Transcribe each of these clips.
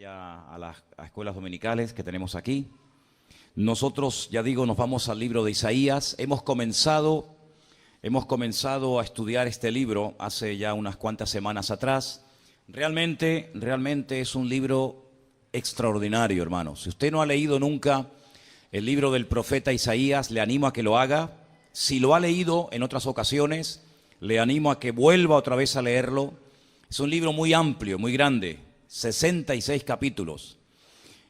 ya a las escuelas dominicales que tenemos aquí. Nosotros, ya digo, nos vamos al libro de Isaías. Hemos comenzado a estudiar este libro hace ya unas cuantas semanas atrás. Realmente es un libro extraordinario, hermanos. Si usted no ha leído nunca el libro del profeta Isaías, le animo a que lo haga. Si lo ha leído en otras ocasiones, le animo a que vuelva otra vez a leerlo. Es un libro muy amplio, muy grande, 66 capítulos.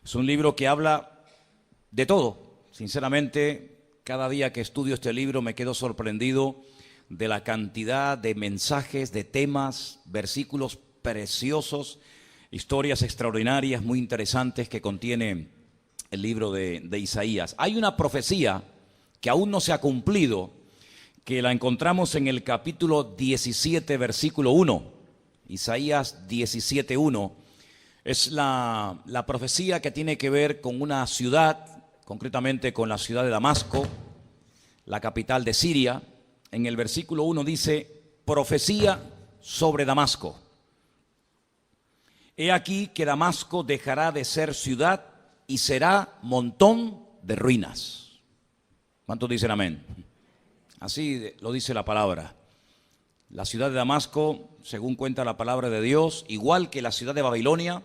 Es un libro que habla de todo. Sinceramente, cada día que estudio este libro me quedo sorprendido de la cantidad de mensajes, de temas, versículos preciosos, historias extraordinarias, muy interesantes que contiene el libro de Isaías. Hay una profecía que aún no se ha cumplido, que la encontramos en el capítulo 17, versículo 1. Isaías 17:1 es la profecía que tiene que ver con una ciudad, concretamente con la ciudad de Damasco, la capital de Siria. En el versículo 1 dice: profecía sobre Damasco. He aquí que Damasco dejará de ser ciudad y será montón de ruinas. ¿Cuántos dicen amén? Así lo dice la palabra. La ciudad de Damasco, según cuenta la palabra de Dios, igual que la ciudad de Babilonia,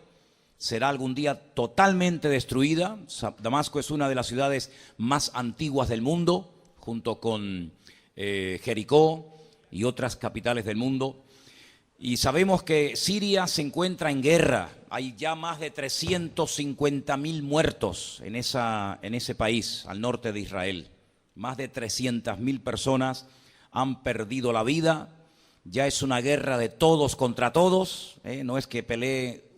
será algún día totalmente destruida. Damasco es una de las ciudades más antiguas del mundo, junto con Jericó y otras capitales del mundo. Y sabemos que Siria se encuentra en guerra. Hay ya más de 350.000 muertos en ese país, al norte de Israel. Más de 300.000 personas han perdido la vida. Ya es una guerra de todos contra todos, no es que pelee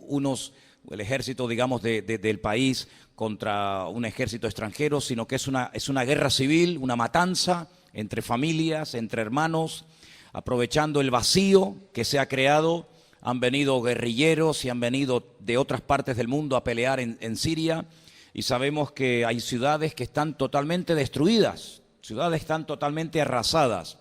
el ejército, digamos, del país contra un ejército extranjero, sino que es una guerra civil, una matanza entre familias, entre hermanos, aprovechando el vacío que se ha creado. Han venido guerrilleros y han venido de otras partes del mundo a pelear en Siria, y sabemos que hay ciudades que están totalmente destruidas, ciudades están totalmente arrasadas.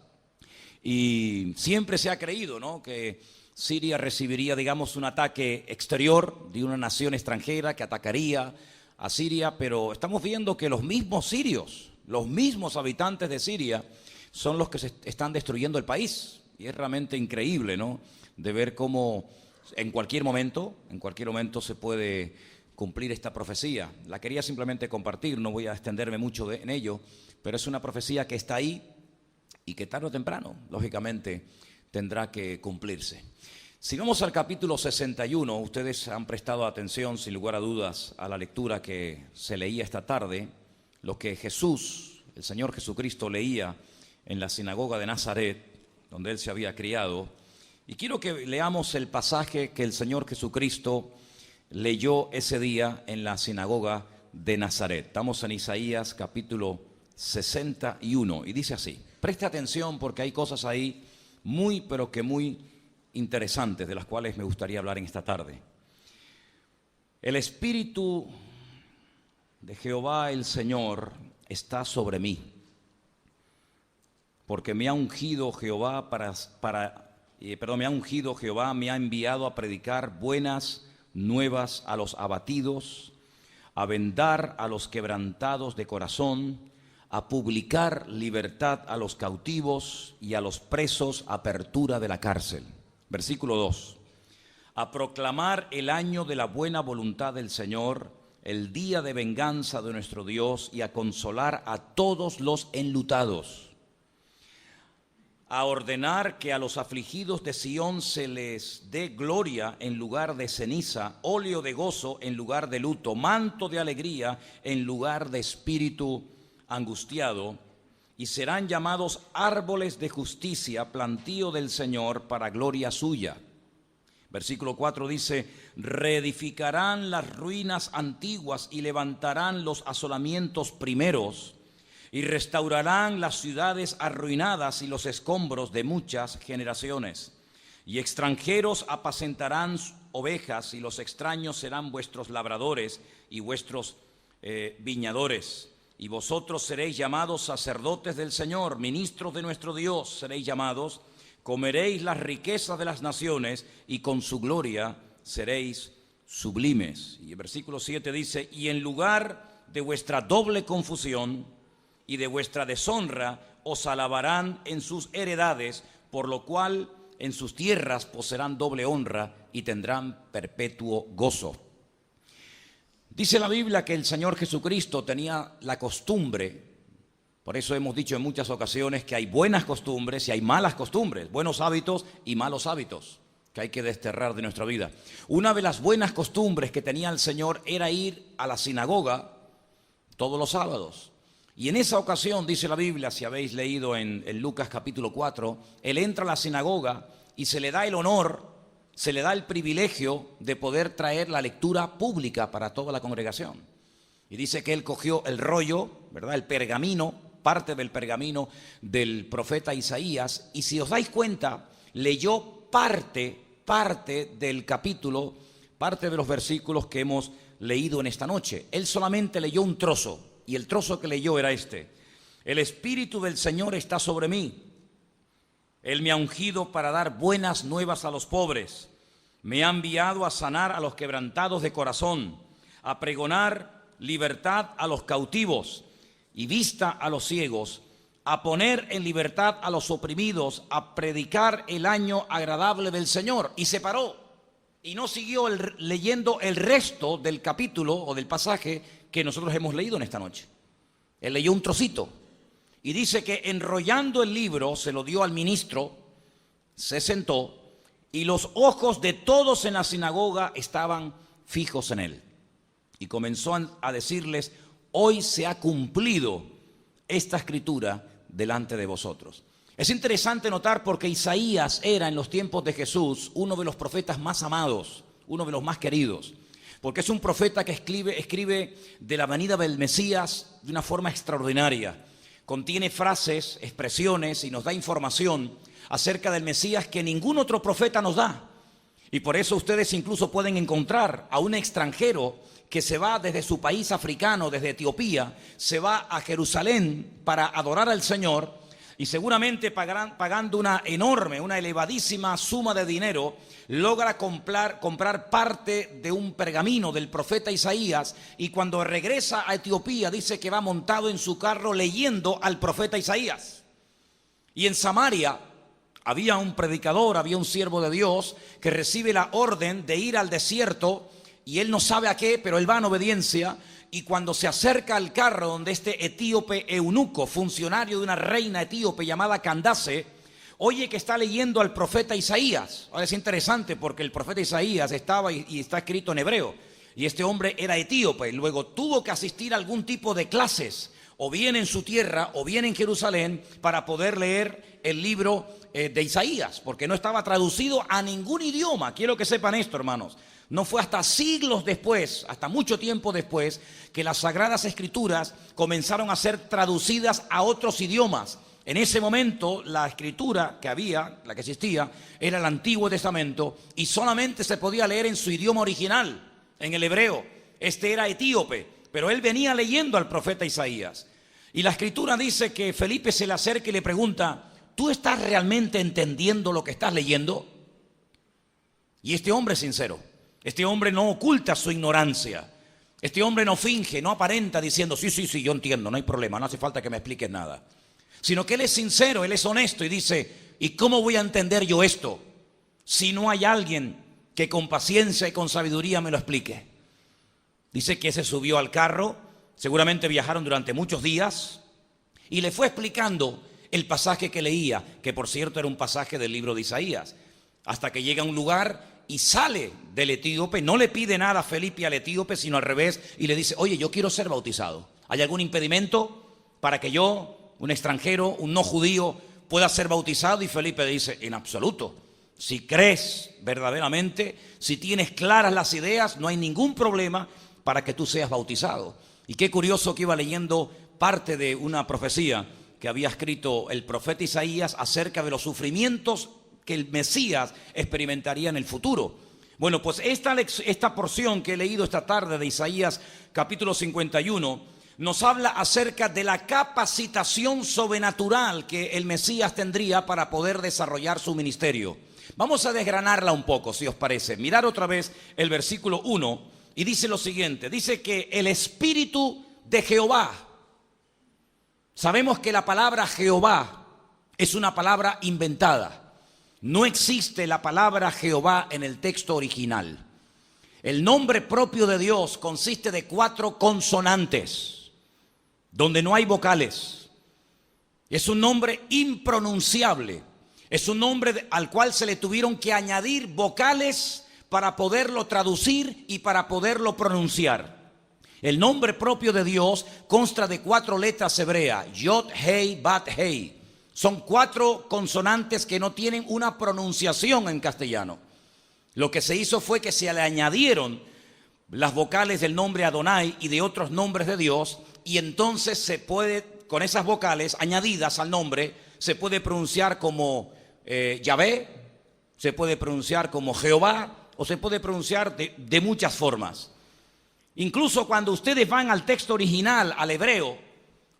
Y siempre se ha creído, ¿no?, que Siria recibiría, digamos, un ataque exterior de una nación extranjera que atacaría a Siria, pero estamos viendo que los mismos sirios, los mismos habitantes de Siria, son los que se están destruyendo el país. Y es realmente increíble, ¿no?, de ver cómo en cualquier momento se puede cumplir esta profecía. La quería simplemente compartir, no voy a extenderme mucho en ello, pero es una profecía que está ahí y que tarde o temprano, lógicamente, tendrá que cumplirse. Si vamos al capítulo 61, ustedes han prestado atención, sin lugar a dudas, a la lectura que se leía esta tarde, lo que Jesús, el Señor Jesucristo, leía en la sinagoga de Nazaret, donde Él se había criado. Y quiero que leamos el pasaje que el Señor Jesucristo leyó ese día en la sinagoga de Nazaret. Estamos en Isaías capítulo 61 y dice así. Preste atención porque hay cosas ahí muy, pero que muy interesantes, de las cuales me gustaría hablar en esta tarde. El Espíritu de Jehová el Señor está sobre mí, porque me ha ungido Jehová me ha enviado a predicar buenas nuevas a los abatidos, a vendar a los quebrantados de corazón, a publicar libertad a los cautivos y a los presos apertura de la cárcel. Versículo 2. A proclamar el año de la buena voluntad del Señor, el día de venganza de nuestro Dios, y a consolar a todos los enlutados. A ordenar que a los afligidos de Sión se les dé gloria en lugar de ceniza, óleo de gozo en lugar de luto, manto de alegría en lugar de espíritu angustiado, y serán llamados árboles de justicia, plantío del Señor para gloria suya. Versículo 4 dice: reedificarán las ruinas antiguas y levantarán los asolamientos primeros, y restaurarán las ciudades arruinadas y los escombros de muchas generaciones. Y extranjeros apacentarán ovejas, y los extraños serán vuestros labradores y vuestros viñadores. Y vosotros seréis llamados sacerdotes del Señor, ministros de nuestro Dios seréis llamados. Comeréis las riquezas de las naciones, y con su gloria seréis sublimes. Y el versículo 7 dice, y en lugar de vuestra doble confusión y de vuestra deshonra, os alabarán en sus heredades, por lo cual en sus tierras poseerán doble honra y tendrán perpetuo gozo. Dice la Biblia que el Señor Jesucristo tenía la costumbre, por eso hemos dicho en muchas ocasiones que hay buenas costumbres y hay malas costumbres, buenos hábitos y malos hábitos que hay que desterrar de nuestra vida. Una de las buenas costumbres que tenía el Señor era ir a la sinagoga todos los sábados. Y en esa ocasión, dice la Biblia, si habéis leído en Lucas capítulo 4, Él entra a la sinagoga y se le da el honor, se le da el privilegio de poder traer la lectura pública para toda la congregación. Y dice que Él cogió el rollo, ¿verdad?, el pergamino, parte del pergamino del profeta Isaías, y si os dais cuenta, leyó parte del capítulo, parte de los versículos que hemos leído en esta noche. Él solamente leyó un trozo. Y el trozo que leyó era este: el Espíritu del Señor está sobre mí. Él me ha ungido para dar buenas nuevas a los pobres. Me ha enviado a sanar a los quebrantados de corazón, a pregonar libertad a los cautivos y vista a los ciegos, a poner en libertad a los oprimidos, a predicar el año agradable del Señor. Y se paró y no siguió leyendo el resto del capítulo o del pasaje que nosotros hemos leído en esta noche. Él leyó un trocito y dice que enrollando el libro se lo dio al ministro, se sentó y los ojos de todos en la sinagoga estaban fijos en él. Y comenzó a decirles: hoy se ha cumplido esta escritura delante de vosotros. Es interesante notar porque Isaías era en los tiempos de Jesús uno de los profetas más amados, uno de los más queridos. Porque es un profeta que escribe de la venida del Mesías de una forma extraordinaria. Contiene frases, expresiones y nos da información acerca del Mesías que ningún otro profeta nos da. Y por eso ustedes incluso pueden encontrar a un extranjero que se va desde su país africano, desde Etiopía, se va a Jerusalén para adorar al Señor y seguramente pagando una enorme, una elevadísima suma de dinero, logra comprar parte de un pergamino del profeta Isaías, y cuando regresa a Etiopía dice que va montado en su carro leyendo al profeta Isaías. Y en Samaria había un predicador, había un siervo de Dios que recibe la orden de ir al desierto, y él no sabe a qué, pero él va en obediencia. Y cuando se acerca al carro donde este etíope eunuco, funcionario de una reina etíope llamada Candace, oye que está leyendo al profeta Isaías. Ahora es interesante porque el profeta Isaías estaba y está escrito en hebreo, y este hombre era etíope. Luego tuvo que asistir a algún tipo de clases, o bien en su tierra o bien en Jerusalén, para poder leer el libro de Isaías, porque no estaba traducido a ningún idioma. Quiero que sepan esto, hermanos. No fue hasta siglos después, hasta mucho tiempo después, que las Sagradas Escrituras comenzaron a ser traducidas a otros idiomas. En ese momento la escritura que había, la que existía, era el Antiguo Testamento, y solamente se podía leer en su idioma original, en el hebreo. Este era etíope, pero él venía leyendo al profeta Isaías. Y la escritura dice que Felipe se le acerca y le pregunta: ¿tú estás realmente entendiendo lo que estás leyendo? Y este hombre es sincero. Este hombre no oculta su ignorancia. Este hombre no finge, no aparenta diciendo: sí, yo entiendo, no hay problema, no hace falta que me expliques nada. Sino que él es sincero, él es honesto y dice: ¿y cómo voy a entender yo esto si no hay alguien que con paciencia y con sabiduría me lo explique? Dice que se subió al carro, seguramente viajaron durante muchos días, y le fue explicando el pasaje que leía, que por cierto era un pasaje del libro de Isaías, hasta que llega a un lugar y sale del etíope. No le pide nada a Felipe al etíope, sino al revés, y le dice: oye, yo quiero ser bautizado. ¿Hay algún impedimento para que yo, un extranjero, un no judío, pueda ser bautizado? Y Felipe dice: en absoluto. Si crees verdaderamente, si tienes claras las ideas, no hay ningún problema para que tú seas bautizado. Y qué curioso que iba leyendo parte de una profecía que había escrito el profeta Isaías acerca de los sufrimientos que el Mesías experimentaría en el futuro. Bueno, pues esta porción que he leído esta tarde de Isaías capítulo 51 nos habla acerca de la capacitación sobrenatural que el Mesías tendría para poder desarrollar su ministerio. Vamos a desgranarla un poco, si os parece. Mirar otra vez el versículo 1 y dice lo siguiente. Dice que el Espíritu de Jehová. Sabemos que la palabra Jehová es una palabra inventada. No existe la palabra Jehová en el texto original. El nombre propio de Dios consiste de 4 consonantes, donde no hay vocales. Es un nombre impronunciable. Es un nombre al cual se le tuvieron que añadir vocales para poderlo traducir y para poderlo pronunciar. El nombre propio de Dios consta de 4 letras hebreas, Yod, Hei, Bat, Hei. Son 4 consonantes que no tienen una pronunciación en castellano. Lo que se hizo fue que se le añadieron las vocales del nombre Adonai y de otros nombres de Dios, y entonces se puede, con esas vocales añadidas al nombre, se puede pronunciar como Yahvé, se puede pronunciar como Jehová, o se puede pronunciar de muchas formas. Incluso cuando ustedes van al texto original, al hebreo,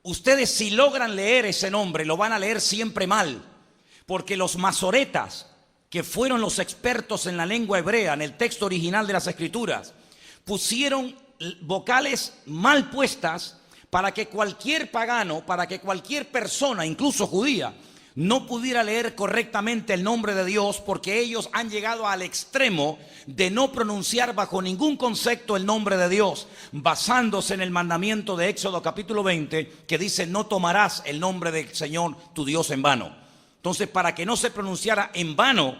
ustedes si logran leer ese nombre, lo van a leer siempre mal, porque los masoretas, que fueron los expertos en la lengua hebrea, en el texto original de las Escrituras, pusieron vocales mal puestas para que cualquier pagano, para que cualquier persona, incluso judía, no pudiera leer correctamente el nombre de Dios, porque ellos han llegado al extremo de no pronunciar bajo ningún concepto el nombre de Dios, basándose en el mandamiento de Éxodo capítulo 20, que dice: no tomarás el nombre del Señor tu Dios en vano. Entonces, para que no se pronunciara en vano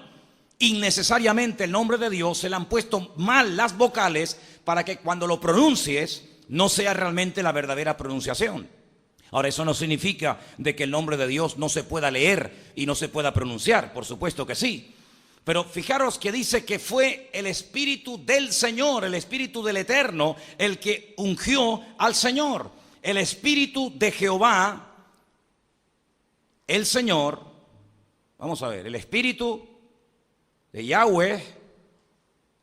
innecesariamente el nombre de Dios, se le han puesto mal las vocales para que cuando lo pronuncies no sea realmente la verdadera pronunciación. Ahora, eso no significa de que el nombre de Dios no se pueda leer y no se pueda pronunciar, por supuesto que sí. Pero fijaros que dice que fue el Espíritu del Señor, el Espíritu del Eterno, el que ungió al Señor. El Espíritu de Jehová, el Señor, vamos a ver, el Espíritu de Yahweh,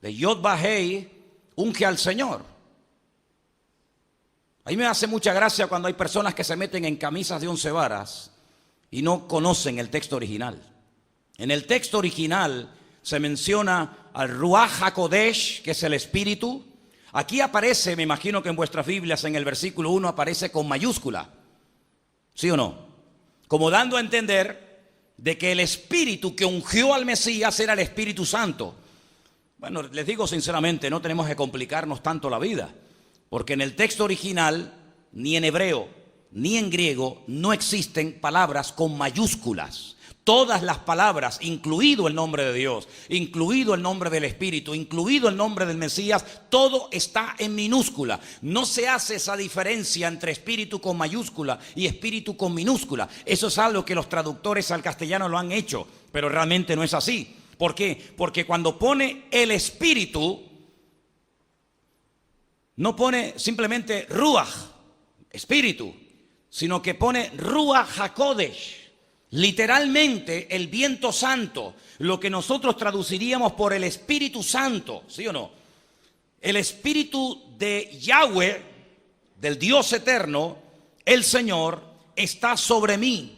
de Yod-Bahei, unge al Señor. A mí me hace mucha gracia cuando hay personas que se meten en camisas de 11 varas y no conocen el texto original. En el texto original se menciona al Ruach HaKodesh, que es el Espíritu. Aquí aparece, me imagino que en vuestras Biblias, en el versículo 1 aparece con mayúscula. ¿Sí o no? Como dando a entender de que el Espíritu que ungió al Mesías era el Espíritu Santo. Bueno, les digo sinceramente, no tenemos que complicarnos tanto la vida, porque en el texto original, ni en hebreo, ni en griego, no existen palabras con mayúsculas. Todas las palabras, incluido el nombre de Dios, incluido el nombre del Espíritu, incluido el nombre del Mesías, todo está en minúscula. No se hace esa diferencia entre espíritu con mayúscula y espíritu con minúscula. Eso es algo que los traductores al castellano lo han hecho, pero realmente no es así. ¿Por qué? Porque cuando pone el Espíritu, no pone simplemente Ruach, Espíritu, sino que pone Ruach HaKodesh. Literalmente el viento santo, lo que nosotros traduciríamos por el Espíritu Santo, ¿sí o no? El Espíritu de Yahweh, del Dios eterno, el Señor, está sobre mí.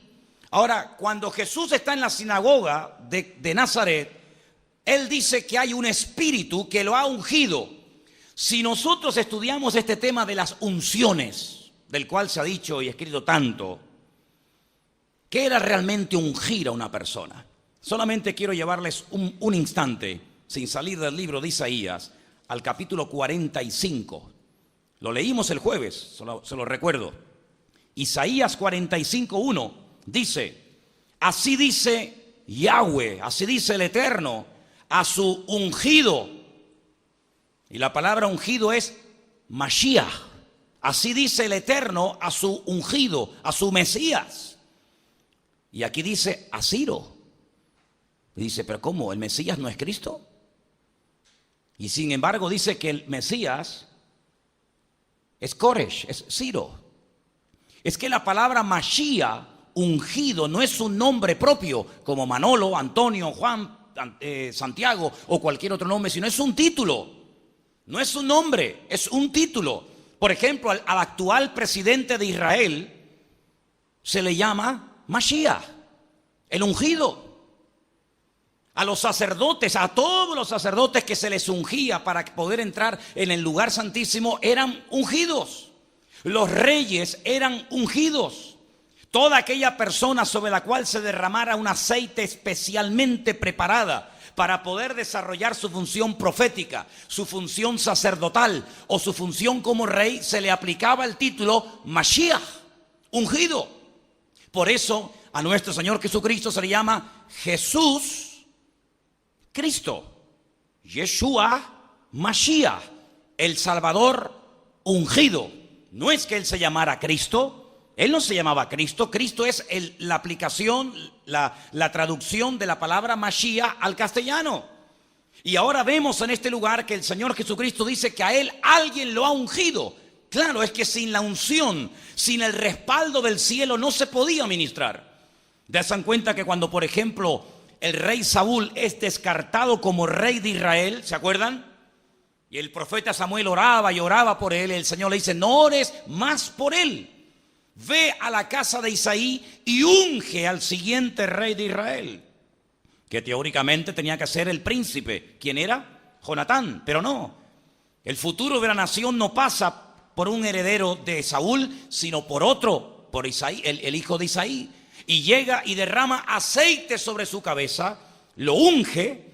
Ahora, cuando Jesús está en la sinagoga de Nazaret, Él dice que hay un espíritu que lo ha ungido. Si nosotros estudiamos este tema de las unciones, del cual se ha dicho y escrito tanto, ¿qué era realmente ungir a una persona? Solamente quiero llevarles un instante, sin salir del libro de Isaías, al capítulo 45. Lo leímos el jueves, se lo recuerdo. Isaías 45:1 dice: así dice Yahweh, así dice el Eterno, a su ungido. Y la palabra ungido es Mashiach. Así dice el Eterno a su ungido, a su Mesías. Y aquí dice a Ciro. Y dice, pero ¿cómo? ¿El Mesías no es Cristo? Y sin embargo dice que el Mesías es Koresh, es Ciro. Es que la palabra Mashiach, ungido, no es un nombre propio como Manolo, Antonio, Juan, Santiago o cualquier otro nombre, sino es un título. No es un nombre, es un título. Por ejemplo, al actual presidente de Israel se le llama Mashiach, el ungido. a los sacerdotes, a todos los sacerdotes que se les ungía para poder entrar en el lugar santísimo, eran ungidos. Los reyes eran ungidos. Toda aquella persona sobre la cual se derramara un aceite especialmente preparada para poder desarrollar su función profética, su función sacerdotal o su función como rey, se le aplicaba el título Mashiach, ungido. Por eso a nuestro Señor Jesucristo se le llama Jesús Cristo, Yeshua Mashiach, el Salvador ungido. No es que Él se llamara Cristo, Él no se llamaba Cristo. Cristo es la aplicación, la traducción de la palabra Mashiach al castellano. Y ahora vemos en este lugar que el Señor Jesucristo dice que a Él alguien lo ha ungido. Claro, es que sin la unción, sin el respaldo del cielo no se podía ministrar. ¿Se cuenta que cuando, por ejemplo, el rey Saúl es descartado como rey de Israel, ¿se acuerdan? Y el profeta Samuel oraba y oraba por él. El Señor le dice, no ores más por él. Ve a la casa de Isaí y unge al siguiente rey de Israel, que teóricamente tenía que ser el príncipe. ¿Quién era? Jonatán, pero no. El futuro de la nación no pasa por un heredero de Saúl, sino por otro, por Isaí, el hijo de Isaí. Y llega y derrama aceite sobre su cabeza, lo unge,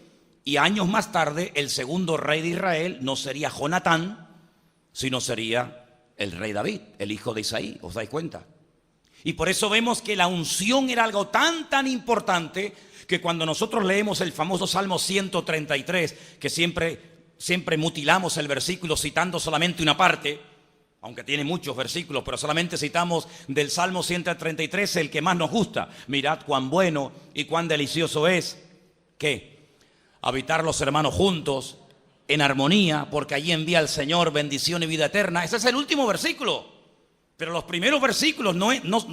y años más tarde el segundo rey de Israel no sería Jonatán, sino sería el rey David, el hijo de Isaí. ¿Os dais cuenta? Y por eso vemos que la unción era algo tan importante, que cuando nosotros leemos el famoso Salmo 133, que siempre mutilamos el versículo citando solamente una parte, aunque tiene muchos versículos, pero solamente citamos del Salmo 133 el que más nos gusta. Mirad cuán bueno y cuán delicioso es, ¿qué? Habitar los hermanos juntos, en armonía, porque allí envía el Señor bendición y vida eterna. Ese es el último versículo. Pero los primeros versículos no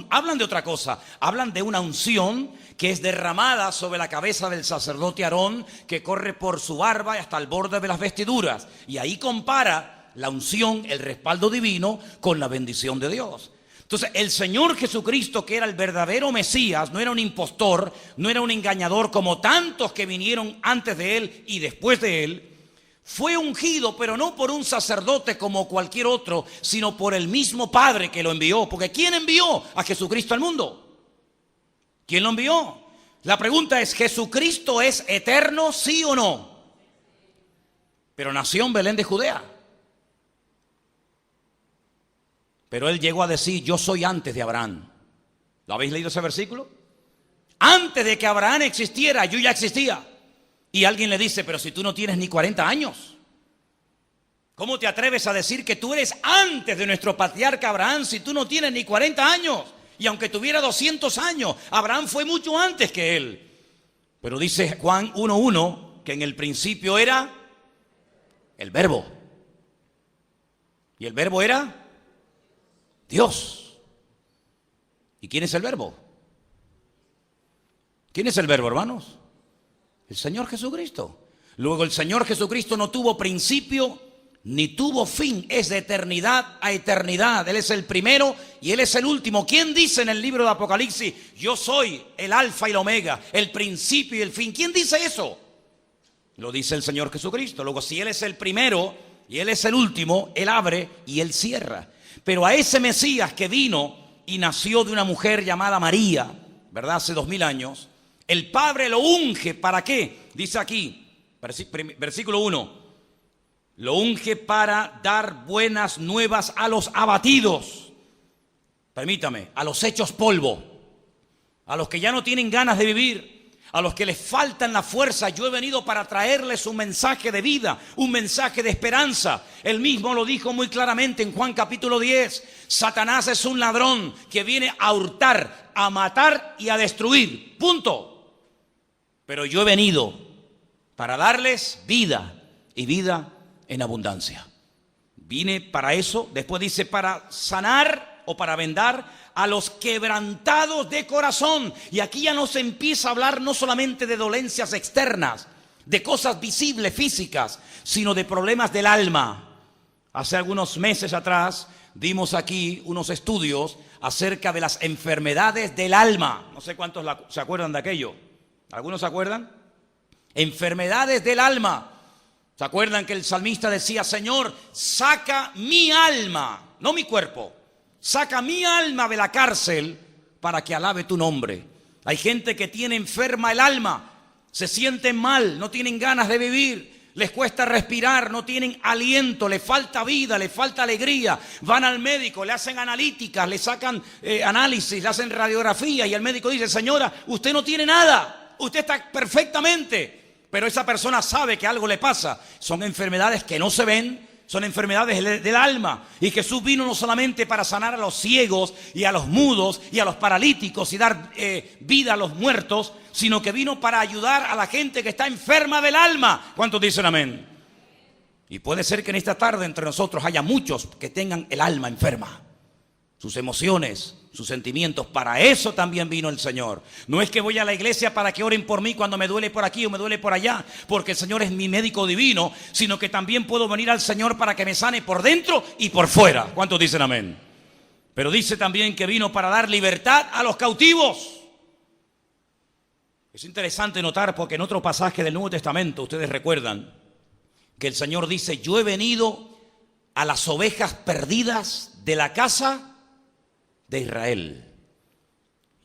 hablan de otra cosa. Hablan de una unción que es derramada sobre la cabeza del sacerdote Aarón, que corre por su barba y hasta el borde de las vestiduras. Y ahí compara la unción, el respaldo divino, con la bendición de Dios. Entonces, el Señor Jesucristo, que era el verdadero Mesías, no era un impostor, no era un engañador como tantos que vinieron antes de Él y después de Él, fue ungido, pero no por un sacerdote como cualquier otro, sino por el mismo Padre que lo envió. Porque ¿quién envió a Jesucristo al mundo? ¿Quién lo envió? La pregunta es, ¿Jesucristo es eterno, sí o no? Pero nació en Belén de Judea. Pero Él llegó a decir, yo soy antes de Abraham. ¿Lo habéis leído ese versículo? Antes de que Abraham existiera, yo ya existía. Y alguien le dice, pero si tú no tienes ni 40 años, ¿cómo te atreves a decir que tú eres antes de nuestro patriarca Abraham si tú no tienes ni 40 años? Y aunque tuviera 200 años, Abraham fue mucho antes que él. Pero dice Juan 1:1 que en el principio era el Verbo. Y el Verbo era Dios. ¿Y quién es el Verbo? ¿Quién es el Verbo, hermanos? El Señor Jesucristo. Luego el Señor Jesucristo no tuvo principio ni tuvo fin, es de eternidad a eternidad. Él es el primero y Él es el último. ¿Quién dice en el libro de Apocalipsis, yo soy el alfa y el omega, el principio y el fin? ¿Quién dice eso? Lo dice el Señor Jesucristo. Luego, si Él es el primero y Él es el último, Él abre y Él cierra. Pero a ese Mesías que vino y nació de una mujer llamada María, ¿verdad? Hace 2000 años, el Padre lo unge. ¿Para qué? Dice aquí, versículo 1. Lo unge para dar buenas nuevas a los abatidos. Permítame, a los hechos polvo, a los que ya no tienen ganas de vivir, a los que les faltan la fuerza. Yo he venido para traerles un mensaje de vida, un mensaje de esperanza. Él mismo lo dijo muy claramente en Juan capítulo 10. Satanás es un ladrón que viene a hurtar, a matar y a destruir. Punto. Pero yo he venido para darles vida y vida en abundancia. Vine para eso. Después dice para sanar o para vendar a los quebrantados de corazón. Y aquí ya nos empieza a hablar no solamente de dolencias externas, de cosas visibles, físicas, sino de problemas del alma. Hace algunos meses atrás dimos aquí unos estudios acerca de las enfermedades del alma. No sé cuántos se acuerdan de aquello. ¿Algunos se acuerdan? enfermedades del alma. ¿Se acuerdan que el salmista decía, Señor, saca mi alma, no mi cuerpo, saca mi alma de la cárcel para que alabe tu nombre? Hay gente que tiene enferma el alma, se sienten mal, no tienen ganas de vivir, les cuesta respirar, no tienen aliento, les falta vida, les falta alegría. Van al médico, le hacen analíticas, le sacan análisis, le hacen radiografía y el médico dice, señora, usted no tiene nada, usted está perfectamente. Pero esa persona sabe que algo le pasa. Son enfermedades que no se ven, son enfermedades del alma. Y Jesús vino no solamente para sanar a los ciegos y a los mudos y a los paralíticos y dar vida a los muertos, sino que vino para ayudar a la gente que está enferma del alma. ¿Cuántos dicen amén? Y puede ser que en esta tarde entre nosotros haya muchos que tengan el alma enferma. Sus emociones, sus sentimientos, para eso también vino el Señor. No es que voy a la iglesia para que oren por mí cuando me duele por aquí o me duele por allá, porque el Señor es mi médico divino, sino que también puedo venir al Señor para que me sane por dentro y por fuera. ¿Cuántos dicen amén? Pero dice también que vino para dar libertad a los cautivos. Es interesante notar porque en otro pasaje del Nuevo Testamento, ustedes recuerdan, que el Señor dice, yo he venido a las ovejas perdidas de la casa de Israel.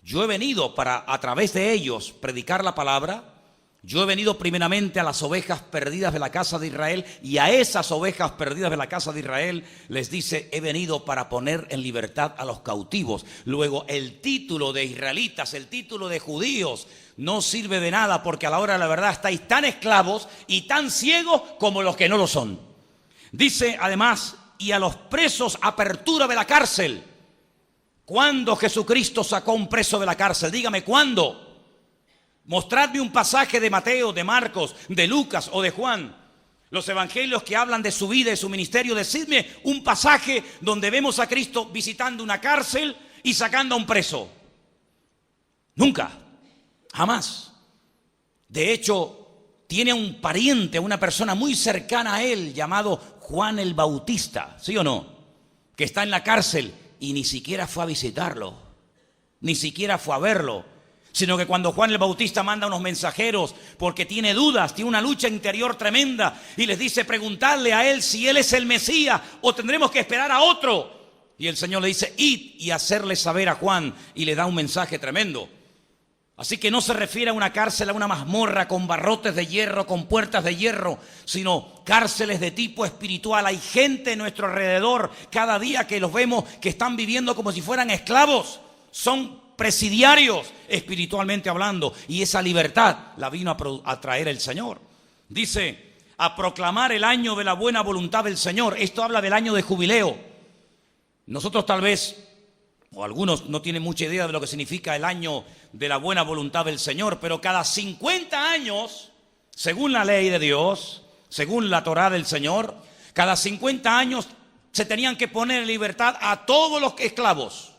Yo he venido para a través de ellos predicar la palabra. Yo he venido primeramente a las ovejas perdidas de la casa de Israel, y a esas ovejas perdidas de la casa de Israel les dice, he venido para poner en libertad a los cautivos. Luego el título de israelitas, el título de judíos no sirve de nada, porque a la hora de la verdad estáis tan esclavos y tan ciegos como los que no lo son. Dice además, y a los presos apertura de la cárcel. ¿Cuándo Jesucristo sacó un preso de la cárcel? Dígame, ¿cuándo? Mostradme un pasaje de Mateo, de Marcos, de Lucas o de Juan. Los evangelios que hablan de su vida y su ministerio, decidme un pasaje donde vemos a Cristo visitando una cárcel y sacando a un preso. Nunca, jamás. De hecho, tiene un pariente, una persona muy cercana a él, llamado Juan el Bautista, ¿sí o no? Que está en la cárcel. Y ni siquiera fue a visitarlo, ni siquiera fue a verlo, sino que cuando Juan el Bautista manda unos mensajeros porque tiene dudas, tiene una lucha interior tremenda, y les dice, preguntadle a él si él es el Mesías o tendremos que esperar a otro. Y el Señor le dice, id y hacerle saber a Juan, y le da un mensaje tremendo. Así que no se refiere a una cárcel, a una mazmorra con barrotes de hierro, con puertas de hierro, sino cárceles de tipo espiritual. Hay gente en nuestro alrededor cada día que los vemos que están viviendo como si fueran esclavos. Son presidiarios espiritualmente hablando, y esa libertad la vino a traer el Señor. Dice, a proclamar el año de la buena voluntad del Señor. Esto habla del año de jubileo. Nosotros tal vez, o algunos no tienen mucha idea de lo que significa el año de la buena voluntad del Señor, pero cada 50 años, según la ley de Dios, según la Torá del Señor, cada 50 años se tenían que poner en libertad a todos los esclavos.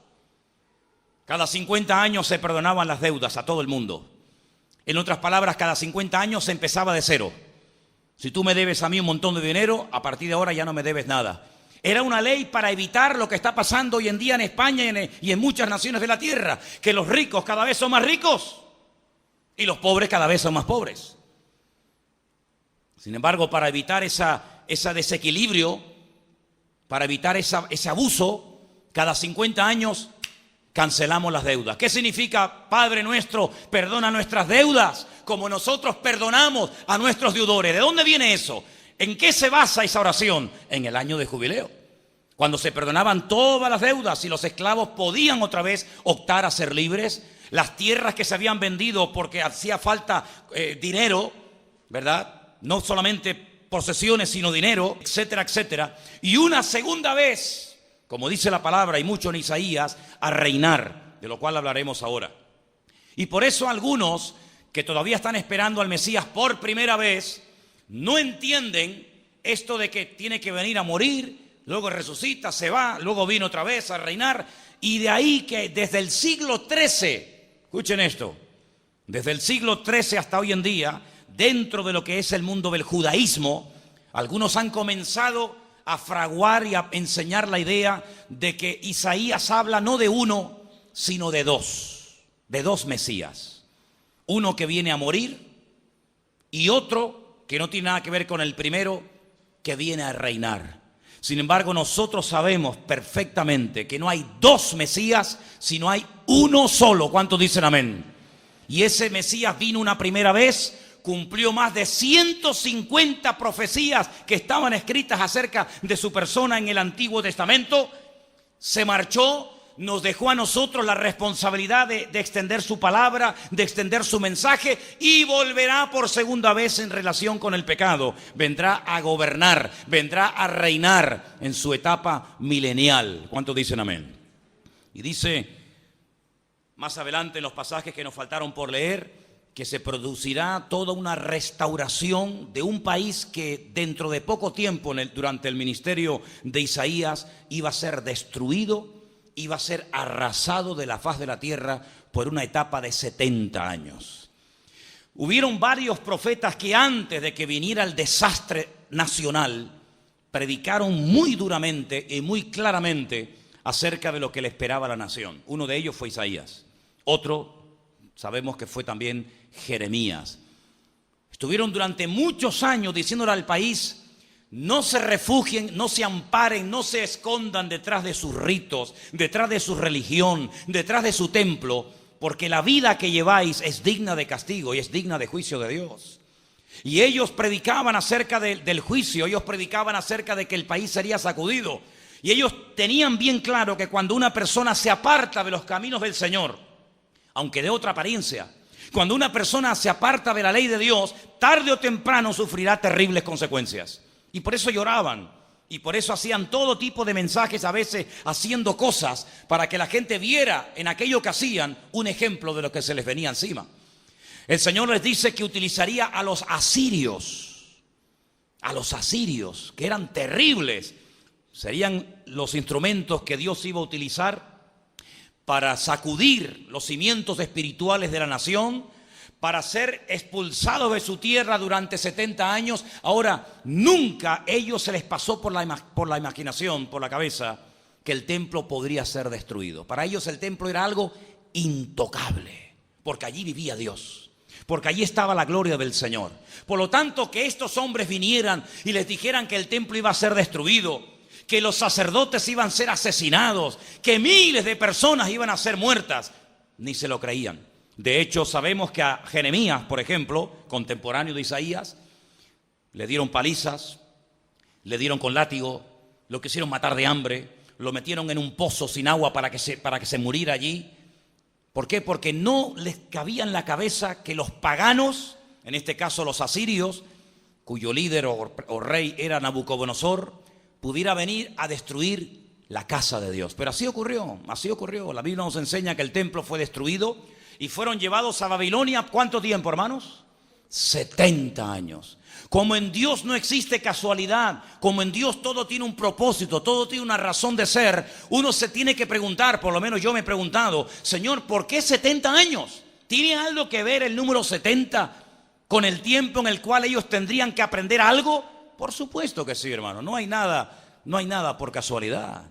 Cada 50 años se perdonaban las deudas a todo el mundo. En otras palabras, cada 50 años se empezaba de cero. Si tú me debes a mí un montón de dinero, a partir de ahora ya no me debes nada. Era una ley para evitar lo que está pasando hoy en día en España y en muchas naciones de la tierra, que los ricos cada vez son más ricos y los pobres cada vez son más pobres. Sin embargo, para evitar ese desequilibrio, para evitar ese abuso, cada 50 años cancelamos las deudas. ¿Qué significa, Padre nuestro, perdona nuestras deudas como nosotros perdonamos a nuestros deudores? ¿De dónde viene eso? ¿En qué se basa esa oración? En el año de jubileo, cuando se perdonaban todas las deudas y los esclavos podían otra vez optar a ser libres. Las tierras que se habían vendido porque hacía falta dinero, ¿verdad? No solamente posesiones, sino dinero, etcétera, etcétera. Y una segunda vez, como dice la palabra y mucho en Isaías, a reinar, de lo cual hablaremos ahora. Y por eso algunos que todavía están esperando al Mesías por primera vez, no entienden esto de que tiene que venir a morir, luego resucita, se va, luego viene otra vez a reinar. Y de ahí que desde el siglo XIII, escuchen esto, desde el siglo XIII hasta hoy en día, dentro de lo que es el mundo del judaísmo, algunos han comenzado a fraguar y a enseñar la idea de que Isaías habla no de uno, sino de dos Mesías. Uno que viene a morir y otro que no tiene nada que ver con el primero, que viene a reinar. Sin embargo, nosotros sabemos perfectamente que no hay dos Mesías, sino hay uno solo. ¿Cuántos dicen amén? Y ese Mesías vino una primera vez, cumplió más de 150 profecías que estaban escritas acerca de su persona en el Antiguo Testamento, se marchó, nos dejó a nosotros la responsabilidad de extender su palabra, de extender su mensaje, y volverá por segunda vez en relación con el pecado. Vendrá a gobernar, vendrá a reinar en su etapa milenial. ¿Cuántos dicen amén? Y dice más adelante en los pasajes que nos faltaron por leer, que se producirá toda una restauración de un país que dentro de poco tiempo, durante el ministerio de Isaías, iba a ser destruido, iba a ser arrasado de la faz de la tierra por una etapa de 70 años. Hubieron varios profetas que antes de que viniera el desastre nacional, predicaron muy duramente y muy claramente acerca de lo que le esperaba a la nación. Uno de ellos fue Isaías. Otro, sabemos que fue también Jeremías. Estuvieron durante muchos años diciéndole al país: no se refugien, no se amparen, no se escondan detrás de sus ritos, detrás de su religión, detrás de su templo, porque la vida que lleváis es digna de castigo y es digna de juicio de Dios. Y ellos predicaban acerca del juicio, ellos predicaban acerca de que el país sería sacudido. Y ellos tenían bien claro que cuando una persona se aparta de los caminos del Señor, aunque de otra apariencia, cuando una persona se aparta de la ley de Dios, tarde o temprano sufrirá terribles consecuencias. Y por eso lloraban, y por eso hacían todo tipo de mensajes, a veces haciendo cosas para que la gente viera en aquello que hacían un ejemplo de lo que se les venía encima. El Señor les dice que utilizaría a los asirios, que eran terribles. Serían los instrumentos que Dios iba a utilizar para sacudir los cimientos espirituales de la nación, para ser expulsados de su tierra durante 70 años. Ahora, nunca ellos se les pasó por la imaginación, por la cabeza, que el templo podría ser destruido. Para ellos el templo era algo intocable, porque allí vivía Dios, porque allí estaba la gloria del Señor. Por lo tanto, que estos hombres vinieran y les dijeran que el templo iba a ser destruido, que los sacerdotes iban a ser asesinados, que miles de personas iban a ser muertas, ni se lo creían. De hecho, sabemos que a Jeremías, por ejemplo, contemporáneo de Isaías, le dieron palizas, le dieron con látigo, lo quisieron matar de hambre, lo metieron en un pozo sin agua para que se muriera allí. ¿Por qué? Porque no les cabía en la cabeza que los paganos, en este caso los asirios, cuyo líder o rey era Nabucodonosor, pudiera venir a destruir la casa de Dios. Pero así ocurrió. La Biblia nos enseña que el templo fue destruido y fueron llevados a Babilonia. ¿Cuánto tiempo, hermanos? 70 años. Como en Dios no existe casualidad, como en Dios todo tiene un propósito, todo tiene una razón de ser, uno se tiene que preguntar, por lo menos yo me he preguntado: Señor, ¿por qué 70 años? ¿Tiene algo que ver el número 70 con el tiempo en el cual ellos tendrían que aprender algo? Por supuesto que sí, hermano. No hay nada por casualidad.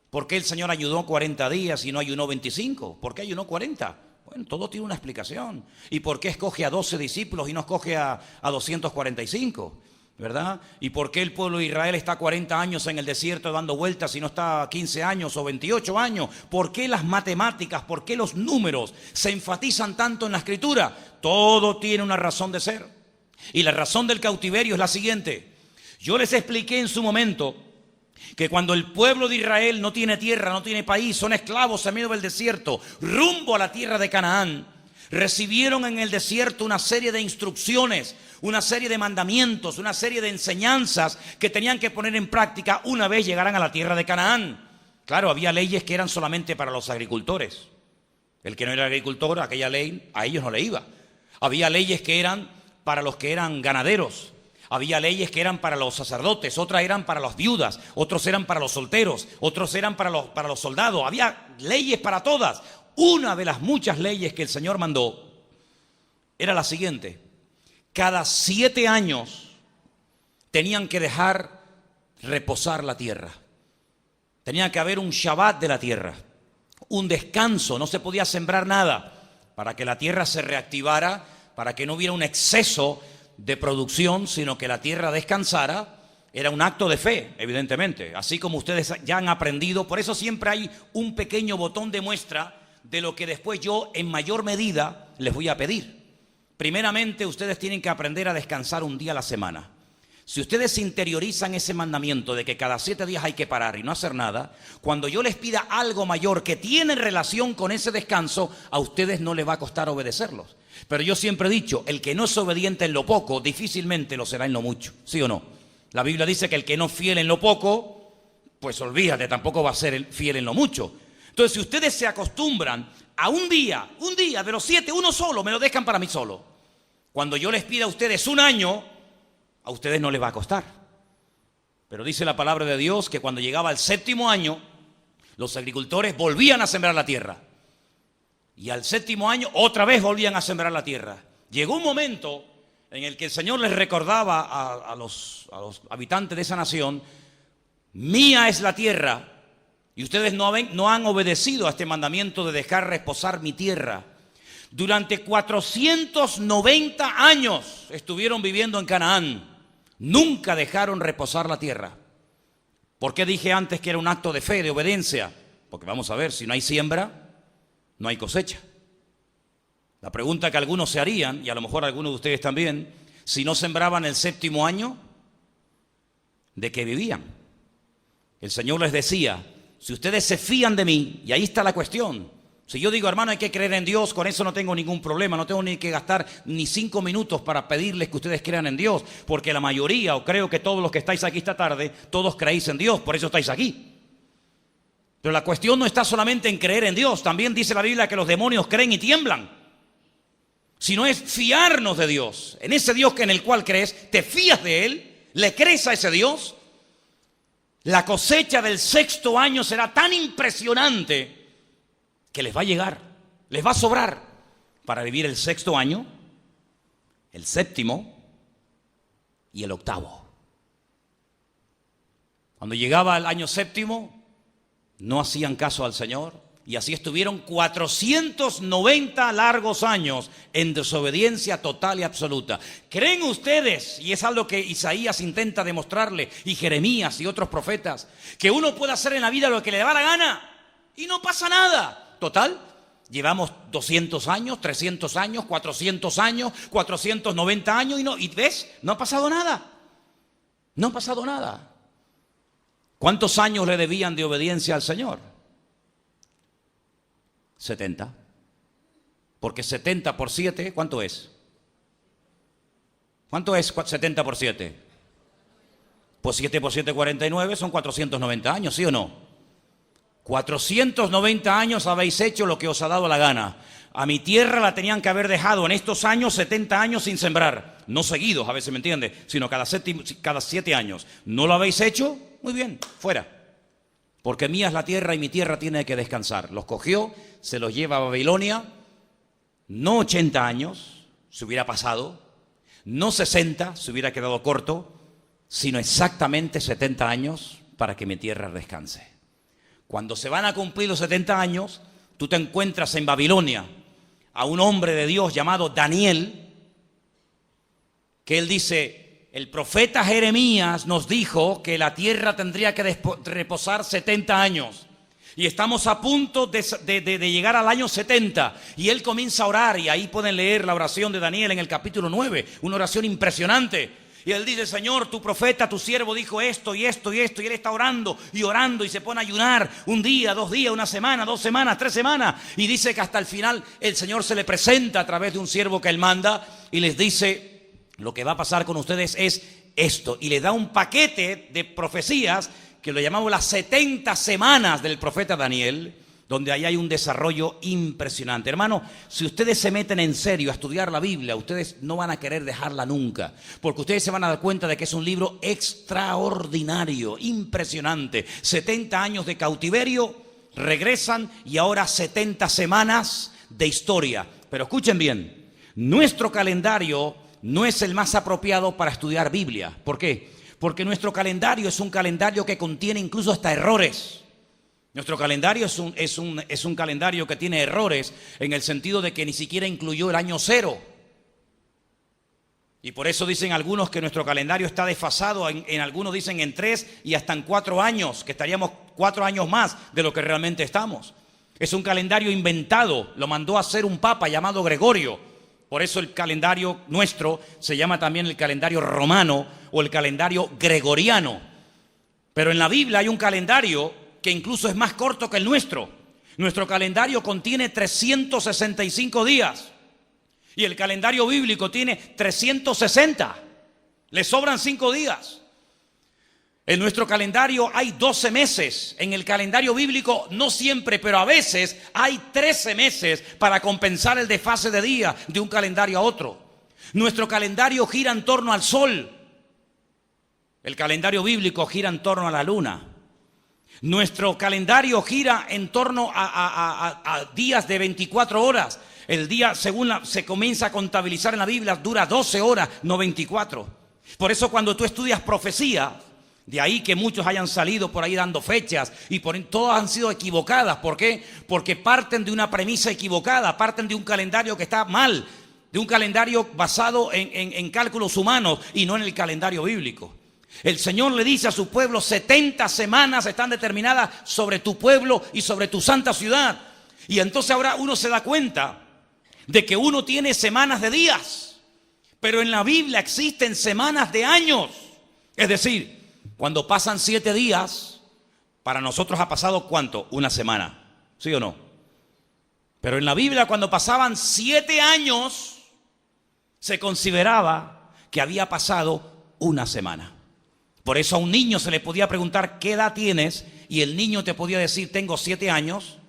¿Por qué el Señor ayunó 40 días y no ayunó 25? ¿Por qué ayunó 40? Bueno, todo tiene una explicación. ¿Y por qué escoge a 12 discípulos y no escoge a 245? ¿Verdad? ¿Y por qué el pueblo de Israel está 40 años en el desierto dando vueltas y no está 15 años o 28 años? ¿Por qué las matemáticas, por qué los números se enfatizan tanto en la Escritura? Todo tiene una razón de ser. Y la razón del cautiverio es la siguiente. Yo les expliqué en su momento que cuando el pueblo de Israel no tiene tierra, no tiene país, son esclavos en medio del desierto, rumbo a la tierra de Canaán, recibieron en el desierto una serie de instrucciones, una serie de mandamientos, una serie de enseñanzas que tenían que poner en práctica una vez llegaran a la tierra de Canaán. Claro, había leyes que eran solamente para los agricultores. El que no era agricultor, aquella ley a ellos no le iba. Había leyes que eran para los que eran ganaderos. Había leyes que eran para los sacerdotes, otras eran para las viudas, otros eran para los solteros, otros eran para los soldados. Había leyes para todas. Una de las muchas leyes que el Señor mandó era la siguiente: cada 7 años tenían que dejar reposar la tierra. Tenía que haber un Shabbat de la tierra, un descanso, no se podía sembrar nada, para que la tierra se reactivara, para que no hubiera un exceso de producción, sino que la tierra descansara, era un acto de fe, evidentemente. Así como ustedes ya han aprendido, por eso siempre hay un pequeño botón de muestra de lo que después yo en mayor medida les voy a pedir. Primeramente, ustedes tienen que aprender a descansar un día a la semana. Si ustedes interiorizan ese mandamiento de que cada 7 días hay que parar y no hacer nada, cuando yo les pida algo mayor que tiene relación con ese descanso, a ustedes no les va a costar obedecerlos. Pero yo siempre he dicho, el que no es obediente en lo poco, difícilmente lo será en lo mucho, ¿sí o no? La Biblia dice que el que no es fiel en lo poco, pues olvídate, tampoco va a ser fiel en lo mucho. Entonces, si ustedes se acostumbran a un día de los 7, uno solo, me lo dejan para mí solo. Cuando yo les pida a ustedes un año, a ustedes no les va a costar. Pero dice la palabra de Dios que cuando llegaba el 7º año, los agricultores volvían a sembrar la tierra. Y al 7º año, otra vez volvían a sembrar la tierra. Llegó un momento en el que el Señor les recordaba a los habitantes de esa nación: mía es la tierra, y ustedes no han obedecido a este mandamiento de dejar reposar mi tierra. Durante 490 años estuvieron viviendo en Canaán. Nunca dejaron reposar la tierra. ¿Por qué dije antes que era un acto de fe, de obediencia? Porque vamos a ver, si no hay siembra, no hay cosecha. La pregunta que algunos se harían, y a lo mejor algunos de ustedes también: si no sembraban el 7º año, ¿de qué vivían? El Señor les decía: si ustedes se fían de mí, y ahí está la cuestión. Si yo digo, hermano, hay que creer en Dios, con eso no tengo ningún problema, no tengo ni que gastar ni 5 minutos para pedirles que ustedes crean en Dios, porque la mayoría, o creo que todos los que estáis aquí esta tarde, todos creéis en Dios, por eso estáis aquí. Pero la cuestión no está solamente en creer en Dios, también dice la Biblia que los demonios creen y tiemblan. Sino es fiarnos de Dios, en ese Dios en el cual crees, te fías de Él, le crees a ese Dios. La cosecha del 6º año será tan impresionante que les va a llegar, les va a sobrar para vivir el 6º año, el 7º y el 8º. Cuando llegaba el año 7º, no hacían caso al Señor, y así estuvieron 490 largos años en desobediencia total y absoluta. ¿Creen ustedes, y es algo que Isaías intenta demostrarle, y Jeremías y otros profetas, que uno puede hacer en la vida lo que le da la gana y no pasa nada? Total, llevamos 200 años, 300 años, 400 años, 490 años y ¿ves? No ha pasado nada. No ha pasado nada. ¿Cuántos años le debían de obediencia al Señor? 70. Porque 70 por 7, ¿cuánto es? ¿Cuánto es 70 por 7? Pues 7 por 7, 49, son 490 años, ¿sí o no? 490 años habéis hecho lo que os ha dado la gana. A mi tierra la tenían que haber dejado en estos años 70 años sin sembrar. No seguidos, a veces, ¿me entiende? Sino cada 7 años. ¿No lo habéis hecho? Muy bien, fuera. Porque mía es la tierra y mi tierra tiene que descansar. Los cogió, se los lleva a Babilonia. No 80 años, se hubiera pasado. No 60, se hubiera quedado corto. Sino exactamente 70 años para que mi tierra descanse. Cuando se van a cumplir los 70 años, tú te encuentras en Babilonia a un hombre de Dios llamado Daniel, que él dice: el profeta Jeremías nos dijo que la tierra tendría que reposar 70 años. Y estamos a punto de llegar al año 70. Y él comienza a orar, y ahí pueden leer la oración de Daniel en el capítulo 9, una oración impresionante. Y él dice: Señor, tu profeta, tu siervo dijo esto y esto y esto. Y él está orando y se pone a ayunar un día, 2 días, 1 semana, 2 semanas, 3 semanas. Y dice que hasta el final el Señor se le presenta a través de un siervo que él manda y les dice: lo que va a pasar con ustedes es esto. Y le da un paquete de profecías que lo llamamos las 70 semanas del profeta Daniel, donde ahí hay un desarrollo impresionante. Hermano, si ustedes se meten en serio a estudiar la Biblia, ustedes no van a querer dejarla nunca, porque ustedes se van a dar cuenta de que es un libro extraordinario, impresionante. 70 años de cautiverio, regresan, y ahora 70 semanas de historia. Pero escuchen bien, nuestro calendario no es el más apropiado para estudiar Biblia. ¿Por qué? Porque nuestro calendario es un calendario que contiene incluso hasta errores. Nuestro calendario es un calendario que tiene errores en el sentido de que ni siquiera incluyó el año 0. Y por eso dicen algunos que nuestro calendario está desfasado, en algunos dicen en 3 y hasta en 4 años, que estaríamos 4 años más de lo que realmente estamos. Es un calendario inventado, lo mandó a hacer un papa llamado Gregorio. Por eso el calendario nuestro se llama también el calendario romano o el calendario gregoriano. Pero en la Biblia hay un calendario que incluso es más corto que el nuestro. Nuestro calendario contiene 365 días. Y el calendario bíblico tiene 360. Le sobran 5 días. En nuestro calendario hay 12 meses. En el calendario bíblico no siempre, pero a veces hay 13 meses para compensar el desfase de días de un calendario a otro. Nuestro calendario gira en torno al sol. El calendario bíblico gira en torno a la luna. Nuestro calendario gira en torno a días de 24 horas. El día, según se comienza a contabilizar en la Biblia, dura 12 horas, no 24. Por eso cuando tú estudias profecía, de ahí que muchos hayan salido por ahí dando fechas y todas han sido equivocadas. ¿Por qué? Porque parten de una premisa equivocada, parten de un calendario que está mal, de un calendario basado en cálculos humanos y no en el calendario bíblico. El Señor le dice a su pueblo, 70 semanas están determinadas sobre tu pueblo y sobre tu santa ciudad. Y entonces ahora uno se da cuenta de que uno tiene semanas de días, pero en la Biblia existen semanas de años. Es decir, cuando pasan 7 días, para nosotros ha pasado ¿cuánto? Una semana, ¿sí o no? Pero en la Biblia cuando pasaban 7 años, se consideraba que había pasado una semana. Por eso a un niño se le podía preguntar ¿qué edad tienes? Y el niño te podía decir tengo 7 años,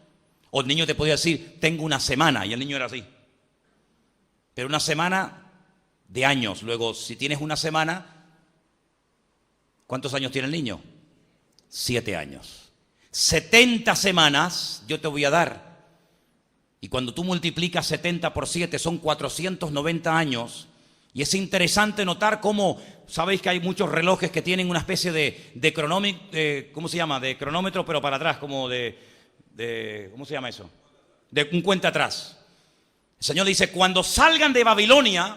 o el niño te podía decir tengo una semana, y el niño era así. Pero una semana de años. Luego, si tienes una semana, ¿cuántos años tiene el niño? 7 años. 70 semanas yo te voy a dar. Y cuando tú multiplicas 70 por 7 son 490 años. Y es interesante notar cómo, sabéis que hay muchos relojes que tienen una especie de cronómetro, ¿cómo se llama? De cronómetro, pero para atrás, como ¿cómo se llama eso? De un cuenta atrás. El Señor dice, cuando salgan de Babilonia,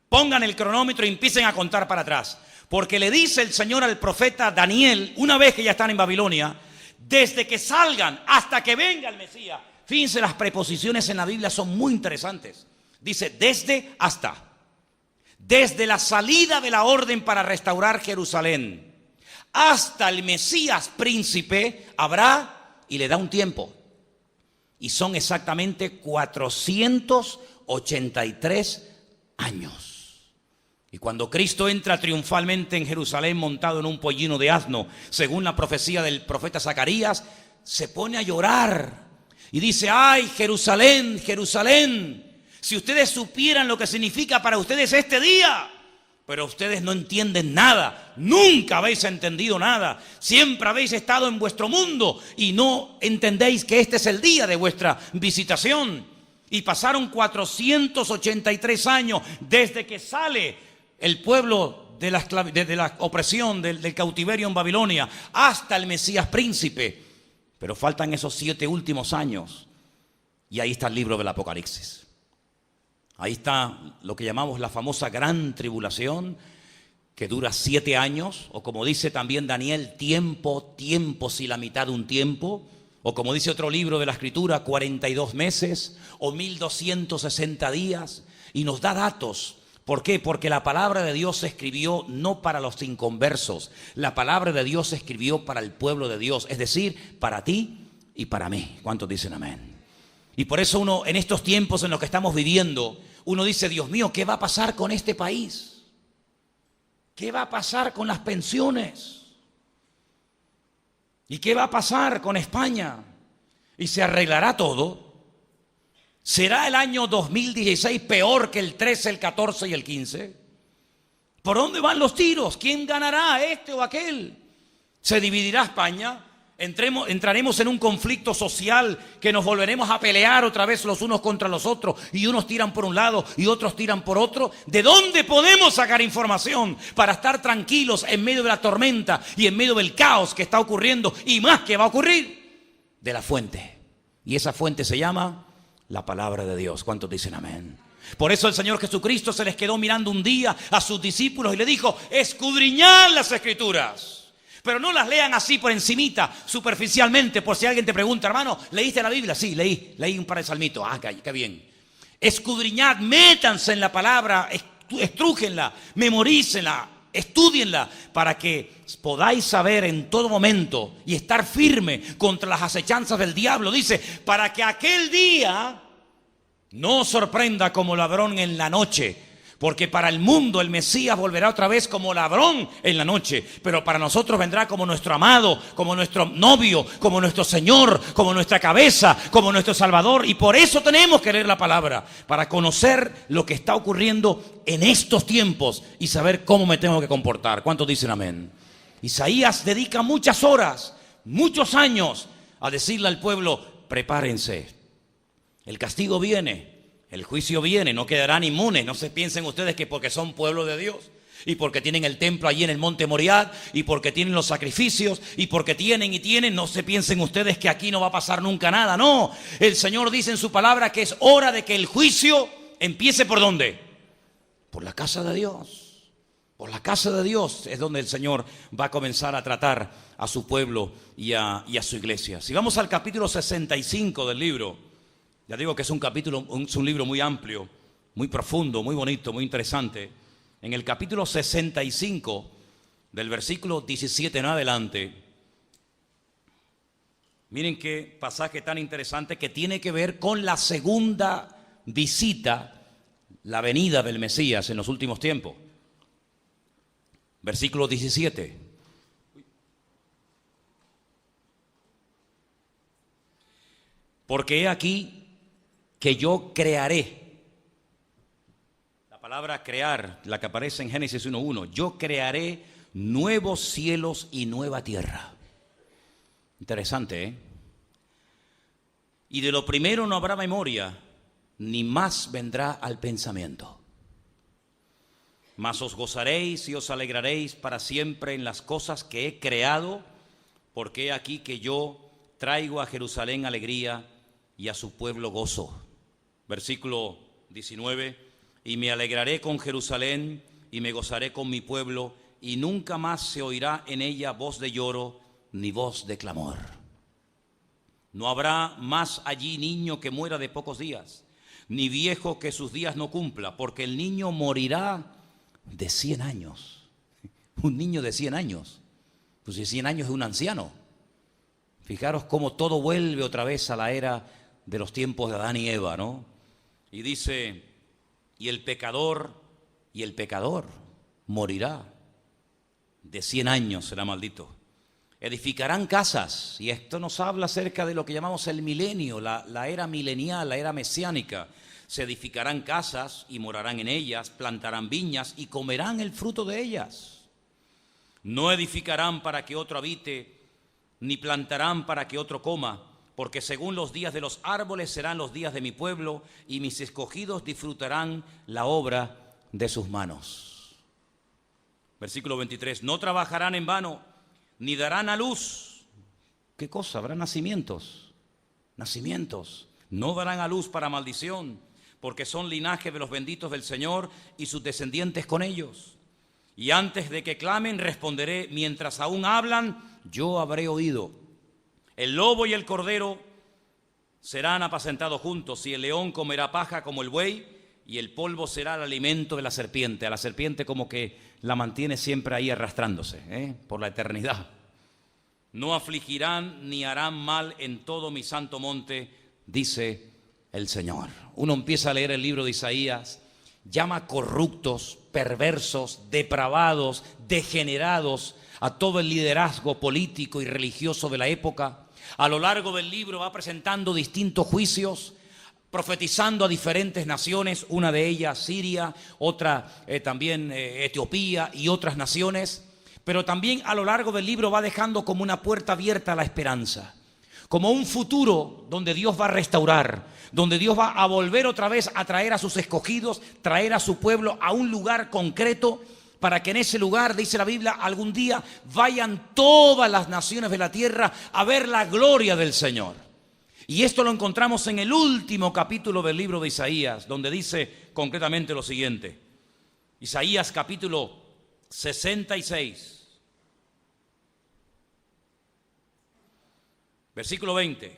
pongan el cronómetro y empiecen a contar para atrás. Porque le dice el Señor al profeta Daniel, una vez que ya están en Babilonia, desde que salgan hasta que venga el Mesías. Fíjense, las preposiciones en la Biblia son muy interesantes. Dice, desde hasta. Desde la salida de la orden para restaurar Jerusalén hasta el Mesías príncipe habrá, y le da un tiempo. Y son exactamente 483 años. Y cuando Cristo entra triunfalmente en Jerusalén montado en un pollino de asno, según la profecía del profeta Zacarías, se pone a llorar y dice, ¡ay, Jerusalén, Jerusalén! Si ustedes supieran lo que significa para ustedes este día, pero ustedes no entienden nada, nunca habéis entendido nada, siempre habéis estado en vuestro mundo y no entendéis que este es el día de vuestra visitación. Y pasaron 483 años desde que sale el pueblo de la opresión, del cautiverio en Babilonia, hasta el Mesías príncipe. Pero faltan esos 7 últimos años y ahí está el libro del Apocalipsis. Ahí está lo que llamamos la famosa gran tribulación, que dura 7 años, o como dice también Daniel, tiempos y la mitad de un tiempo, o como dice otro libro de la Escritura, 42 meses, o 1260 días, y nos da datos. ¿Por qué? Porque la palabra de Dios se escribió no para los inconversos, la palabra de Dios se escribió para el pueblo de Dios, es decir, para ti y para mí. ¿Cuántos dicen amén? Y por eso uno, en estos tiempos en los que estamos viviendo, uno dice, Dios mío, ¿qué va a pasar con este país? ¿Qué va a pasar con las pensiones? ¿Y qué va a pasar con España? ¿Y se arreglará todo? ¿Será el año 2016 peor que el 13, el 14 y el 15? ¿Por dónde van los tiros? ¿Quién ganará, este o aquel? ¿Se dividirá España? Entraremos en un conflicto social que nos volveremos a pelear otra vez los unos contra los otros y unos tiran por un lado y otros tiran por otro. ¿De dónde podemos sacar información para estar tranquilos en medio de la tormenta y en medio del caos que está ocurriendo y más que va a ocurrir? De la fuente. Y esa fuente se llama la palabra de Dios. ¿Cuántos dicen amén? Por eso el Señor Jesucristo se les quedó mirando un día a sus discípulos y le dijo: escudriñad las Escrituras. Pero no las lean así por encimita, superficialmente, por si alguien te pregunta: hermano, ¿leíste la Biblia? Sí, leí un par de salmitos. Ah, qué bien. Escudriñad, métanse en la palabra, estrújenla, memorícenla, estúdienla, para que podáis saber en todo momento y estar firme contra las acechanzas del diablo. Dice, para que aquel día no os sorprenda como ladrón en la noche. Porque para el mundo el Mesías volverá otra vez como ladrón en la noche, pero para nosotros vendrá como nuestro amado, como nuestro novio, como nuestro Señor, como nuestra cabeza, como nuestro Salvador. Y por eso tenemos que leer la palabra, para conocer lo que está ocurriendo en estos tiempos y saber cómo me tengo que comportar. ¿Cuántos dicen amén? Isaías dedica muchas horas, muchos años a decirle al pueblo: prepárense, el castigo viene. El juicio viene, no quedarán inmunes. No se piensen ustedes que porque son pueblo de Dios y porque tienen el templo allí en el monte Moriah y porque tienen los sacrificios y porque tienen, no se piensen ustedes que aquí no va a pasar nunca nada. No, el Señor dice en su palabra que es hora de que el juicio empiece. ¿Por dónde? Por la casa de Dios. Por la casa de Dios es donde el Señor va a comenzar a tratar a su pueblo y a su iglesia. Si vamos al capítulo 65 del libro, ya digo que es un libro muy amplio, muy profundo, muy bonito, muy interesante. En el capítulo 65, del versículo 17 en adelante, miren qué pasaje tan interesante que tiene que ver con la segunda visita, la venida del Mesías en los últimos tiempos. Versículo 17. Porque he aquí que yo crearé. La palabra crear, la que aparece en Génesis 1:1. Yo crearé nuevos cielos y nueva tierra. Interesante, ¿eh? Y de lo primero no habrá memoria, ni más vendrá al pensamiento. Mas os gozaréis y os alegraréis para siempre en las cosas que he creado, porque he aquí que yo traigo a Jerusalén alegría y a su pueblo gozo. Versículo 19, y me alegraré con Jerusalén y me gozaré con mi pueblo, y nunca más se oirá en ella voz de lloro ni voz de clamor. No habrá más allí niño que muera de pocos días, ni viejo que sus días no cumpla, porque el niño morirá de 100 años. Un niño de 100 años, pues si 100 años es un anciano. Fijaros cómo todo vuelve otra vez a la era de los tiempos de Adán y Eva, ¿no? Y dice, y el pecador morirá de 100 años, será maldito. Edificarán casas, y esto nos habla acerca de lo que llamamos el milenio, la era milenial, la era mesiánica. Se edificarán casas y morarán en ellas, plantarán viñas y comerán el fruto de ellas. No edificarán para que otro habite, ni plantarán para que otro coma, porque según los días de los árboles serán los días de mi pueblo, y mis escogidos disfrutarán la obra de sus manos. Versículo 23, no trabajarán en vano, ni darán a luz. ¿Qué cosa? Habrá nacimientos. No darán a luz para maldición, porque son linaje de los benditos del Señor y sus descendientes con ellos. Y antes de que clamen responderé, mientras aún hablan, yo habré oído. El lobo y el cordero serán apacentados juntos, y el león comerá paja como el buey, y el polvo será el alimento de la serpiente. A la serpiente como que la mantiene siempre ahí arrastrándose, por la eternidad. No afligirán ni harán mal en todo mi santo monte, dice el Señor. Uno empieza a leer el libro de Isaías, llama corruptos, perversos, depravados, degenerados a todo el liderazgo político y religioso de la época. A lo largo del libro va presentando distintos juicios, profetizando a diferentes naciones, una de ellas Siria, otra también Etiopía y otras naciones. Pero también a lo largo del libro va dejando como una puerta abierta a la esperanza, como un futuro donde Dios va a restaurar, donde Dios va a volver otra vez a traer a sus escogidos, traer a su pueblo a un lugar concreto, para que en ese lugar, dice la Biblia, algún día vayan todas las naciones de la tierra a ver la gloria del Señor. Y esto lo encontramos en el último capítulo del libro de Isaías, donde dice concretamente lo siguiente. Isaías capítulo 66, versículo 20.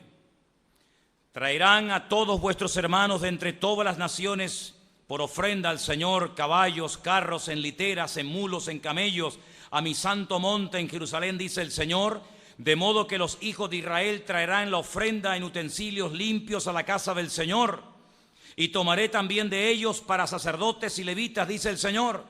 Traerán a todos vuestros hermanos de entre todas las naciones por ofrenda al Señor caballos, carros, en literas, en mulos, en camellos, a mi santo monte en Jerusalén, dice el Señor. De modo que los hijos de Israel traerán la ofrenda en utensilios limpios a la casa del Señor. Y tomaré también de ellos para sacerdotes y levitas, dice el Señor.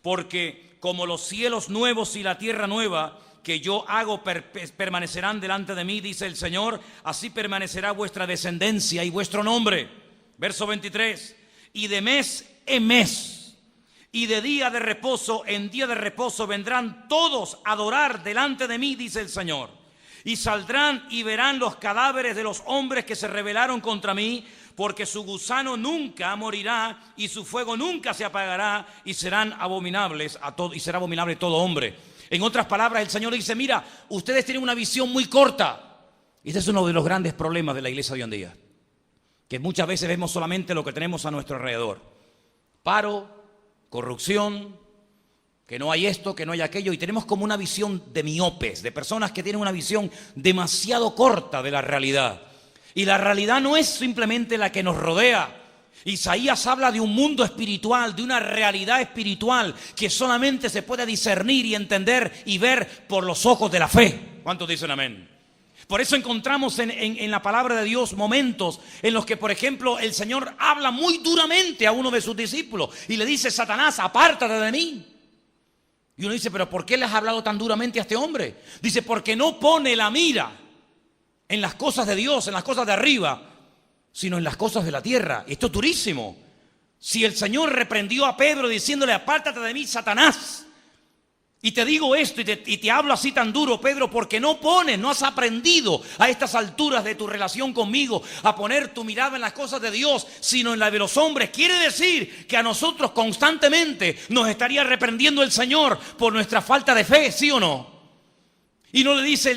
Porque como los cielos nuevos y la tierra nueva que yo hago permanecerán delante de mí, dice el Señor, así permanecerá vuestra descendencia y vuestro nombre. Verso 23. Y de mes en mes, y de día de reposo en día de reposo vendrán todos a adorar delante de mí, dice el Señor. Y saldrán y verán los cadáveres de los hombres que se rebelaron contra mí, porque su gusano nunca morirá y su fuego nunca se apagará, y serán abominables a todo, y será abominable todo hombre. En otras palabras, el Señor dice: mira, ustedes tienen una visión muy corta. Y este es uno de los grandes problemas de la iglesia de hoy en día, que muchas veces vemos solamente lo que tenemos a nuestro alrededor. Paro, corrupción, que no hay esto, que no hay aquello, y tenemos como una visión de miopes, de personas que tienen una visión demasiado corta de la realidad. Y la realidad no es simplemente la que nos rodea. Isaías habla de un mundo espiritual, de una realidad espiritual que solamente se puede discernir y entender y ver por los ojos de la fe. ¿Cuántos dicen amén? Por eso encontramos en la palabra de Dios momentos en los que, por ejemplo, el Señor habla muy duramente a uno de sus discípulos y le dice: Satanás, apártate de mí. Y uno dice: pero ¿por qué le has hablado tan duramente a este hombre? Dice: porque no pone la mira en las cosas de Dios, en las cosas de arriba, sino en las cosas de la tierra. Esto es durísimo. Si el Señor reprendió a Pedro diciéndole: apártate de mí, Satanás. Y te digo esto y te hablo así tan duro, Pedro, porque no has aprendido a estas alturas de tu relación conmigo a poner tu mirada en las cosas de Dios, sino en la de los hombres. Quiere decir que a nosotros constantemente nos estaría reprendiendo el Señor por nuestra falta de fe, ¿sí o no? Y no le dice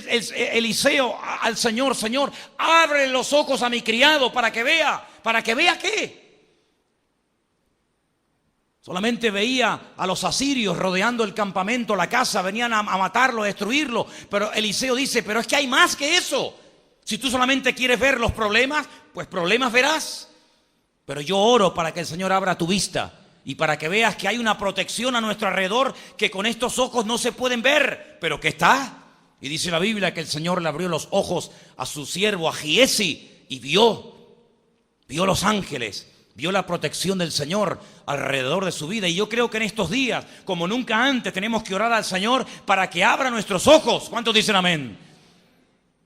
Eliseo al Señor: Señor, abre los ojos a mi criado para que vea. ¿Para que vea qué? Solamente veía a los asirios rodeando el campamento, la casa, venían a matarlo, a destruirlo. Pero Eliseo dice: pero es que hay más que eso. Si tú solamente quieres ver los problemas, pues problemas verás. Pero yo oro para que el Señor abra tu vista y para que veas que hay una protección a nuestro alrededor que con estos ojos no se pueden ver, pero que está. Y dice la Biblia que el Señor le abrió los ojos a su siervo, a Giesi, y vio los ángeles. Vio la protección del Señor alrededor de su vida. Y yo creo que en estos días, como nunca antes, tenemos que orar al Señor para que abra nuestros ojos. ¿Cuántos dicen amén?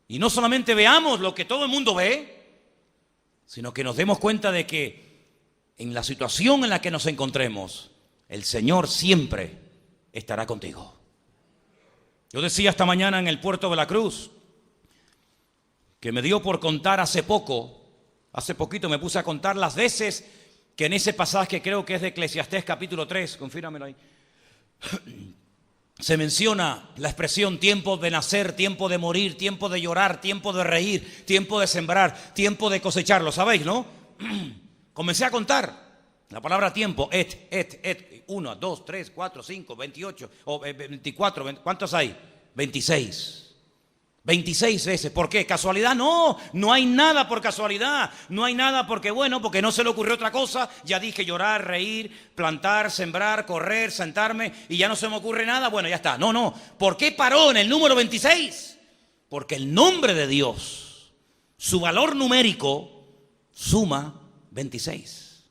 Y no solamente veamos lo que todo el mundo ve, sino que nos demos cuenta de que en la situación en la que nos encontremos, el Señor siempre estará contigo. Yo decía esta mañana en el Puerto de la Cruz que me dio por contar hace poquito me puse a contar las veces que en ese pasaje, creo que es de Eclesiastés capítulo 3, confírmamelo ahí, se menciona la expresión tiempo de nacer, tiempo de morir, tiempo de llorar, tiempo de reír, tiempo de sembrar, tiempo de cosechar. ¿Lo sabéis, no? Comencé a contar la palabra tiempo, 1, 2, 3, 4, 5, 28, o 24, ¿cuántos hay? 26. 26 veces. ¿Por qué? ¿Casualidad? No, no hay nada por casualidad. No hay nada porque no se le ocurrió otra cosa. Ya dije llorar, reír, plantar, sembrar, correr, sentarme y ya no se me ocurre nada. Bueno, ya está. No. ¿Por qué paró en el número 26? Porque el nombre de Dios, su valor numérico, suma 26.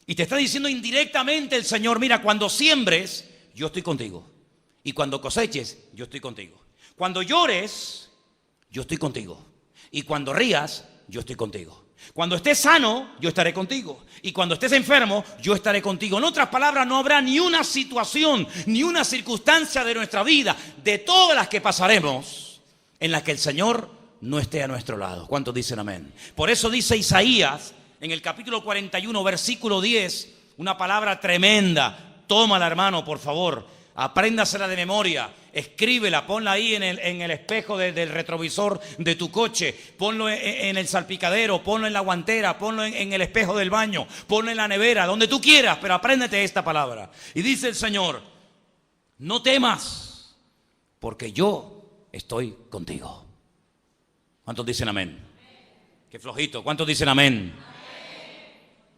Y te está diciendo indirectamente el Señor: mira, cuando siembres, yo estoy contigo. Y cuando coseches, yo estoy contigo. Cuando llores, yo estoy contigo. Y cuando rías, yo estoy contigo. Cuando estés sano, yo estaré contigo. Y cuando estés enfermo, yo estaré contigo. En otras palabras, no habrá ni una situación, ni una circunstancia de nuestra vida, de todas las que pasaremos, en las que el Señor no esté a nuestro lado. ¿Cuántos dicen amén? Por eso dice Isaías, en el capítulo 41, versículo 10, una palabra tremenda. Tómala, hermano, por favor. Apréndasela de memoria, escríbela, ponla ahí en el espejo del retrovisor de tu coche, ponlo en el salpicadero, ponlo en la guantera, ponlo en el espejo del baño, ponlo en la nevera, donde tú quieras, pero apréndete esta palabra. Y dice el Señor, no temas, porque yo estoy contigo. ¿Cuántos dicen amén? Qué flojito, ¿cuántos dicen amén?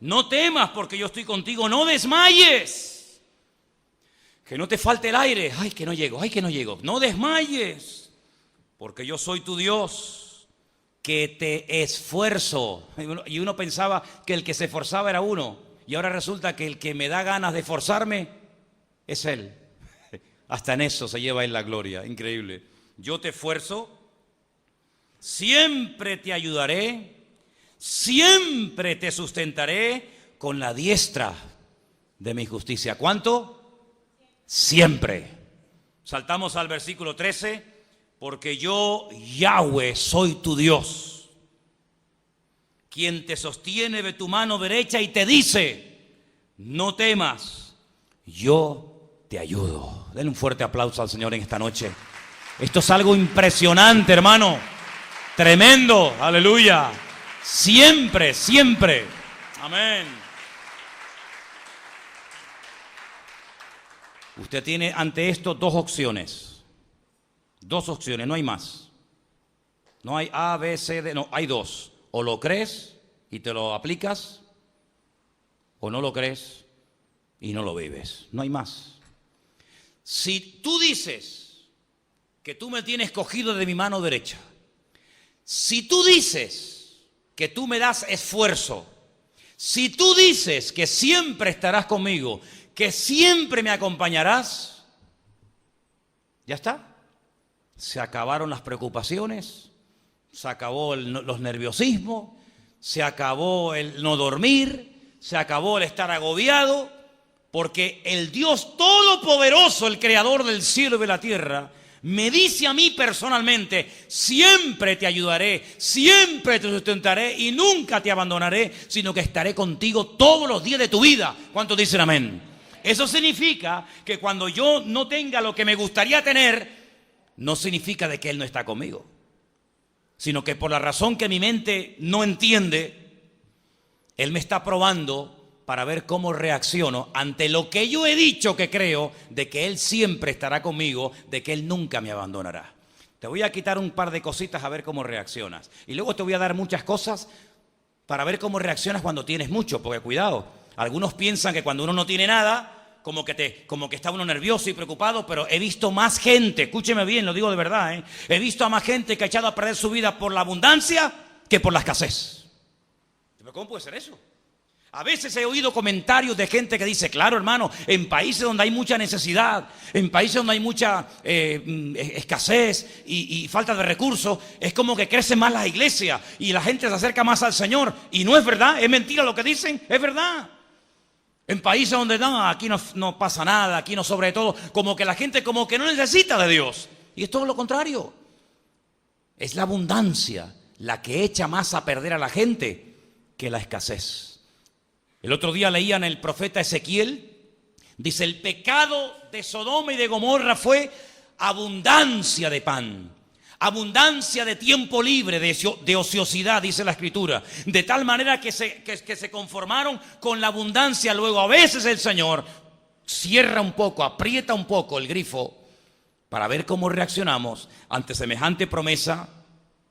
No temas, porque yo estoy contigo, no desmayes. Que no te falte el aire. Ay, que no llego, ay, que no llego. No desmayes, porque yo soy tu Dios, que te esfuerzo. Y uno pensaba que el que se esforzaba era uno. Y ahora resulta que el que me da ganas de esforzarme es Él. Hasta en eso se lleva Él la gloria. Increíble. Yo te esfuerzo, siempre te ayudaré, siempre te sustentaré con la diestra de mi justicia. ¿Cuánto? Siempre. Saltamos al versículo 13. Porque yo, Yahweh, soy tu Dios, quien te sostiene de tu mano derecha y te dice, no temas, yo te ayudo. Denle un fuerte aplauso al Señor en esta noche. Esto es algo impresionante, hermano. Tremendo, aleluya. Siempre, siempre. Amén. Usted tiene ante esto dos opciones. Dos opciones, no hay más. No hay A, B, C, D, no, hay dos. O lo crees y te lo aplicas, o no lo crees y no lo vives. No hay más. Si tú dices que tú me tienes cogido de mi mano derecha, si tú dices que tú me das esfuerzo, si tú dices que siempre estarás conmigo, que siempre me acompañarás, ya está. Se acabaron las preocupaciones, se acabó los nerviosismos, se acabó el no dormir, se acabó el estar agobiado, porque el Dios todopoderoso, el creador del cielo y de la tierra, me dice a mí personalmente, siempre te ayudaré, siempre te sustentaré y nunca te abandonaré, sino que estaré contigo todos los días de tu vida. ¿Cuántos dicen amén? Eso significa que cuando yo no tenga lo que me gustaría tener, no significa de que Él no está conmigo, sino que por la razón que mi mente no entiende, Él me está probando para ver cómo reacciono ante lo que yo he dicho que creo, de que Él siempre estará conmigo, de que Él nunca me abandonará. Te voy a quitar un par de cositas a ver cómo reaccionas. Y luego te voy a dar muchas cosas para ver cómo reaccionas cuando tienes mucho, porque cuidado. Algunos piensan que cuando uno no tiene nada, como que está uno nervioso y preocupado, pero he visto más gente, escúcheme bien, lo digo de verdad, he visto a más gente que ha echado a perder su vida por la abundancia que por la escasez. ¿Pero cómo puede ser eso? A veces he oído comentarios de gente que dice, claro, hermano, en países donde hay mucha necesidad, en países donde hay mucha escasez y falta de recursos, es como que crecen más las iglesias y la gente se acerca más al Señor. Y no es verdad, es mentira lo que dicen, es verdad. En países donde no, aquí no pasa nada, aquí no sobre todo, como que la gente como que no necesita de Dios. Y es todo lo contrario. Es la abundancia la que echa más a perder a la gente que la escasez. El otro día leían el profeta Ezequiel, dice, el pecado de Sodoma y de Gomorra fue abundancia de pan, abundancia de tiempo libre, de ociosidad, dice la Escritura, de tal manera que se conformaron con la abundancia. Luego a veces el Señor cierra un poco, aprieta un poco el grifo para ver cómo reaccionamos ante semejante promesa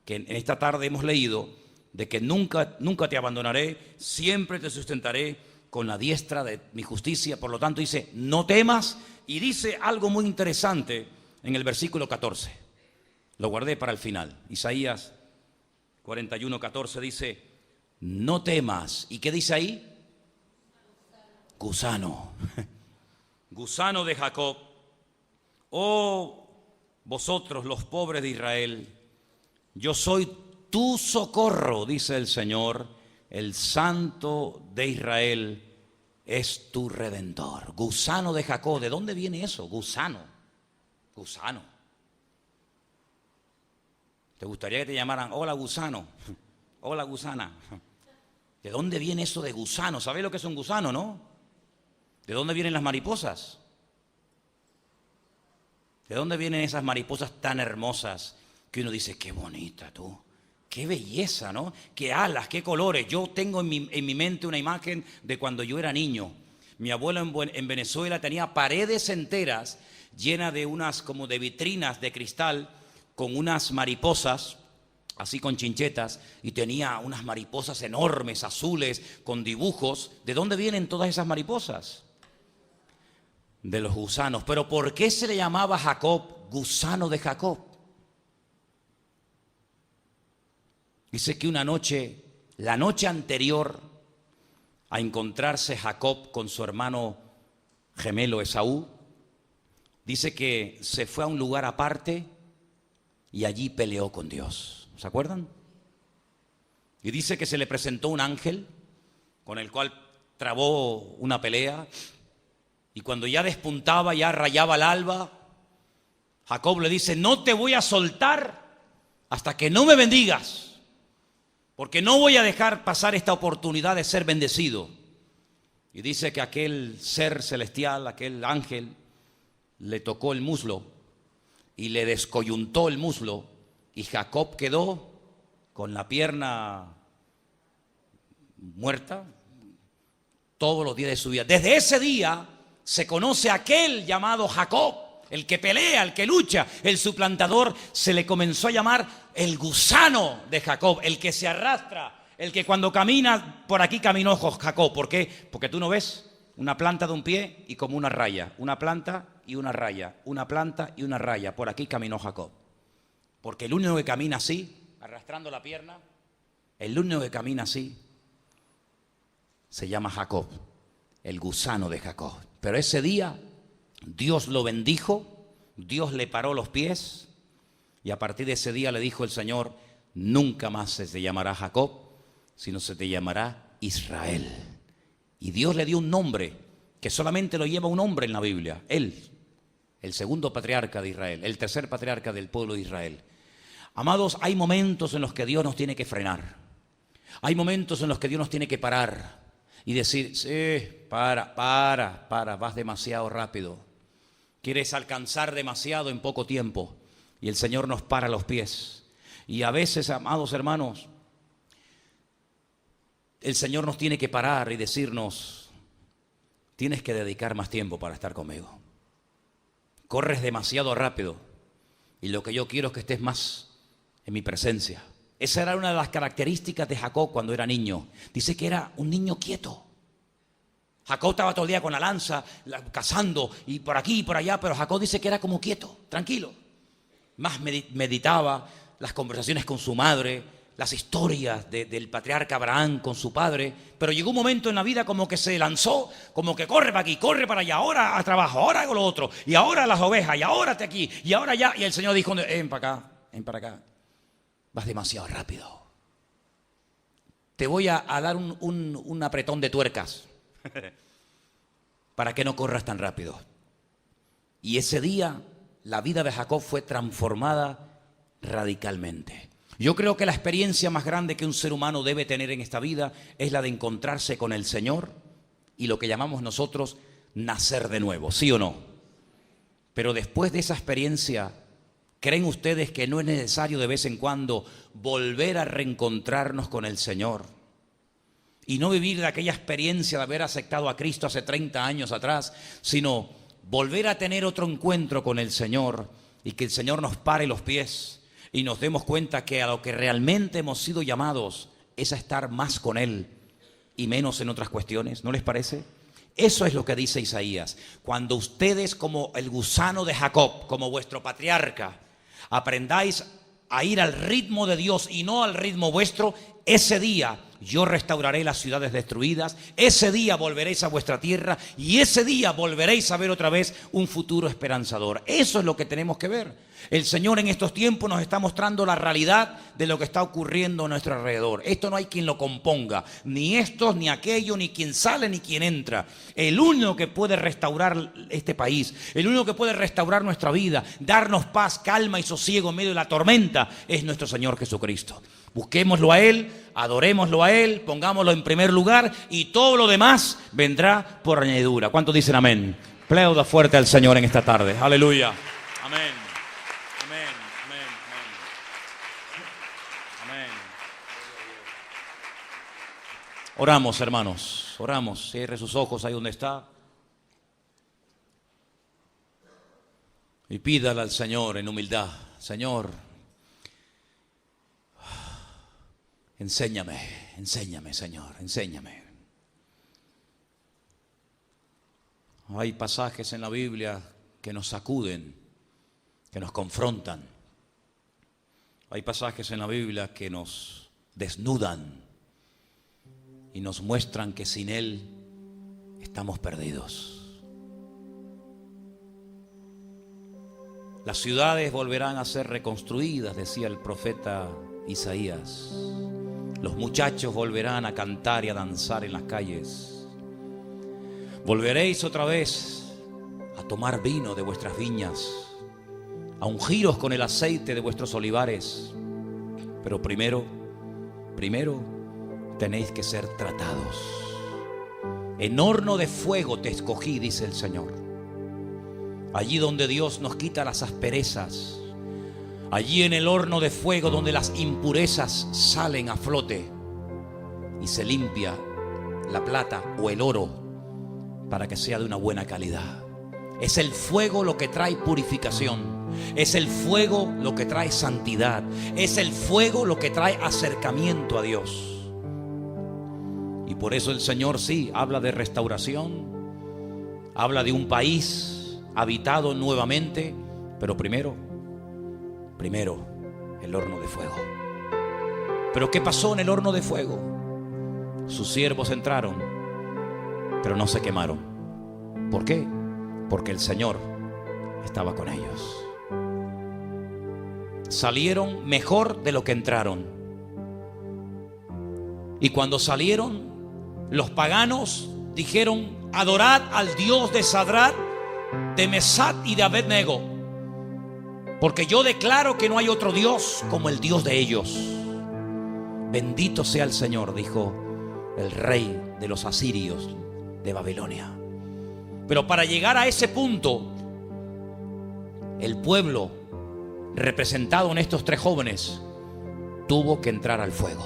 que en esta tarde hemos leído, de que nunca te abandonaré, siempre te sustentaré con la diestra de mi justicia. Por lo tanto dice, no temas, y dice algo muy interesante en el versículo 14. Lo guardé para el final. Isaías 41:14 dice, no temas. ¿Y qué dice ahí? Gusano. Gusano de Jacob. Oh, vosotros los pobres de Israel, yo soy tu socorro, dice el Señor, el Santo de Israel es tu Redentor. Gusano de Jacob, ¿de dónde viene eso? Gusano. ¿Te gustaría que te llamaran, hola gusano, hola gusana? ¿De dónde viene eso de gusano? ¿Sabes lo que es un gusano, no? ¿De dónde vienen las mariposas? ¿De dónde vienen esas mariposas tan hermosas que uno dice, qué bonita tú? Qué belleza, ¿no? Qué alas, qué colores. Yo tengo en mi mente una imagen de cuando yo era niño. Mi abuelo en Venezuela tenía paredes enteras llenas de unas como de vitrinas de cristal con unas mariposas, así con chinchetas, y tenía unas mariposas enormes, azules, con dibujos. ¿De dónde vienen todas esas mariposas? De los gusanos. Pero ¿por qué se le llamaba Jacob gusano de Jacob? Dice que una noche, la noche anterior a encontrarse Jacob con su hermano gemelo Esaú, dice que se fue a un lugar aparte y allí peleó con Dios. ¿Se acuerdan? Y dice que se le presentó un ángel con el cual trabó una pelea, y cuando ya despuntaba, ya rayaba el alba, Jacob le dice, no te voy a soltar hasta que no me bendigas, porque no voy a dejar pasar esta oportunidad de ser bendecido. Y dice que aquel ser celestial, aquel ángel, le tocó el muslo y le descoyuntó el muslo, y Jacob quedó con la pierna muerta todos los días de su vida. Desde ese día se conoce a aquel llamado Jacob, el que pelea, el que lucha, el suplantador. Se le comenzó a llamar el gusano de Jacob, el que se arrastra, el que cuando camina, por aquí caminó Jacob. ¿Por qué? Porque tú no ves una planta de un pie y como una raya, una planta y una raya, una planta y una raya. Por aquí caminó Jacob. Porque el único que camina así, arrastrando la pierna, el único que camina así, se llama Jacob, el gusano de Jacob. Pero ese día Dios lo bendijo, Dios le paró los pies, y a partir de ese día le dijo el Señor, nunca más se te llamará Jacob, sino se te llamará Israel. Y Dios le dio un nombre que solamente lo lleva un hombre en la Biblia, él, el segundo patriarca de Israel, el tercer patriarca del pueblo de Israel. Amados, hay momentos en los que Dios nos tiene que frenar. Hay momentos en los que Dios nos tiene que parar y decir, sí, para, vas demasiado rápido. Quieres alcanzar demasiado en poco tiempo. Y el Señor nos para los pies. Y a veces, amados hermanos, el Señor nos tiene que parar y decirnos, tienes que dedicar más tiempo para estar conmigo. Corres demasiado rápido y lo que yo quiero es que estés más en mi presencia. Esa era una de las características de Jacob cuando era niño. Dice que era un niño quieto. Jacob estaba todo el día con la lanza, cazando, y por aquí y por allá, pero Jacob dice que era como quieto, tranquilo. Más meditaba las conversaciones con su madre, las historias del patriarca Abraham con su padre. Pero llegó un momento en la vida como que se lanzó, como que corre para aquí, corre para allá, ahora a trabajo, ahora hago lo otro, y ahora las ovejas, y ahora te aquí, y ahora ya. Y el Señor dijo, ven para acá, ven para acá. Vas demasiado rápido. Te voy a dar un apretón de tuercas para que no corras tan rápido. Y ese día la vida de Jacob fue transformada radicalmente. Yo creo que la experiencia más grande que un ser humano debe tener en esta vida es la de encontrarse con el Señor y lo que llamamos nosotros nacer de nuevo, ¿sí o no? Pero después de esa experiencia, ¿creen ustedes que no es necesario de vez en cuando volver a reencontrarnos con el Señor? Y no vivir de aquella experiencia de haber aceptado a Cristo hace 30 años atrás, sino volver a tener otro encuentro con el Señor y que el Señor nos pare los pies y nos demos cuenta que a lo que realmente hemos sido llamados es a estar más con Él y menos en otras cuestiones. ¿No les parece? Eso es lo que dice Isaías. Cuando ustedes, como el gusano de Jacob, como vuestro patriarca, aprendáis a ir al ritmo de Dios y no al ritmo vuestro, ese día yo restauraré las ciudades destruidas, ese día volveréis a vuestra tierra y ese día volveréis a ver otra vez un futuro esperanzador. Eso es lo que tenemos que ver. El Señor en estos tiempos nos está mostrando la realidad de lo que está ocurriendo a nuestro alrededor. Esto no hay quien lo componga, ni estos, ni aquello, ni quien sale, ni quien entra. El único que puede restaurar este país, el único que puede restaurar nuestra vida, darnos paz, calma y sosiego en medio de la tormenta, es nuestro Señor Jesucristo. Busquémoslo a Él, adorémoslo a Él, pongámoslo en primer lugar y todo lo demás vendrá por añadidura. ¿Cuántos dicen amén? Aplauda fuerte al Señor en esta tarde. Aleluya. Amén. Amén. Amén. Amén. Amén. Oramos, hermanos. Oramos. Cierre sus ojos ahí donde está. Y pídale al Señor en humildad. Señor, enséñame, Señor, enséñame. Hay pasajes en la Biblia que nos sacuden, que nos confrontan. Hay pasajes en la Biblia que nos desnudan y nos muestran que sin Él estamos perdidos. Las ciudades volverán a ser reconstruidas, decía el profeta Isaías. Los muchachos volverán a cantar y a danzar en las calles. Volveréis otra vez a tomar vino de vuestras viñas, a ungiros con el aceite de vuestros olivares. Pero primero tenéis que ser tratados. En horno de fuego te escogí, dice el Señor. Allí donde Dios nos quita las asperezas, allí en el horno de fuego donde las impurezas salen a flote y se limpia la plata o el oro para que sea de una buena calidad. Es el fuego lo que trae purificación, es el fuego lo que trae santidad, es el fuego lo que trae acercamiento a Dios. Y por eso el Señor sí habla de restauración, habla de un país habitado nuevamente, pero primero el horno de fuego. Pero ¿qué pasó en el horno de fuego? Sus siervos entraron, pero no se quemaron. ¿Por qué? Porque el Señor estaba con ellos. Salieron mejor de lo que entraron. Y cuando salieron, los paganos dijeron: adorad al Dios de Sadrach, de Mesach y de Abednego, porque yo declaro que no hay otro Dios como el Dios de ellos. Bendito sea el Señor, dijo el rey de los asirios de Babilonia. Pero para llegar a ese punto, el pueblo representado en estos tres jóvenes tuvo que entrar al fuego.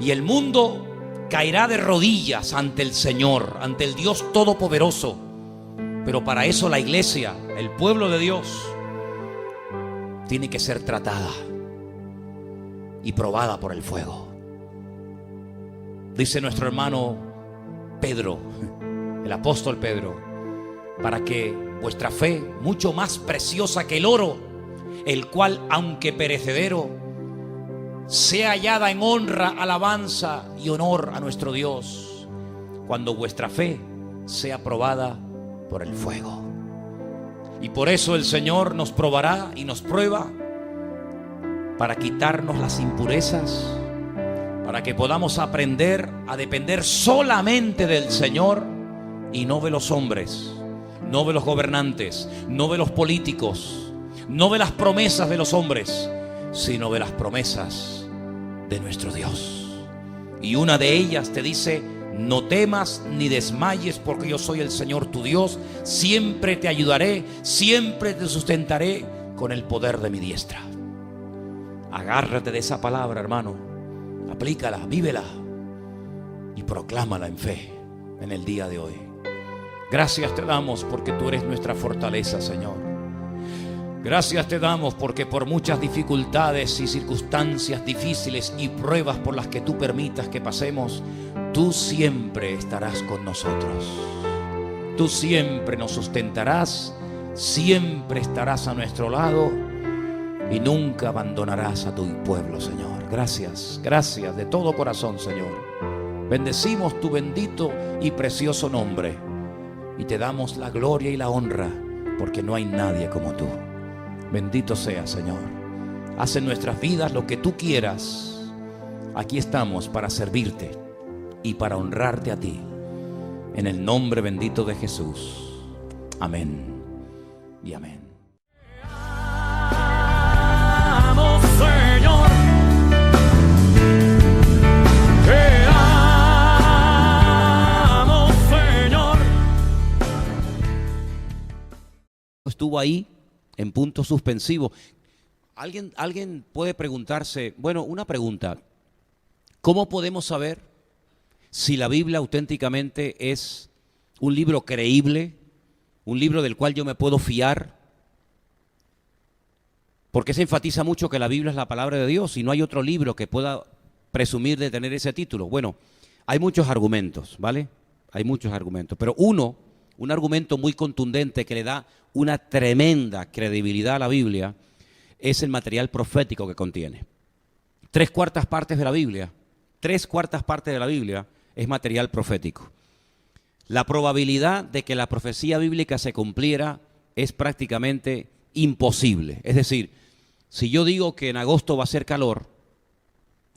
Y el mundo caerá de rodillas ante el Señor, ante el Dios Todopoderoso. Pero para eso la iglesia, el pueblo de Dios, tiene que ser tratada y probada por el fuego. Dice nuestro hermano Pedro, el apóstol Pedro, para que vuestra fe, mucho más preciosa que el oro, el cual, aunque perecedero, sea hallada en honra, alabanza y honor a nuestro Dios, cuando vuestra fe sea probada por el fuego. Y por eso el Señor nos probará y nos prueba para quitarnos las impurezas, para que podamos aprender a depender solamente del Señor y no de los hombres, no de los gobernantes, no de los políticos, no de las promesas de los hombres, sino de las promesas de nuestro Dios. Y una de ellas te dice: no temas ni desmayes, porque yo soy el Señor tu Dios, siempre te ayudaré, siempre te sustentaré con el poder de mi diestra. Agárrate de esa palabra, hermano, aplícala, vívela y proclámala en fe en el día de hoy. Gracias te damos porque tú eres nuestra fortaleza, Señor. Gracias te damos porque por muchas dificultades y circunstancias difíciles y pruebas por las que tú permitas que pasemos, tú siempre estarás con nosotros. Tú siempre nos sustentarás, siempre estarás a nuestro lado y nunca abandonarás a tu pueblo, Señor. Gracias, gracias de todo corazón, Señor. Bendecimos tu bendito y precioso nombre y te damos la gloria y la honra, porque no hay nadie como tú. Bendito sea, Señor. Haz en nuestras vidas lo que tú quieras. Aquí estamos para servirte y para honrarte a ti. En el nombre bendito de Jesús. Amén y amén. Amo, Señor. Te amo, Señor. Estuvo ahí en puntos suspensivos. Alguien puede preguntarse, bueno, una pregunta, ¿cómo podemos saber si la Biblia auténticamente es un libro creíble, un libro del cual yo me puedo fiar? Porque se enfatiza mucho que la Biblia es la palabra de Dios y no hay otro libro que pueda presumir de tener ese título. Bueno, hay muchos argumentos, ¿vale? Hay muchos argumentos, pero un argumento muy contundente que le da una tremenda credibilidad a la Biblia es el material profético que contiene. 3/4 partes de la Biblia, 3/4 partes de la Biblia es material profético. La probabilidad de que la profecía bíblica se cumpliera es prácticamente imposible. Es decir, si yo digo que en agosto va a ser calor,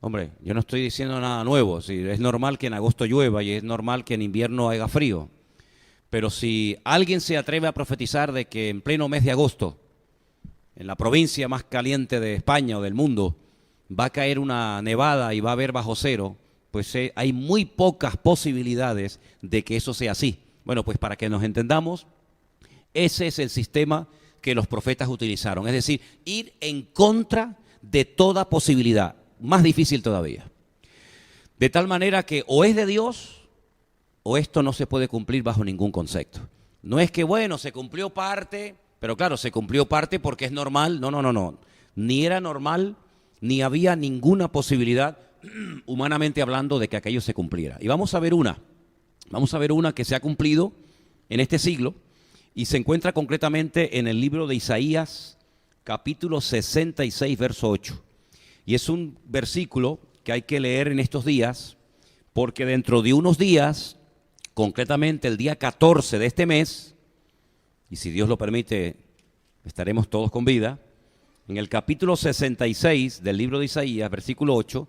hombre, yo no estoy diciendo nada nuevo. Es normal que en agosto llueva y es normal que en invierno haga frío. Pero si alguien se atreve a profetizar de que en pleno mes de agosto, en la provincia más caliente de España o del mundo, va a caer una nevada y va a haber bajo cero, pues hay muy pocas posibilidades de que eso sea así. Bueno, pues para que nos entendamos, ese es el sistema que los profetas utilizaron. Es decir, ir en contra de toda posibilidad. Más difícil todavía. De tal manera que o es de Dios o esto no se puede cumplir bajo ningún concepto. No es que, bueno, se cumplió parte, pero claro, se cumplió parte porque es normal. No. Ni era normal, ni había ninguna posibilidad, humanamente hablando, de que aquello se cumpliera. Y vamos a ver una que se ha cumplido en este siglo y se encuentra concretamente en el libro de Isaías, capítulo 66, verso 8. Y es un versículo que hay que leer en estos días, porque dentro de unos días, concretamente el día 14 de este mes, y si Dios lo permite, estaremos todos con vida, en el capítulo 66 del libro de Isaías, versículo 8,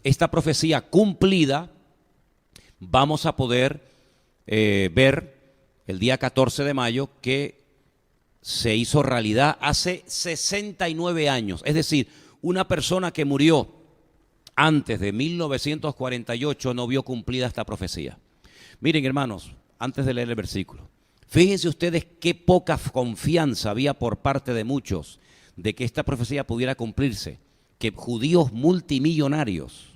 esta profecía cumplida, vamos a poder ver el día 14 de mayo que se hizo realidad hace 69 años. Es decir, una persona que murió antes de 1948 no vio cumplida esta profecía. Miren, hermanos, antes de leer el versículo, fíjense ustedes qué poca confianza había por parte de muchos de que esta profecía pudiera cumplirse, que judíos multimillonarios,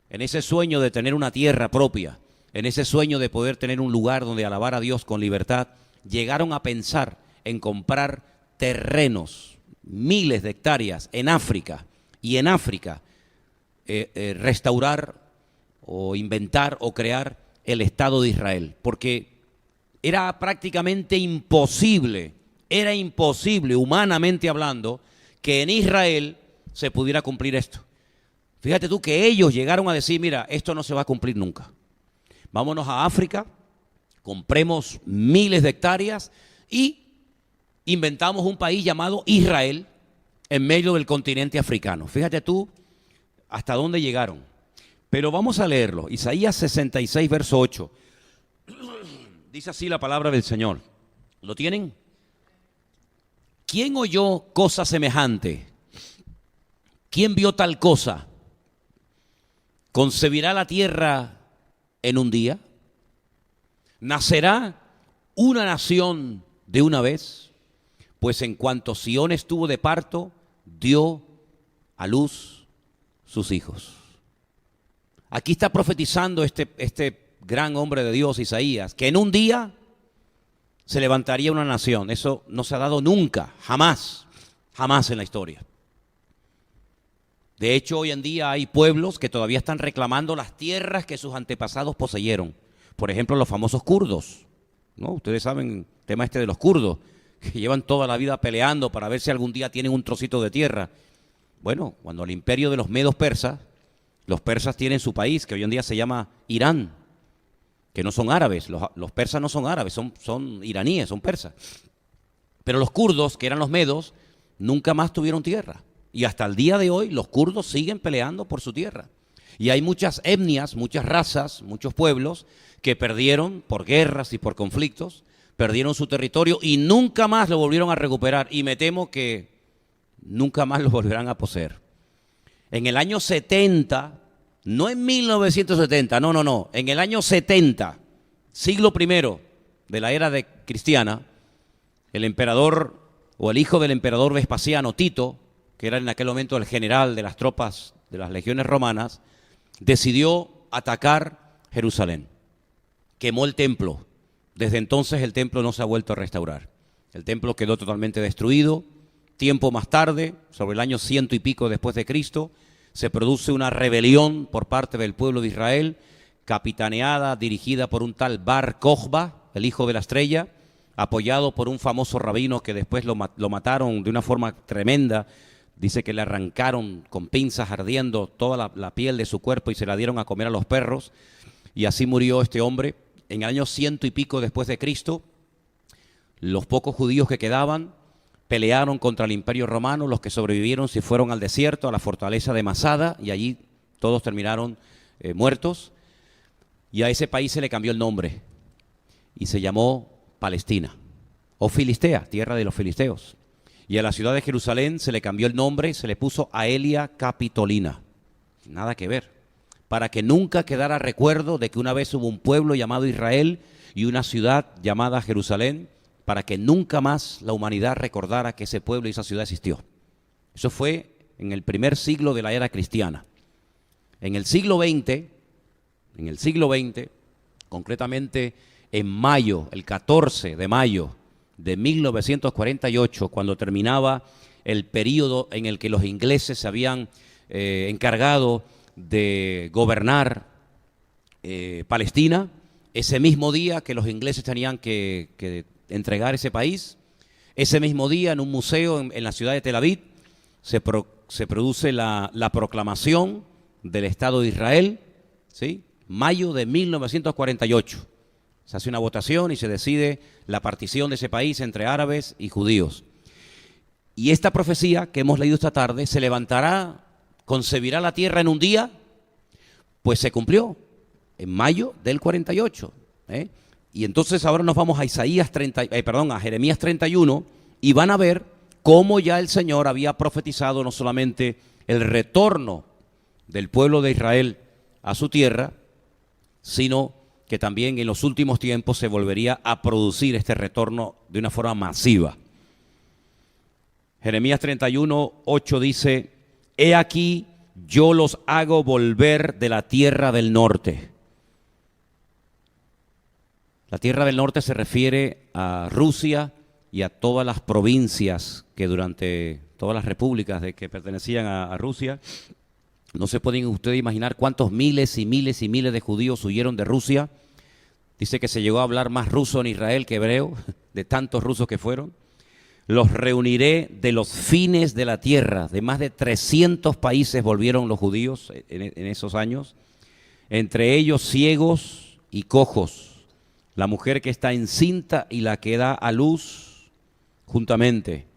en ese sueño de tener una tierra propia, en ese sueño de poder tener un lugar donde alabar a Dios con libertad, llegaron a pensar en comprar terrenos, miles de hectáreas en África, y en África restaurar o inventar o crear el Estado de Israel, porque era prácticamente imposible, humanamente hablando, que en Israel se pudiera cumplir esto. Fíjate tú que ellos llegaron a decir, mira, esto no se va a cumplir nunca. Vámonos a África, compremos miles de hectáreas y inventamos un país llamado Israel en medio del continente africano. Fíjate tú hasta dónde llegaron. Pero vamos a leerlo. Isaías 66, verso 8. Dice así la palabra del Señor. ¿Lo tienen? ¿Quién oyó cosa semejante? ¿Quién vio tal cosa? ¿Concebirá la tierra en un día? ¿Nacerá una nación de una vez? Pues en cuanto Sión estuvo de parto, dio a luz sus hijos. Aquí está profetizando este gran hombre de Dios, Isaías, que en un día se levantaría una nación. Eso no se ha dado nunca, jamás en la historia. De hecho, hoy en día hay pueblos que todavía están reclamando las tierras que sus antepasados poseyeron. Por ejemplo, los famosos kurdos, ¿no? Ustedes saben el tema de los kurdos, que llevan toda la vida peleando para ver si algún día tienen un trocito de tierra. Bueno, cuando el imperio de los medos persas, los persas tienen su país, que hoy en día se llama Irán, que no son árabes, los persas no son árabes, son iraníes, son persas. Pero los kurdos, que eran los medos, nunca más tuvieron tierra. Y hasta el día de hoy los kurdos siguen peleando por su tierra. Y hay muchas etnias, muchas razas, muchos pueblos que perdieron por guerras y por conflictos, perdieron su territorio y nunca más lo volvieron a recuperar. Y me temo que nunca más lo volverán a poseer. En el año 70, no en 1970, no, en el año 70, siglo I de la era cristiana, el emperador o el hijo del emperador Vespasiano, Tito, que era en aquel momento el general de las tropas de las legiones romanas, decidió atacar Jerusalén. Quemó el templo. Desde entonces el templo no se ha vuelto a restaurar. El templo quedó totalmente destruido. Tiempo más tarde, sobre el año 100 y pico después de Cristo, se produce una rebelión por parte del pueblo de Israel, capitaneada, dirigida por un tal Bar Kokhba, el hijo de la estrella, apoyado por un famoso rabino que después lo mataron de una forma tremenda. Dice que le arrancaron con pinzas ardiendo toda la piel de su cuerpo y se la dieron a comer a los perros. Y así murió este hombre. En el año 100 y pico después de Cristo, los pocos judíos que quedaban pelearon contra el Imperio Romano. Los que sobrevivieron se fueron al desierto, a la fortaleza de Masada, y allí todos terminaron muertos. Y a ese país se le cambió el nombre y se llamó Palestina, o Filistea, tierra de los filisteos. Y a la ciudad de Jerusalén se le cambió el nombre, se le puso Aelia Capitolina. Nada que ver. Para que nunca quedara recuerdo de que una vez hubo un pueblo llamado Israel y una ciudad llamada Jerusalén, para que nunca más la humanidad recordara que ese pueblo y esa ciudad existió. Eso fue en el primer siglo de la era cristiana. En el siglo XX, concretamente en mayo, el 14 de mayo de 1948, cuando terminaba el período en el que los ingleses se habían encargado de gobernar Palestina, ese mismo día que los ingleses tenían que entregar ese país, ese mismo día en un museo en la ciudad de Tel Aviv se produce la proclamación del Estado de Israel, ¿sí? Mayo de 1948. Se hace una votación y se decide la partición de ese país entre árabes y judíos. Y esta profecía que hemos leído esta tarde, se levantará, concebirá la tierra en un día, pues se cumplió en mayo del 48. Y entonces ahora nos vamos a a Jeremías 31 y van a ver cómo ya el Señor había profetizado no solamente el retorno del pueblo de Israel a su tierra, sino que también en los últimos tiempos se volvería a producir este retorno de una forma masiva. Jeremías 31, 8 dice: he aquí, yo los hago volver de la tierra del norte. La tierra del norte se refiere a Rusia y a todas las provincias que durante todas las repúblicas de que pertenecían a Rusia. No se pueden ustedes imaginar cuántos miles y miles y miles de judíos huyeron de Rusia. Dice que se llegó a hablar más ruso en Israel que hebreo, de tantos rusos que fueron. Los reuniré de los fines de la tierra. De más de 300 países volvieron los judíos en esos años. Entre ellos ciegos y cojos. La mujer que está encinta y la que da a luz juntamente.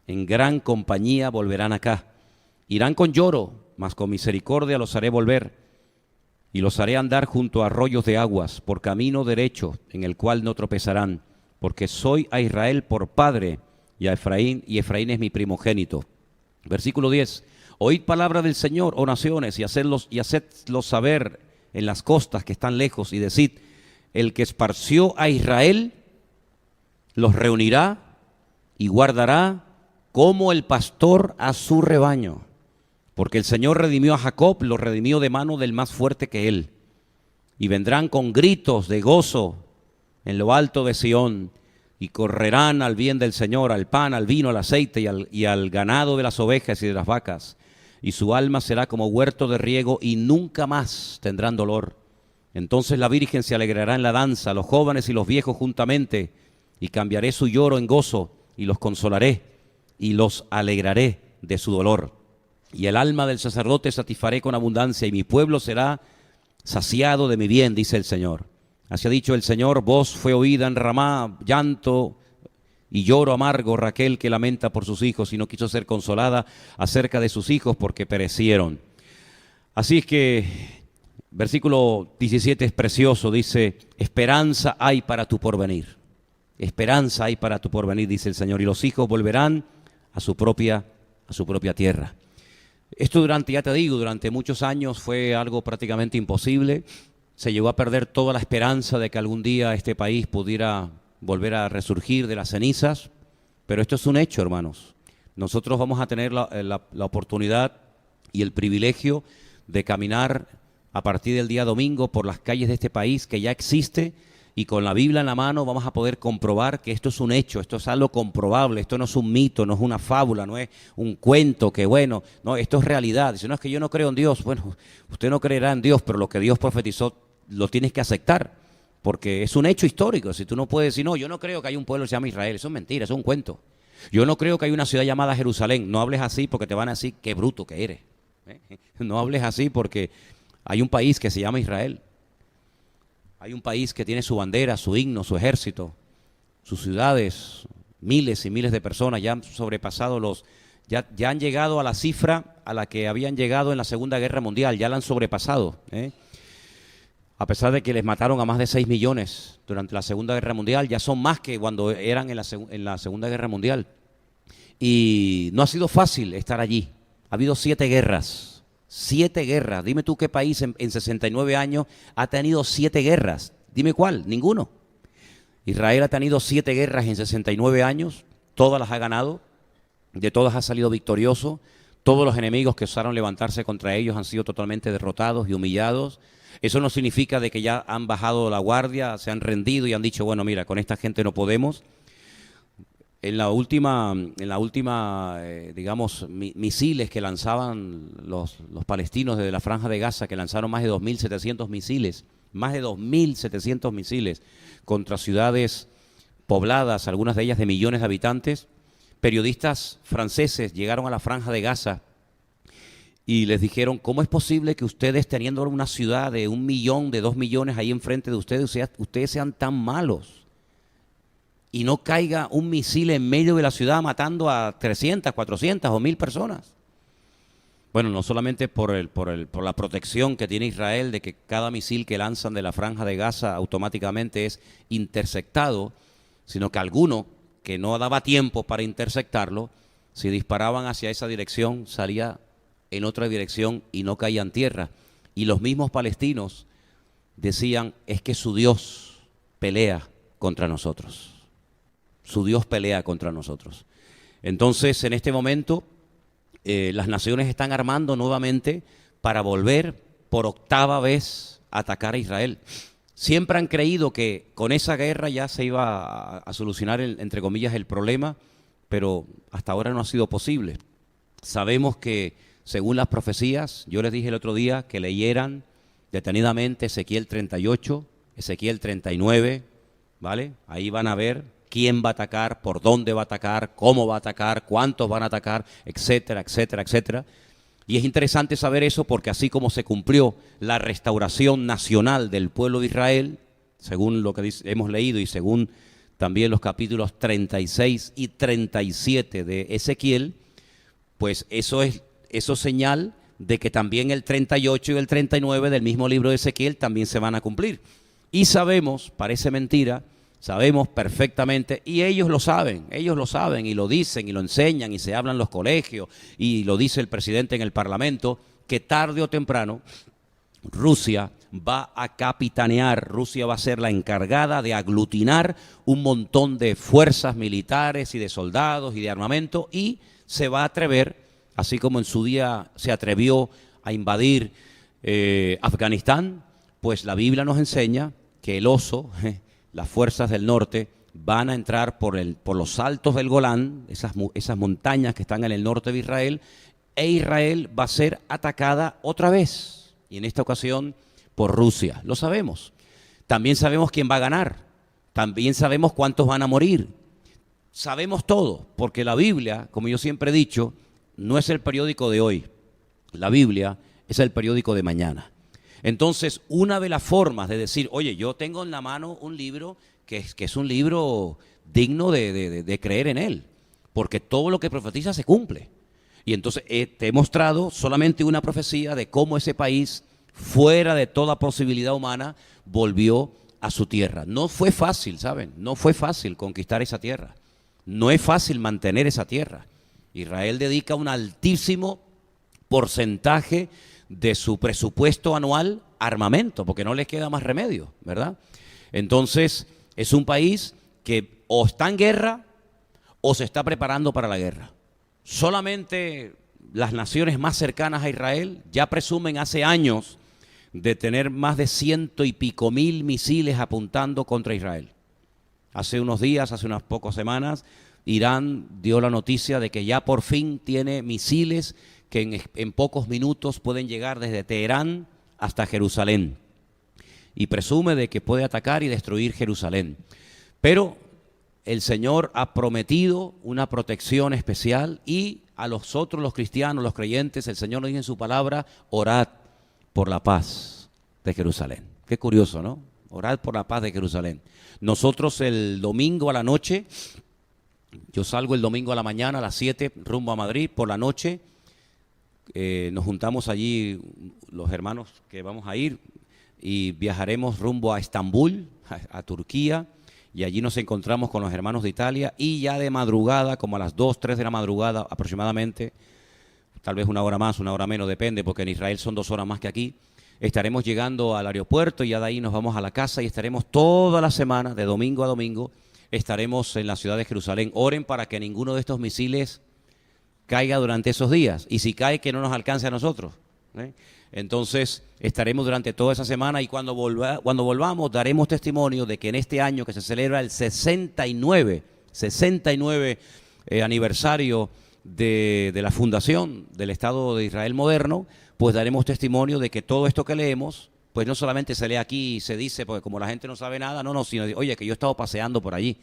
En gran compañía volverán acá. Irán con lloro, mas con misericordia los haré volver, y los haré andar junto a arroyos de aguas, por camino derecho, en el cual no tropezarán, porque soy a Israel por padre, y a Efraín, y Efraín es mi primogénito. Versículo 10, oíd palabra del Señor, oh naciones, y hacedlo saber en las costas que están lejos, y decid, el que esparció a Israel, los reunirá y guardará como el pastor a su rebaño. Porque el Señor redimió a Jacob, lo redimió de mano del más fuerte que él. Y vendrán con gritos de gozo en lo alto de Sión, y correrán al bien del Señor, al pan, al vino, al aceite y al ganado de las ovejas y de las vacas. Y su alma será como huerto de riego, y nunca más tendrán dolor. Entonces la Virgen se alegrará en la danza, los jóvenes y los viejos juntamente, y cambiaré su lloro en gozo, y los consolaré, y los alegraré de su dolor. Y el alma del sacerdote satisfaré con abundancia, y mi pueblo será saciado de mi bien, dice el Señor. Así ha dicho el Señor, voz fue oída en Ramá, llanto y lloro amargo, Raquel que lamenta por sus hijos y no quiso ser consolada acerca de sus hijos porque perecieron. Así es que versículo 17 es precioso, dice, esperanza hay para tu porvenir. Esperanza hay para tu porvenir, dice el Señor, y los hijos volverán a su propia tierra. Esto durante muchos años fue algo prácticamente imposible. Se llegó a perder toda la esperanza de que algún día este país pudiera volver a resurgir de las cenizas. Pero esto es un hecho, hermanos. Nosotros vamos a tener la oportunidad y el privilegio de caminar a partir del día domingo por las calles de este país que ya existe, y con la Biblia en la mano vamos a poder comprobar que esto es un hecho, esto es algo comprobable, esto no es un mito, no es una fábula, no es un cuento que bueno, no, esto es realidad. Dice, no, es que yo no creo en Dios. Bueno, usted no creerá en Dios, pero lo que Dios profetizó lo tienes que aceptar, porque es un hecho histórico. Si tú no puedes decir, no, yo no creo que hay un pueblo que se llama Israel, eso es mentira, eso es un cuento. Yo no creo que hay una ciudad llamada Jerusalén. No hables así porque te van a decir qué bruto que eres. No hables así porque hay un país que se llama Israel. Hay un país que tiene su bandera, su himno, su ejército, sus ciudades, miles y miles de personas ya han sobrepasado ya han llegado a la cifra a la que habían llegado en la Segunda Guerra Mundial, ya la han sobrepasado, A pesar de que les mataron a más de 6 millones durante la Segunda Guerra Mundial, ya son más que cuando eran en la Segunda Guerra Mundial. Y no ha sido fácil estar allí. Ha habido 7 guerras. 7 guerras. Dime tú qué país en 69 años ha tenido 7 guerras. Dime cuál. Ninguno. Israel ha tenido 7 guerras en 69 años. Todas las ha ganado. De todas ha salido victorioso. Todos los enemigos que osaron levantarse contra ellos han sido totalmente derrotados y humillados. Eso no significa de que ya han bajado la guardia, se han rendido y han dicho, bueno, mira, con esta gente no podemos. En la última digamos, misiles que lanzaban los palestinos desde la Franja de Gaza, que lanzaron más de 2.700 misiles contra ciudades pobladas, algunas de ellas de millones de habitantes. Periodistas franceses llegaron a la Franja de Gaza y les dijeron, ¿cómo es posible que ustedes, teniendo una ciudad de 1 millón, de 2 millones ahí enfrente de ustedes sean tan malos? Y no caiga un misil en medio de la ciudad matando a 300, 400 o 1.000 personas. Bueno, no solamente por la protección que tiene Israel de que cada misil que lanzan de la Franja de Gaza automáticamente es interceptado, sino que alguno que no daba tiempo para interceptarlo, si disparaban hacia esa dirección, salía en otra dirección y no caía en tierra. Y los mismos palestinos decían, es que su Dios pelea contra nosotros. Su Dios pelea contra nosotros. Entonces, en este momento, las naciones están armando nuevamente para volver por 8ª vez a atacar a Israel. Siempre han creído que con esa guerra ya se iba a solucionar, entre comillas, el problema, pero hasta ahora no ha sido posible. Sabemos que, según las profecías, yo les dije el otro día que leyeran detenidamente Ezequiel 38, Ezequiel 39, ¿vale? Ahí van a ver quién va a atacar, por dónde va a atacar, cómo va a atacar, cuántos van a atacar, etcétera, etcétera, etcétera. Y es interesante saber eso porque así como se cumplió la restauración nacional del pueblo de Israel, según lo que hemos leído y según también los capítulos 36 y 37 de Ezequiel, pues eso es señal de que también el 38 y el 39 del mismo libro de Ezequiel también se van a cumplir. Y sabemos, parece mentira, sabemos perfectamente, y ellos lo saben y lo dicen y lo enseñan y se hablan en los colegios y lo dice el presidente en el Parlamento, que tarde o temprano Rusia va a capitanear, Rusia va a ser la encargada de aglutinar un montón de fuerzas militares y de soldados y de armamento y se va a atrever, así como en su día se atrevió a invadir Afganistán, pues la Biblia nos enseña que el oso, las fuerzas del norte, van a entrar por los altos del Golán, esas montañas que están en el norte de Israel, e Israel va a ser atacada otra vez, y en esta ocasión por Rusia. Lo sabemos. También sabemos quién va a ganar, también sabemos cuántos van a morir. Sabemos todo, porque la Biblia, como yo siempre he dicho, no es el periódico de hoy. La Biblia es el periódico de mañana. Entonces, una de las formas de decir, oye, yo tengo en la mano un libro que es un libro digno de creer en él, porque todo lo que profetiza se cumple. Y entonces te he mostrado solamente una profecía de cómo ese país, fuera de toda posibilidad humana, volvió a su tierra. No fue fácil, ¿saben? No fue fácil conquistar esa tierra. No es fácil mantener esa tierra. Israel dedica un altísimo porcentaje de su presupuesto anual a armamento, porque no les queda más remedio, ¿verdad? Entonces, es un país que o está en guerra o se está preparando para la guerra. Solamente las naciones más cercanas a Israel ya presumen hace años de tener más de 100 y pico mil misiles apuntando contra Israel. Hace unos días, hace unas pocas semanas, Irán dio la noticia de que ya por fin tiene misiles que en pocos minutos pueden llegar desde Teherán hasta Jerusalén. Y presume de que puede atacar y destruir Jerusalén. Pero el Señor ha prometido una protección especial y a los otros, los cristianos, los creyentes, el Señor nos dice en su palabra, orad por la paz de Jerusalén. Qué curioso, ¿no? Orad por la paz de Jerusalén. Nosotros el domingo a la noche, yo salgo el domingo a la mañana a las 7 rumbo a Madrid, por la noche nos juntamos allí los hermanos que vamos a ir y viajaremos rumbo a Estambul, a Turquía, y allí nos encontramos con los hermanos de Italia y ya de madrugada, como a las 2, 3 de la madrugada aproximadamente, tal vez una hora más, una hora menos, depende, porque en Israel son 2 horas más que aquí, estaremos llegando al aeropuerto y ya de ahí nos vamos a la casa y estaremos toda la semana, de domingo a domingo, estaremos en la ciudad de Jerusalén. Oren para que ninguno de estos misiles caiga durante esos días y si cae que no nos alcance a nosotros, ¿eh? Entonces estaremos durante toda esa semana y cuando volvamos daremos testimonio de que en este año que se celebra el 69 aniversario de la fundación del Estado de Israel moderno, pues daremos testimonio de que todo esto que leemos, pues no solamente se lee aquí y se dice, porque como la gente no sabe nada, no, sino, oye, que yo he estado paseando por allí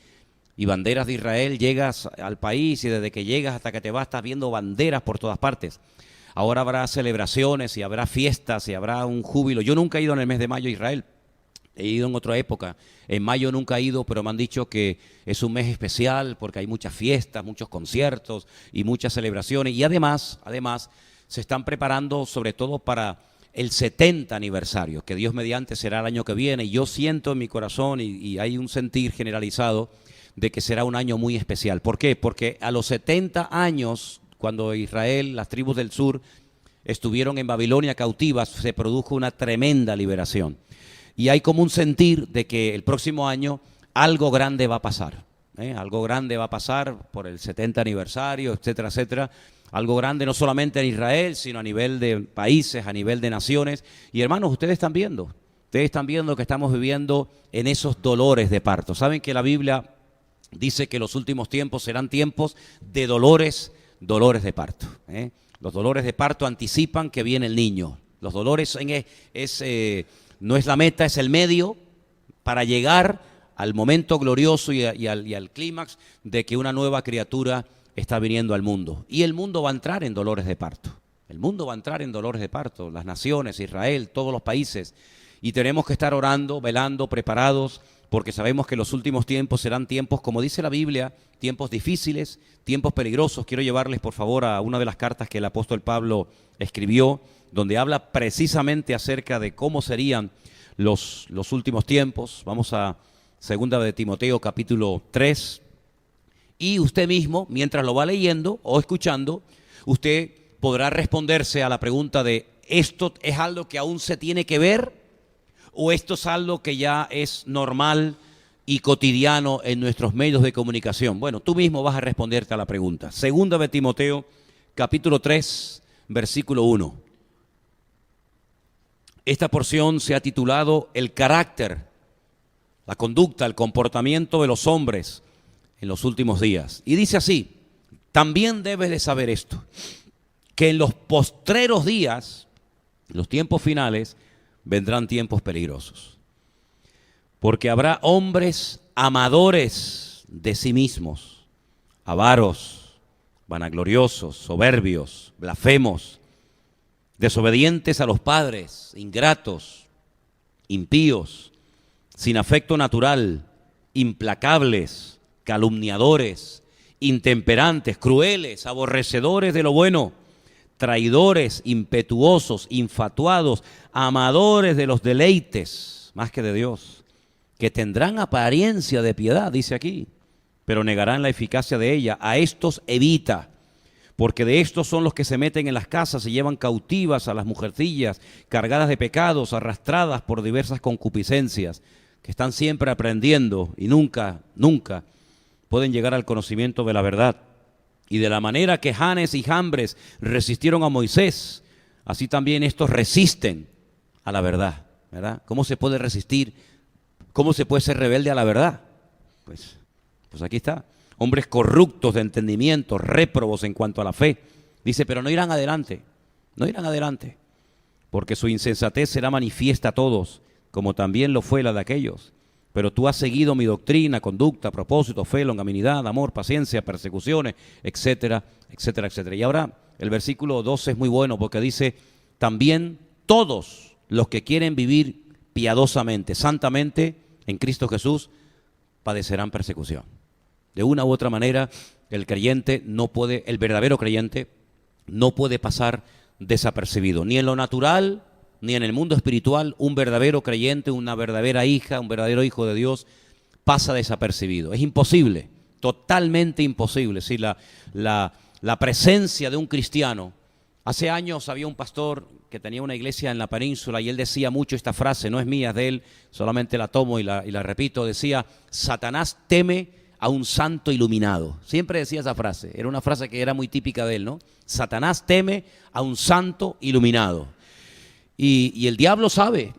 y banderas de Israel, llegas al país y desde que llegas hasta que te vas estás viendo banderas por todas partes. Ahora habrá celebraciones y habrá fiestas y habrá un júbilo. Yo nunca he ido en el mes de mayo a Israel, he ido en otra época. En mayo nunca he ido, pero me han dicho que es un mes especial porque hay muchas fiestas, muchos conciertos y muchas celebraciones. Y además se están preparando sobre todo para el 70 aniversario, que Dios mediante será el año que viene. Y yo siento en mi corazón y hay un sentir generalizado de que será un año muy especial. ¿Por qué? Porque a los 70 años, cuando Israel, las tribus del sur, estuvieron en Babilonia cautivas, se produjo una tremenda liberación. Y hay como un sentir de que el próximo año algo grande va a pasar. Algo grande va a pasar por el 70 aniversario, etcétera, etcétera. Algo grande no solamente en Israel, sino a nivel de países, a nivel de naciones. Y hermanos, ustedes están viendo que estamos viviendo en esos dolores de parto. Saben que la Biblia dice que los últimos tiempos serán tiempos de dolores de parto. Los dolores de parto anticipan que viene el niño. Los dolores no es la meta, es el medio para llegar al momento glorioso y al clímax de que una nueva criatura está viniendo al mundo. Y el mundo va a entrar en dolores de parto. El mundo va a entrar en dolores de parto. Las naciones, Israel, todos los países. Y tenemos que estar orando, velando, preparados, porque sabemos que los últimos tiempos serán tiempos, como dice la Biblia, tiempos difíciles, tiempos peligrosos. Quiero llevarles, por favor, a una de las cartas que el apóstol Pablo escribió, donde habla precisamente acerca de cómo serían los últimos tiempos. Vamos a 2 de Timoteo, capítulo 3. Y usted mismo, mientras lo va leyendo o escuchando, usted podrá responderse a la pregunta de, ¿esto es algo que aún se tiene que ver? ¿O esto es algo que ya es normal y cotidiano en nuestros medios de comunicación? Bueno, tú mismo vas a responderte a la pregunta. 2 de Timoteo, capítulo 3, versículo 1. Esta porción se ha titulado El carácter, la conducta, el comportamiento de los hombres en los últimos días. Y dice así, también debes de saber esto, que en los postreros días, en los tiempos finales, vendrán tiempos peligrosos. Porque habrá hombres amadores de sí mismos, avaros, vanagloriosos, soberbios, blasfemos, desobedientes a los padres, ingratos, impíos, sin afecto natural, implacables, calumniadores, intemperantes, crueles, aborrecedores de lo bueno, traidores, impetuosos, infatuados, amadores de los deleites, más que de Dios, que tendrán apariencia de piedad, dice aquí, pero negarán la eficacia de ella. A estos evita, porque de estos son los que se meten en las casas y llevan cautivas a las mujercillas, cargadas de pecados, arrastradas por diversas concupiscencias, que están siempre aprendiendo y nunca pueden llegar al conocimiento de la verdad. Y de la manera que Janes y Jambres resistieron a Moisés, así también estos resisten a la verdad, ¿verdad? ¿Cómo se puede resistir? ¿Cómo se puede ser rebelde a la verdad? Pues aquí está. Hombres corruptos de entendimiento, réprobos en cuanto a la fe. Dice, pero no irán adelante, porque su insensatez será manifiesta a todos, como también lo fue la de aquellos. Pero tú has seguido mi doctrina, conducta, propósito, fe, longanimidad, amor, paciencia, persecuciones, etcétera, etcétera, etcétera. Y ahora el versículo 12 es muy bueno porque dice, también todos los que quieren vivir piadosamente, santamente, en Cristo Jesús, padecerán persecución. De una u otra manera, el verdadero creyente no puede pasar desapercibido, ni en lo natural, ni en el mundo espiritual. Un verdadero creyente, una verdadera hija, un verdadero hijo de Dios pasa desapercibido. Es imposible, totalmente imposible. Si la presencia de un cristiano. Hace años había un pastor que tenía una iglesia en la península y él decía mucho esta frase, no es mía, es de él, solamente la tomo y la repito. Decía, Satanás teme a un santo iluminado. Siempre decía esa frase, era una frase que era muy típica de él, ¿no? Satanás teme a un santo iluminado. Y el diablo sabe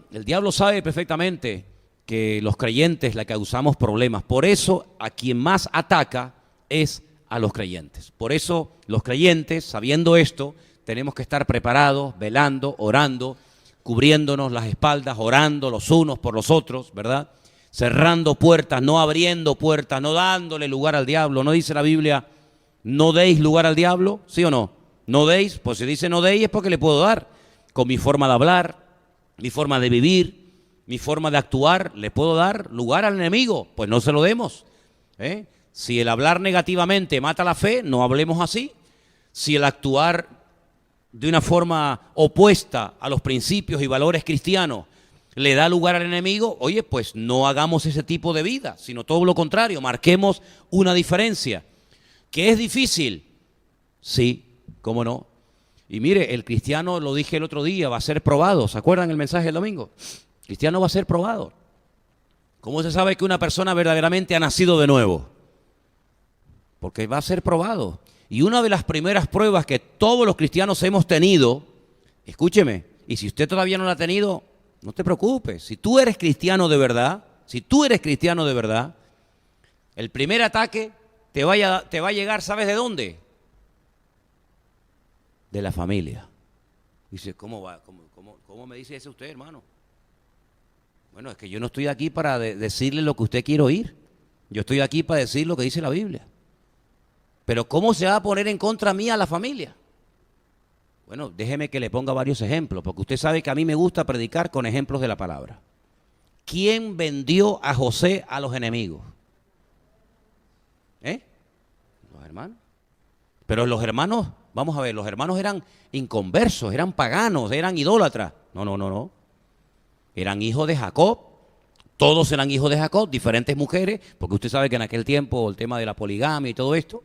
perfectamente que los creyentes le causamos problemas. Por eso a quien más ataca es a los creyentes. Por eso los creyentes, sabiendo esto, tenemos que estar preparados, velando, orando, cubriéndonos las espaldas, orando los unos por los otros, ¿verdad? Cerrando puertas, no abriendo puertas, no dándole lugar al diablo. ¿No dice la Biblia, no deis lugar al diablo? ¿Sí o no? No deis, pues si dice no deis es porque le puedo dar. Con mi forma de hablar, mi forma de vivir, mi forma de actuar, ¿le puedo dar lugar al enemigo? Pues no se lo demos. Si el hablar negativamente mata la fe, no hablemos así. Si el actuar de una forma opuesta a los principios y valores cristianos le da lugar al enemigo, oye, pues no hagamos ese tipo de vida, sino todo lo contrario, marquemos una diferencia. ¿Que es difícil? Sí, cómo no. Y mire, el cristiano, lo dije el otro día, va a ser probado. ¿Se acuerdan el mensaje del domingo? El cristiano va a ser probado. ¿Cómo se sabe que una persona verdaderamente ha nacido de nuevo? Porque va a ser probado. Y una de las primeras pruebas que todos los cristianos hemos tenido, escúcheme, y si usted todavía no la ha tenido, no te preocupes. Si tú eres cristiano de verdad, el primer ataque te va a llegar, ¿sabes de dónde? De la familia. Dice, ¿cómo va? ¿Cómo me dice eso usted, hermano? Bueno, es que yo no estoy aquí para decirle lo que usted quiere oír. Yo estoy aquí para decir lo que dice la Biblia. Pero ¿cómo se va a poner en contra mía la familia? Bueno, déjeme que le ponga varios ejemplos, porque usted sabe que a mí me gusta predicar con ejemplos de la palabra. ¿Quién vendió a José a los enemigos? Los hermanos. Pero los hermanos, vamos a ver, los hermanos eran inconversos, eran paganos, eran idólatras. No. Eran hijos de Jacob. Todos eran hijos de Jacob, diferentes mujeres, porque usted sabe que en aquel tiempo el tema de la poligamia y todo esto,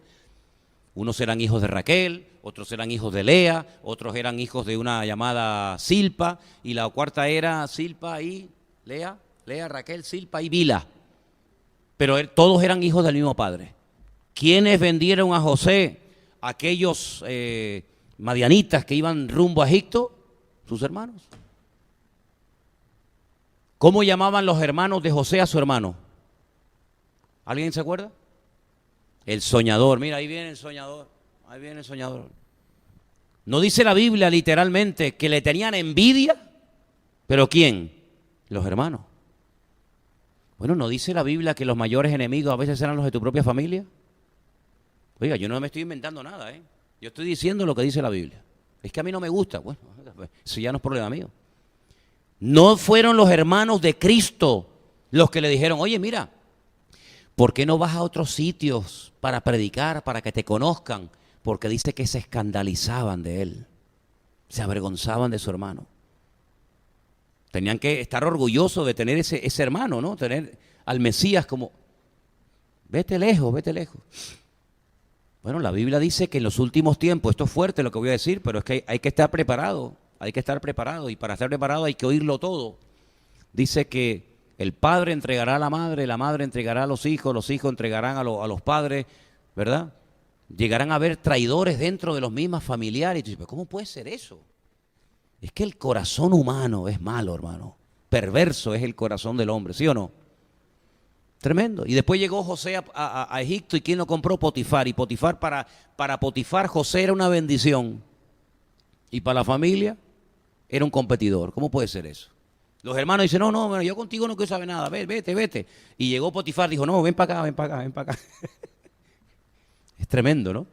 unos eran hijos de Raquel, otros eran hijos de Lea, otros eran hijos de una llamada Silpa, y la cuarta era Silpa y Lea, Raquel, Silpa y Bila. Pero todos eran hijos del mismo padre. ¿Quiénes vendieron a José? Aquellos madianitas que iban rumbo a Egipto, sus hermanos. ¿Cómo llamaban los hermanos de José a su hermano? ¿Alguien se acuerda? El soñador. Mira, ahí viene el soñador. No dice la Biblia literalmente que le tenían envidia, pero ¿quién? Los hermanos. Bueno, ¿no dice la Biblia que los mayores enemigos a veces eran los de tu propia familia? Oiga, yo no me estoy inventando nada, Yo estoy diciendo lo que dice la Biblia. Es que a mí no me gusta. Bueno, eso ya no es problema mío. No fueron los hermanos de Cristo los que le dijeron, oye, mira, ¿por qué no vas a otros sitios para predicar, para que te conozcan? Porque dice que se escandalizaban de él, se avergonzaban de su hermano. Tenían que estar orgullosos de tener ese hermano, ¿no? Tener al Mesías como, vete lejos. Bueno, la Biblia dice que en los últimos tiempos, esto es fuerte lo que voy a decir, pero es que hay que estar preparado. Hay que estar preparado, y para estar preparado hay que oírlo todo. Dice que El padre entregará a la madre entregará a los hijos entregarán a los padres, ¿verdad? Llegarán a haber traidores dentro de los mismos familiares. Y tú dices, ¿cómo puede ser eso? Es que el corazón humano es malo, hermano. Perverso es el corazón del hombre, ¿sí o no? Tremendo. Y después llegó José a Egipto, y ¿quién lo compró? Potifar. Y Potifar, para Potifar, José era una bendición. Y para la familia era un competidor. ¿Cómo puede ser eso? Los hermanos dicen, no, bueno, yo contigo no quiero saber nada, vete. Y llegó Potifar, dijo, no, ven para acá. Es tremendo, ¿no?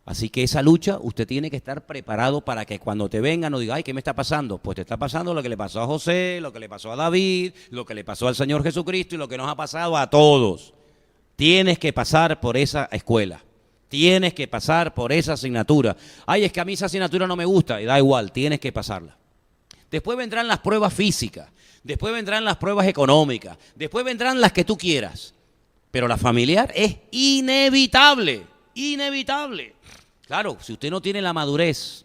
Así que esa lucha usted tiene que estar preparado para que cuando te vengan no diga, ay, ¿qué me está pasando? Pues te está pasando lo que le pasó a José, lo que le pasó a David, lo que le pasó al Señor Jesucristo y lo que nos ha pasado a todos. Tienes que pasar por esa escuela. Tienes que pasar por esa asignatura. Ay, es que a mí esa asignatura no me gusta. Y da igual, tienes que pasarla. Después vendrán las pruebas físicas. Después vendrán las pruebas económicas. Después vendrán las que tú quieras. Pero la familiar es inevitable. Inevitable. Claro, si usted no tiene la madurez,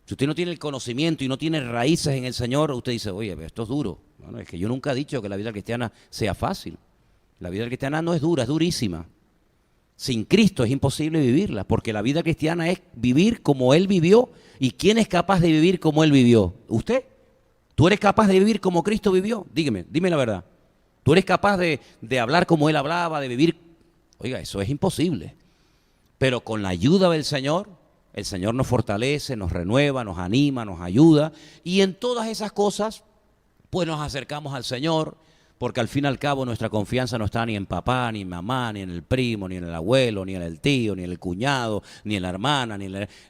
si usted no tiene el conocimiento y no tiene raíces en el Señor, usted dice, oye, esto es duro. Bueno, es que yo nunca he dicho que la vida cristiana sea fácil. La vida cristiana no es dura, es durísima. Sin Cristo es imposible vivirla, porque la vida cristiana es vivir como Él vivió. ¿Y quién es capaz de vivir como Él vivió? ¿Usted? ¿Tú eres capaz de vivir como Cristo vivió? Dime la verdad. ¿Tú eres capaz de hablar como Él hablaba, de vivir? Oiga, eso es imposible. Pero con la ayuda del Señor, el Señor nos fortalece, nos renueva, nos anima, nos ayuda. Y en todas esas cosas, pues nos acercamos al Señor, porque al fin y al cabo nuestra confianza no está ni en papá, ni en mamá, ni en el primo, ni en el abuelo, ni en el tío, ni en el cuñado, ni en la hermana.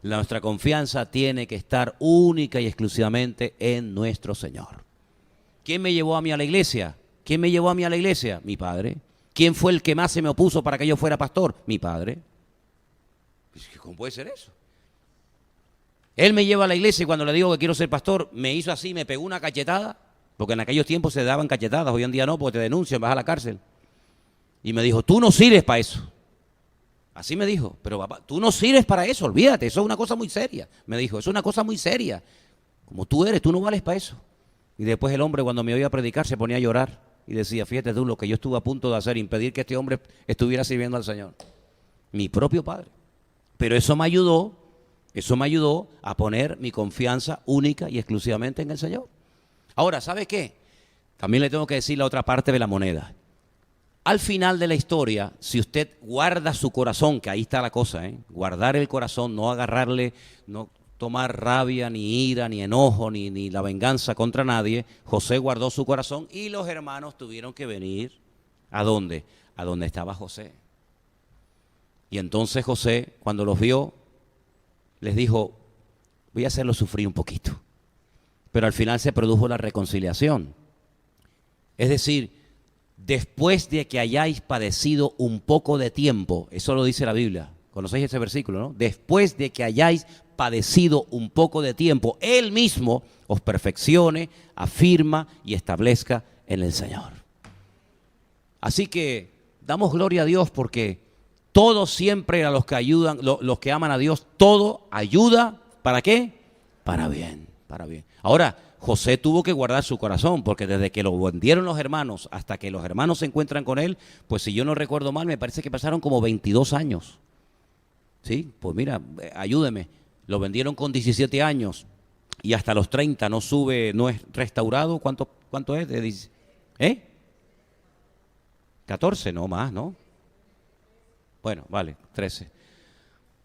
Nuestra confianza tiene que estar única y exclusivamente en nuestro Señor. ¿Quién me llevó a mí a la iglesia? ¿Quién me llevó a mí a la iglesia? Mi padre. ¿Quién fue el que más se me opuso para que yo fuera pastor? Mi padre. ¿Cómo puede ser eso? Él me lleva a la iglesia y cuando le digo que quiero ser pastor, me hizo así, me pegó una cachetada, porque en aquellos tiempos se daban cachetadas, hoy en día no, porque te denuncian, vas a la cárcel. Y me dijo, tú no sirves para eso. Así me dijo, pero papá, tú no sirves para eso, olvídate, eso es una cosa muy seria. Me dijo, eso es una cosa muy seria. Como tú eres, tú no vales para eso. Y después el hombre cuando me oía predicar se ponía a llorar y decía, fíjate tú lo que yo estuve a punto de hacer, impedir que este hombre estuviera sirviendo al Señor. Mi propio padre. Pero eso me ayudó a poner mi confianza única y exclusivamente en el Señor. Ahora, ¿sabe qué? También le tengo que decir la otra parte de la moneda. Al final de la historia, si usted guarda su corazón, que ahí está la cosa, guardar el corazón, no agarrarle, no tomar rabia, ni ira, ni enojo, ni la venganza contra nadie, José guardó su corazón y los hermanos tuvieron que venir, ¿a dónde? A donde estaba José. Y entonces José, cuando los vio, les dijo, voy a hacerlo sufrir un poquito. Pero al final se produjo la reconciliación. Es decir, después de que hayáis padecido un poco de tiempo, eso lo dice la Biblia, conocéis ese versículo, ¿no? Después de que hayáis padecido un poco de tiempo, Él mismo os perfeccione, afirma y establezca en el Señor. Así que damos gloria a Dios porque todo siempre a los que ayudan, los que aman a Dios, todo ayuda, ¿para qué? Para bien, para bien. Ahora, José tuvo que guardar su corazón, porque desde que lo vendieron los hermanos hasta que los hermanos se encuentran con él, pues si yo no recuerdo mal, me parece que pasaron como 22 años. ¿Sí? Pues mira, ayúdeme. Lo vendieron con 17 años y hasta los 30 no sube, no es restaurado. ¿Cuánto es? 14, no más, ¿no? Bueno, vale, 13.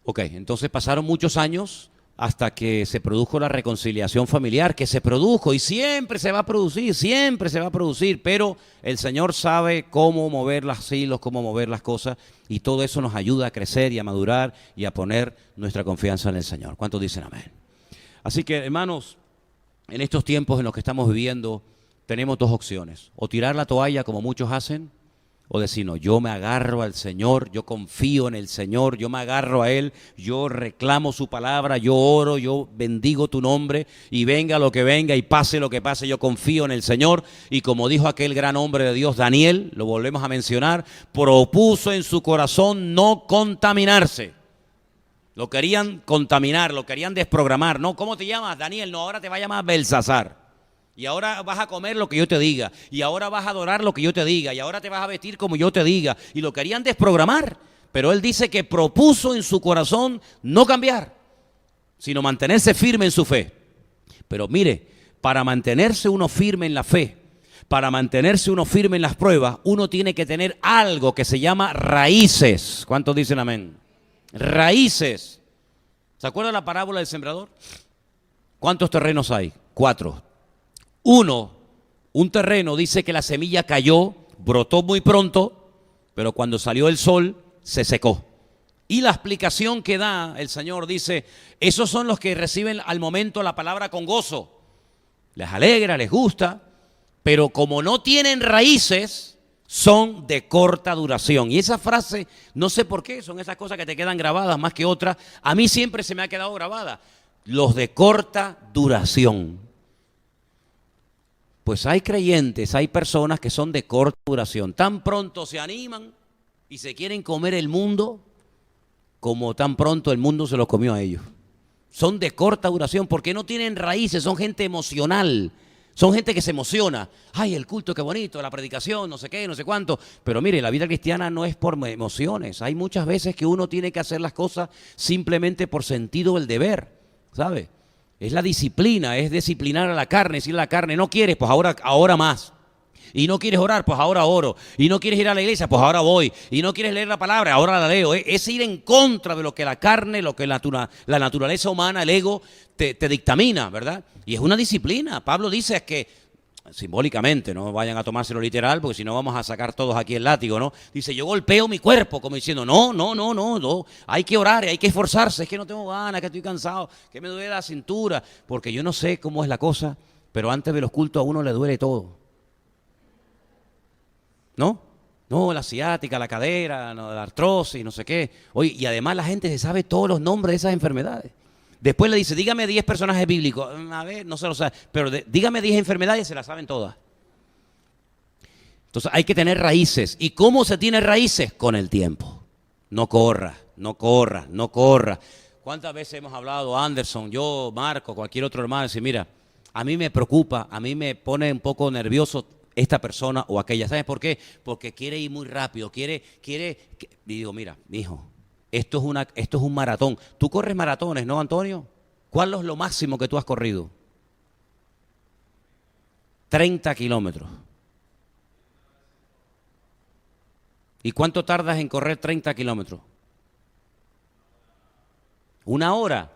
Ok, entonces pasaron muchos años hasta que se produjo la reconciliación familiar, que se produjo y siempre se va a producir, pero el Señor sabe cómo mover los hilos, cómo mover las cosas, y todo eso nos ayuda a crecer y a madurar y a poner nuestra confianza en el Señor. ¿Cuántos dicen amén? Así que, hermanos, en estos tiempos en los que estamos viviendo, tenemos dos opciones: o tirar la toalla como muchos hacen, o decir, no, yo me agarro al Señor, yo confío en el Señor, yo me agarro a Él, yo reclamo su palabra, yo oro, yo bendigo tu nombre, y venga lo que venga y pase lo que pase, yo confío en el Señor. Y como dijo aquel gran hombre de Dios, Daniel, lo volvemos a mencionar, propuso en su corazón no contaminarse. Lo querían contaminar, lo querían desprogramar. No, ¿cómo te llamas, Daniel? No, ahora te va a llamar Belsasar. Y ahora vas a comer lo que yo te diga. Y ahora vas a adorar lo que yo te diga. Y ahora te vas a vestir como yo te diga. Y lo querían desprogramar. Pero él dice que propuso en su corazón no cambiar, sino mantenerse firme en su fe. Pero mire, para mantenerse uno firme en la fe, para mantenerse uno firme en las pruebas, uno tiene que tener algo que se llama raíces. ¿Cuántos dicen amén? Raíces. ¿Se acuerdan la parábola del sembrador? ¿Cuántos terrenos hay? 4. Un terreno dice que la semilla cayó, brotó muy pronto, pero cuando salió el sol se secó. Y la explicación que da el Señor dice, esos son los que reciben al momento la palabra con gozo. Les alegra, les gusta, pero como no tienen raíces, son de corta duración. Y esa frase, no sé por qué, son esas cosas que te quedan grabadas más que otras. A mí siempre se me ha quedado grabada. Los de corta duración. Pues hay creyentes, hay personas que son de corta duración. Tan pronto se animan y se quieren comer el mundo, como tan pronto el mundo se los comió a ellos. Son de corta duración porque no tienen raíces, son gente emocional. Son gente que se emociona. Ay, el culto, qué bonito, la predicación, no sé qué, no sé cuánto. Pero mire, la vida cristiana no es por emociones. Hay muchas veces que uno tiene que hacer las cosas simplemente por sentido del deber, ¿sabe? Es la disciplina, es disciplinar a la carne, decirle a la carne, no quieres, pues ahora más. Y no quieres orar, pues ahora oro. Y no quieres ir a la iglesia, pues ahora voy. Y no quieres leer la palabra, ahora la leo. Es ir en contra de lo que la carne, lo que la naturaleza humana, el ego, te dictamina, ¿verdad? Y es una disciplina. Pablo dice que, simbólicamente, no vayan a tomárselo literal, porque si no vamos a sacar todos aquí el látigo, ¿no? Dice, yo golpeo mi cuerpo, como diciendo, no. Hay que orar, hay que esforzarse. Es que no tengo ganas, que estoy cansado, que me duele la cintura. Porque yo no sé cómo es la cosa, pero antes de los cultos a uno le duele todo. ¿No? La ciática, la cadera, no, la artrosis, no sé qué. Oye, y además la gente se sabe todos los nombres de esas enfermedades. Después le dice, dígame 10 personajes bíblicos. A ver, no se lo sabe. Pero dígame 10 enfermedades y se las saben todas. Entonces hay que tener raíces. ¿Y cómo se tiene raíces? Con el tiempo. No corra. ¿Cuántas veces hemos hablado, Anderson, yo, Marco, cualquier otro hermano, dice, mira, a mí me preocupa, a mí me pone un poco nervioso esta persona o aquella. ¿Sabes por qué? Porque quiere ir muy rápido, y digo, mira, mijo, esto es un maratón. Tú corres maratones, ¿no, Antonio? ¿Cuál es lo máximo que tú has corrido? 30 kilómetros. ¿Y cuánto tardas en correr 30 kilómetros? 1 hora.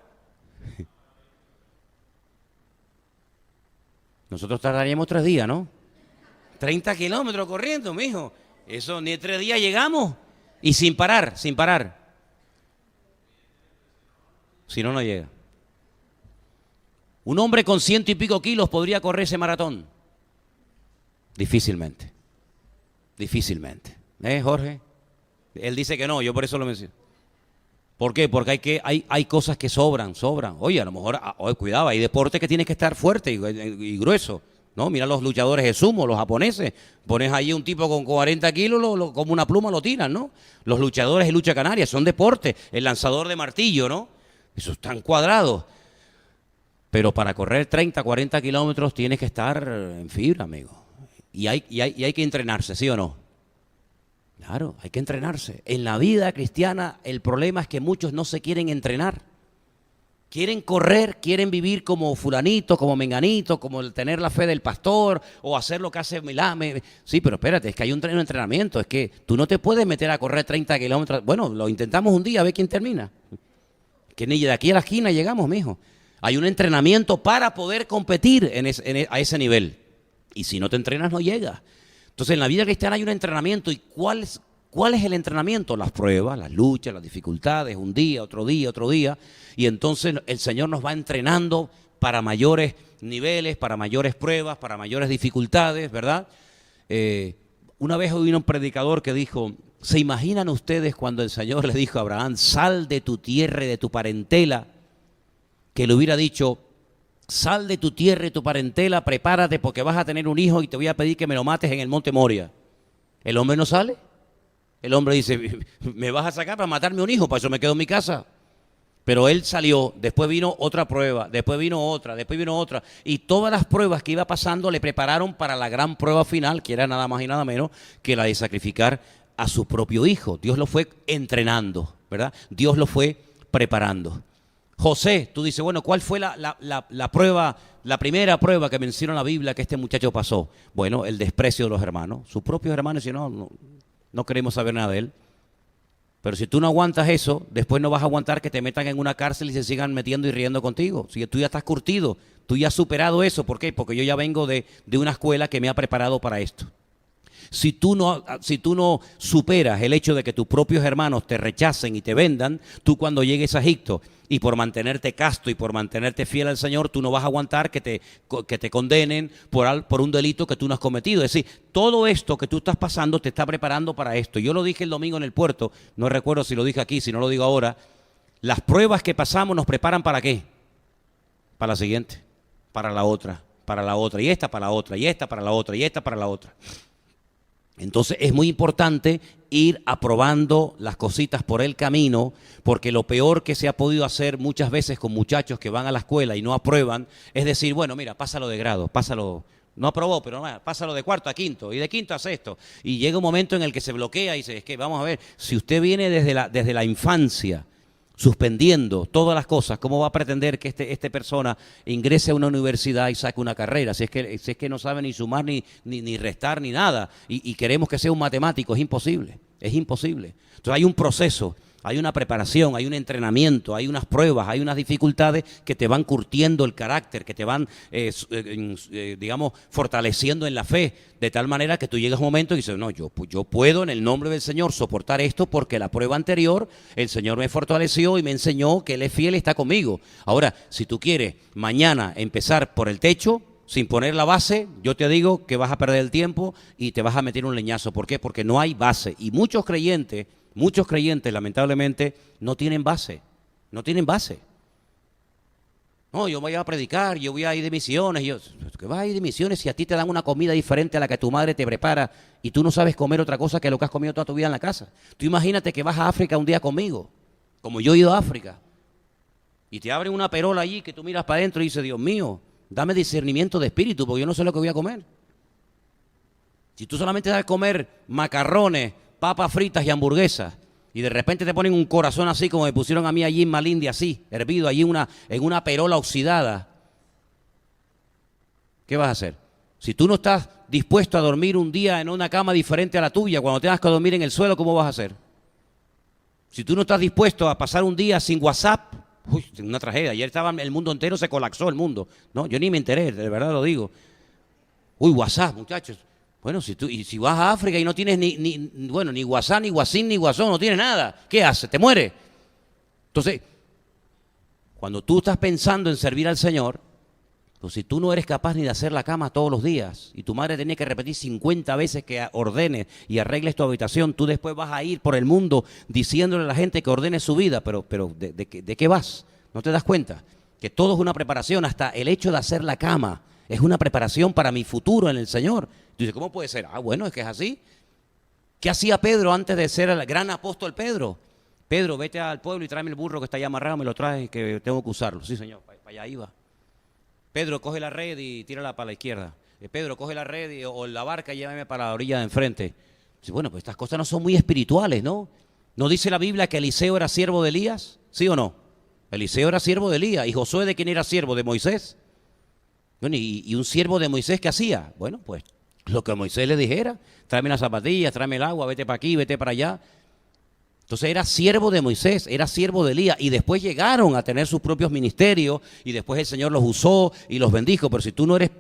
Nosotros tardaríamos 3 días, ¿no? 30 kilómetros corriendo, mijo. Eso ni en 3 días llegamos. Y sin parar. Si no, no llega. Un hombre con 100 y pico kilos podría correr ese maratón. Difícilmente. Jorge? Él dice que no, yo por eso lo menciono. ¿Por qué? Porque hay cosas que sobran. Oye, a lo mejor, cuidado, hay deportes que tienes que estar fuerte y grueso. No, mira los luchadores de sumo, los japoneses. Pones ahí un tipo con 40 kilos, como una pluma lo tiran, ¿no? Los luchadores de lucha canaria son deportes. El lanzador de martillo, ¿no? Esos están cuadrados. Pero para correr 30, 40 kilómetros tienes que estar en fibra, amigo. Y hay que entrenarse, ¿sí o no? Claro, hay que entrenarse. En la vida cristiana el problema es que muchos no se quieren entrenar. Quieren correr, quieren vivir como fulanito, como menganito, como el tener la fe del pastor o hacer lo que hace Milán. Sí, pero espérate, es que hay un entrenamiento. Es que tú no te puedes meter a correr 30 kilómetros. Bueno, lo intentamos un día, a ver quién termina. Que ni de aquí a la esquina llegamos, mijo. Hay un entrenamiento para poder competir a ese nivel. Y si no te entrenas, no llegas. Entonces, en la vida cristiana hay un entrenamiento. ¿Y cuál es el entrenamiento? Las pruebas, las luchas, las dificultades, un día, otro día. Y entonces el Señor nos va entrenando para mayores niveles, para mayores pruebas, para mayores dificultades, ¿verdad? Una vez oí un predicador que dijo, ¿se imaginan ustedes cuando el Señor le dijo a Abraham, sal de tu tierra y de tu parentela? Que le hubiera dicho, sal de tu tierra y tu parentela, prepárate porque vas a tener un hijo y te voy a pedir que me lo mates en el monte Moria. ¿El hombre no sale? El hombre dice, ¿me vas a sacar para matarme un hijo? Para eso me quedo en mi casa. Pero él salió, después vino otra prueba, después vino otra, y todas las pruebas que iba pasando le prepararon para la gran prueba final, que era nada más y nada menos que la de sacrificar a su propio hijo. Dios lo fue entrenando, ¿verdad? Dios lo fue preparando. José, tú dices, bueno, ¿cuál fue la prueba, la primera prueba que menciona la Biblia que este muchacho pasó? Bueno, el desprecio de los hermanos. Sus propios hermanos dicen, no queremos saber nada de él. Pero si tú no aguantas eso, después no vas a aguantar que te metan en una cárcel y se sigan metiendo y riendo contigo. Si tú ya estás curtido, tú ya has superado eso. ¿Por qué? Porque yo ya vengo de una escuela que me ha preparado para esto. Si tú no superas el hecho de que tus propios hermanos te rechacen y te vendan, tú cuando llegues a Egipto y por mantenerte casto y por mantenerte fiel al Señor, tú no vas a aguantar que te condenen por un delito que tú no has cometido. Es decir, todo esto que tú estás pasando te está preparando para esto. Yo lo dije el domingo en el puerto, no recuerdo si lo dije aquí, si no lo digo ahora. Las pruebas que pasamos nos preparan ¿para qué? Para la siguiente, para la otra, y esta para la otra, y esta para la otra, y esta para la otra. Entonces es muy importante ir aprobando las cositas por el camino, porque lo peor que se ha podido hacer muchas veces con muchachos que van a la escuela y no aprueban, es decir, bueno, mira, pásalo de grado, pásalo, no aprobó, pero pásalo de cuarto a quinto y de quinto a sexto. Y llega un momento en el que se bloquea y dice, es que vamos a ver, si usted viene desde la infancia suspendiendo todas las cosas, ¿cómo va a pretender que esta persona ingrese a una universidad y saque una carrera? Si es que no sabe ni sumar, ni restar, ni nada, y queremos que sea un matemático, es imposible. Entonces hay un proceso, hay una preparación, hay un entrenamiento, hay unas pruebas, hay unas dificultades que te van curtiendo el carácter, que te van, digamos, fortaleciendo en la fe, de tal manera que tú llegas a un momento y dices, no, yo puedo en el nombre del Señor soportar esto porque la prueba anterior el Señor me fortaleció y me enseñó que Él es fiel y está conmigo. Ahora, si tú quieres mañana empezar por el techo, sin poner la base, yo te digo que vas a perder el tiempo y te vas a meter un leñazo. ¿Por qué? Porque no hay base. Y muchos creyentes lamentablemente no tienen base. No, yo voy a predicar, yo voy a ir de misiones. ¿Qué vas a ir de misiones si a ti te dan una comida diferente a la que tu madre te prepara y tú no sabes comer otra cosa que lo que has comido toda tu vida en la casa? Tú imagínate que vas a África un día conmigo, como yo he ido a África, y te abren una perola allí que tú miras para adentro y dices, Dios mío, dame discernimiento de espíritu porque yo no sé lo que voy a comer. Si tú solamente sabes comer macarrones, papas fritas y hamburguesas, y de repente te ponen un corazón así como me pusieron a mí allí en Malindi, así, hervido, allí en una perola oxidada, ¿qué vas a hacer? Si tú no estás dispuesto a dormir un día en una cama diferente a la tuya, cuando tengas que dormir en el suelo, ¿cómo vas a hacer? Si tú no estás dispuesto a pasar un día sin WhatsApp, uy, una tragedia. Ayer el mundo entero, se colapsó el mundo. No, yo ni me enteré, de verdad lo digo. Uy, WhatsApp, muchachos. Bueno, si vas a África y no tienes ni WhatsApp, ni Guasín, ni Guasón, no tienes nada, ¿qué haces? ¿Te mueres? Entonces, cuando tú estás pensando en servir al Señor, pues si tú no eres capaz ni de hacer la cama todos los días y tu madre tenía que repetir 50 veces que ordenes y arregles tu habitación, tú después vas a ir por el mundo diciéndole a la gente que ordene su vida, pero ¿de qué vas? ¿No te das cuenta? Que todo es una preparación, hasta el hecho de hacer la cama es una preparación para mi futuro en el Señor. Tú dices, ¿cómo puede ser? Bueno, es que es así. ¿Qué hacía Pedro antes de ser el gran apóstol Pedro? Pedro, vete al pueblo y tráeme el burro que está ahí amarrado, me lo traes que tengo que usarlo. Sí, señor, para allá iba. Pedro, coge la red y tírala para la izquierda. Pedro, coge la red o la barca y llévame para la orilla de enfrente. Dice, bueno, pues estas cosas no son muy espirituales, ¿no? ¿No dice la Biblia que Eliseo era siervo de Elías? ¿Sí o no? Eliseo era siervo de Elías. ¿Y Josué de quién era siervo? De Moisés. Bueno, ¿y un siervo de Moisés qué hacía? Bueno, pues lo que Moisés le dijera. Tráeme las zapatillas, tráeme el agua, vete para aquí, vete para allá. Entonces era siervo de Moisés, era siervo de Elías, y después llegaron a tener sus propios ministerios, y después el Señor los usó y los bendijo. Pero si tú no eres,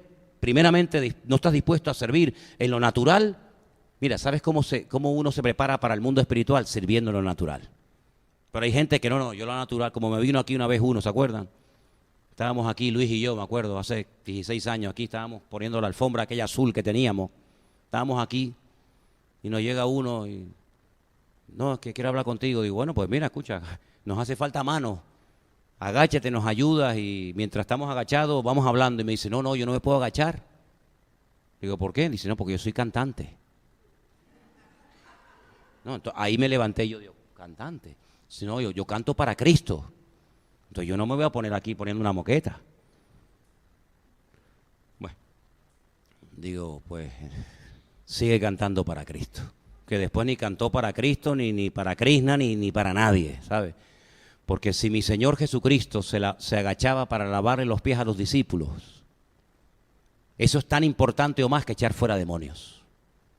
primeramente, no estás dispuesto a servir en lo natural, mira, ¿sabes cómo uno se prepara para el mundo espiritual? Sirviendo en lo natural. Pero hay gente que no, yo lo natural, como me vino aquí una vez uno, ¿se acuerdan? Estábamos aquí, Luis y yo, me acuerdo, hace 16 años, aquí estábamos poniendo la alfombra aquella azul que teníamos. Estábamos aquí y nos llega uno y, no, es que quiero hablar contigo. Digo, bueno, pues mira, escucha, nos hace falta mano. Agáchate, nos ayudas y mientras estamos agachados vamos hablando. Y me dice, no, yo no me puedo agachar. Digo, ¿por qué? Dice, no, porque yo soy cantante. No, entonces, ahí me levanté y yo digo, cantante. Dice, no, yo canto para Cristo. Entonces yo no me voy a poner aquí poniendo una moqueta. Bueno, digo, pues sigue cantando para Cristo. Que después ni cantó para Cristo, ni para Krishna, ni para nadie, ¿sabe? Porque si mi Señor Jesucristo se agachaba para lavarle los pies a los discípulos, eso es tan importante o más que echar fuera demonios.